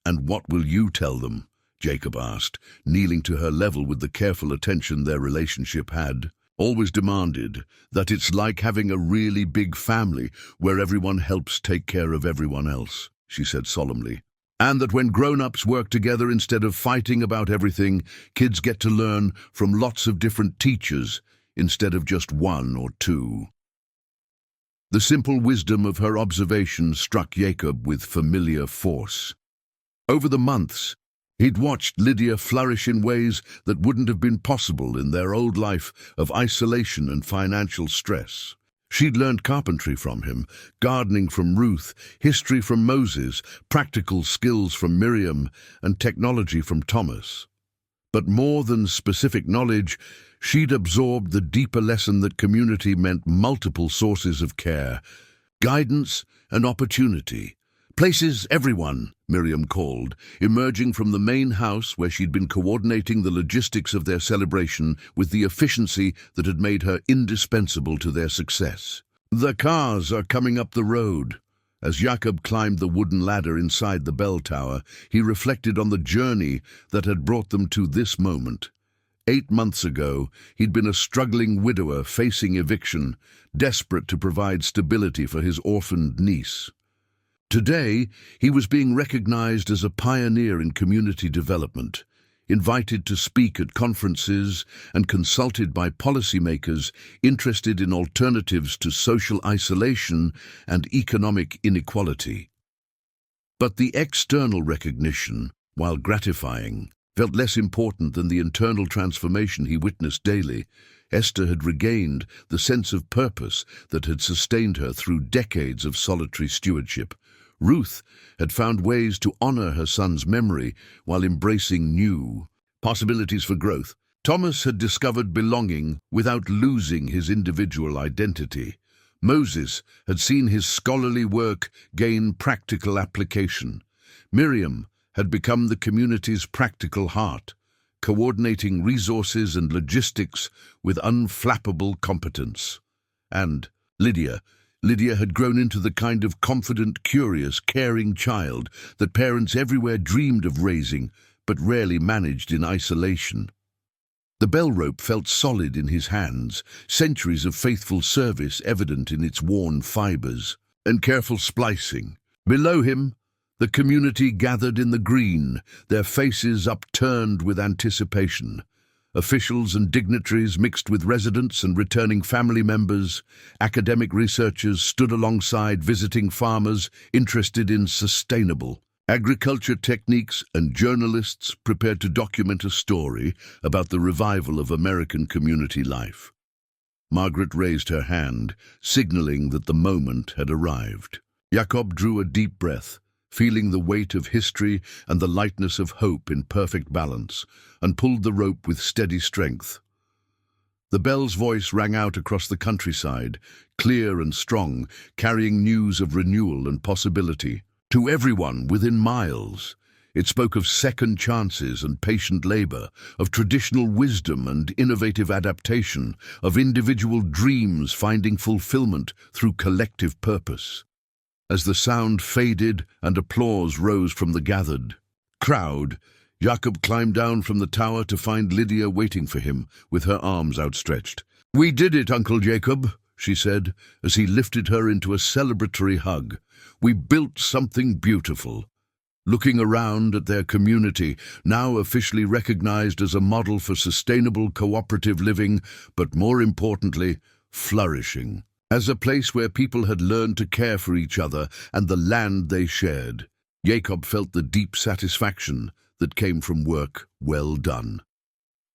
"And what will you tell them?" Jacob asked, kneeling to her level with the careful attention their relationship had. "Always demanded that it's like having a really big family where everyone helps take care of everyone else," she said solemnly. "And that when grown-ups work together instead of fighting about everything, kids get to learn from lots of different teachers instead of just 1 or 2. The simple wisdom of her observation struck Jacob with familiar force. Over the months, he'd watched Lydia flourish in ways that wouldn't have been possible in their old life of isolation and financial stress. She'd learned carpentry from him, gardening from Ruth, history from Moses, practical skills from Miriam, and technology from Thomas. But more than specific knowledge, she'd absorbed the deeper lesson that community meant multiple sources of care, guidance and opportunity. "Places everyone," Miriam called, emerging from the main house where she'd been coordinating the logistics of their celebration with the efficiency that had made her indispensable to their success. "The cars are coming up the road." As Jakob climbed the wooden ladder inside the bell tower, he reflected on the journey that had brought them to this moment. 8 months ago, he'd been a struggling widower facing eviction, desperate to provide stability for his orphaned niece. Today, he was being recognized as a pioneer in community development, invited to speak at conferences and consulted by policymakers interested in alternatives to social isolation and economic inequality. But the external recognition, while gratifying, felt less important than the internal transformation he witnessed daily. Esther had regained the sense of purpose that had sustained her through decades of solitary stewardship. Ruth had found ways to honor her son's memory while embracing new possibilities for growth. Thomas had discovered belonging without losing his individual identity. Moses had seen his scholarly work gain practical application. Miriam had become the community's practical heart, coordinating resources and logistics with unflappable competence. And Lydia had grown into the kind of confident, curious, caring child that parents everywhere dreamed of raising, but rarely managed in isolation. The bell rope felt solid in his hands, centuries of faithful service evident in its worn fibers, and careful splicing. Below him, the community gathered in the green, their faces upturned with anticipation. Officials and dignitaries mixed with residents and returning family members, academic researchers stood alongside visiting farmers interested in sustainable agriculture techniques, and journalists prepared to document a story about the revival of American community life. Margaret raised her hand, signaling that the moment had arrived. Jakob drew a deep breath, feeling the weight of history and the lightness of hope in perfect balance, and pulled the rope with steady strength. The bell's voice rang out across the countryside, clear and strong, carrying news of renewal and possibility. To everyone within miles, It spoke of second chances and patient labor, of traditional wisdom and innovative adaptation, of individual dreams finding fulfillment through collective purpose. As the sound faded and applause rose from the gathered crowd, Jakob climbed down from the tower to find Lydia waiting for him with her arms outstretched. "We did it, Uncle Jakob," she said, as he lifted her into a celebratory hug. "We built something beautiful." Looking around at their community, now officially recognized as a model for sustainable cooperative living, but more importantly, flourishing, as a place where people had learned to care for each other and the land they shared. Jakob felt the deep satisfaction that came from work well done.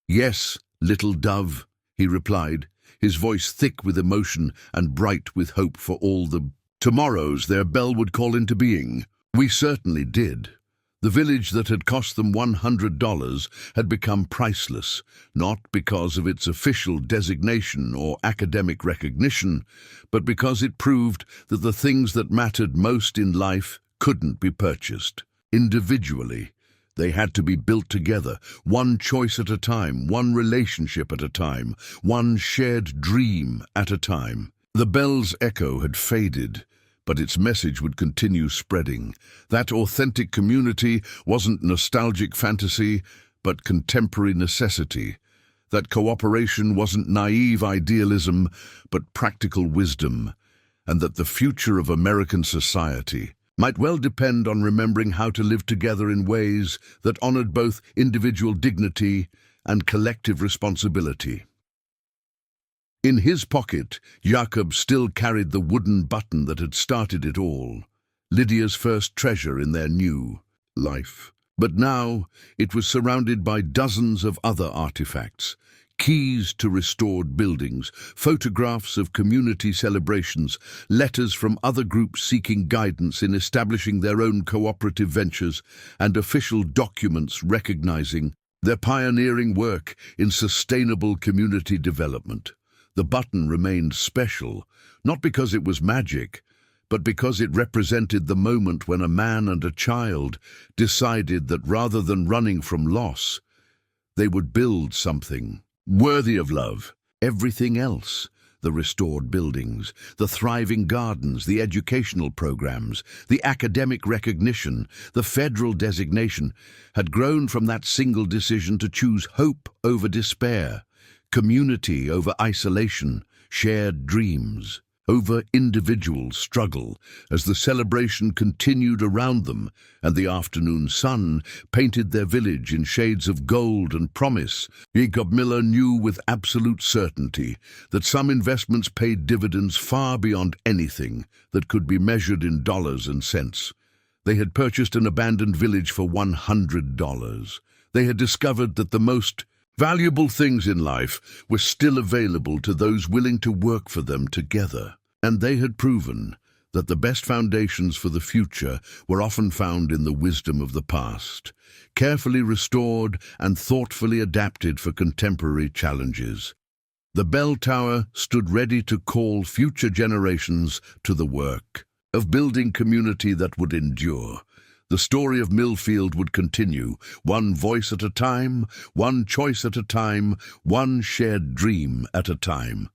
"Yes, little dove," he replied, his voice thick with emotion and bright with hope for all the tomorrows their bell would call into being. "We certainly did." The village that had cost them $100 had become priceless, not because of its official designation or academic recognition, but because it proved that the things that mattered most in life couldn't be purchased. Individually, they had to be built together, one choice at a time, one relationship at a time, one shared dream at a time. The bell's echo had faded, but its message would continue spreading. That authentic community wasn't nostalgic fantasy, but contemporary necessity. That cooperation wasn't naive idealism, but practical wisdom. And that the future of American society might well depend on remembering how to live together in ways that honored both individual dignity and collective responsibility. In his pocket, Jakob still carried the wooden button that had started it all, Lydia's first treasure in their new life. But now it was surrounded by dozens of other artifacts, keys to restored buildings, photographs of community celebrations, letters from other groups seeking guidance in establishing their own cooperative ventures, and official documents recognizing their pioneering work in sustainable community development. The button remained special, not because it was magic, but because it represented the moment when a man and a child decided that rather than running from loss, they would build something worthy of love. Everything else, the restored buildings, the thriving gardens, the educational programs, the academic recognition, the federal designation, had grown from that single decision to choose hope over despair, community over isolation, shared dreams over individual struggle. As the celebration continued around them and the afternoon sun painted their village in shades of gold and promise, Jakob Miller knew with absolute certainty that some investments paid dividends far beyond anything that could be measured in dollars and cents. They had purchased an abandoned village for $100. They had discovered that the most valuable things in life were still available to those willing to work for them together. And they had proven that the best foundations for the future were often found in the wisdom of the past, carefully restored and thoughtfully adapted for contemporary challenges. The bell tower stood ready to call future generations to the work of building community that would endure. The story of Millfield would continue, one voice at a time, one choice at a time, one shared dream at a time.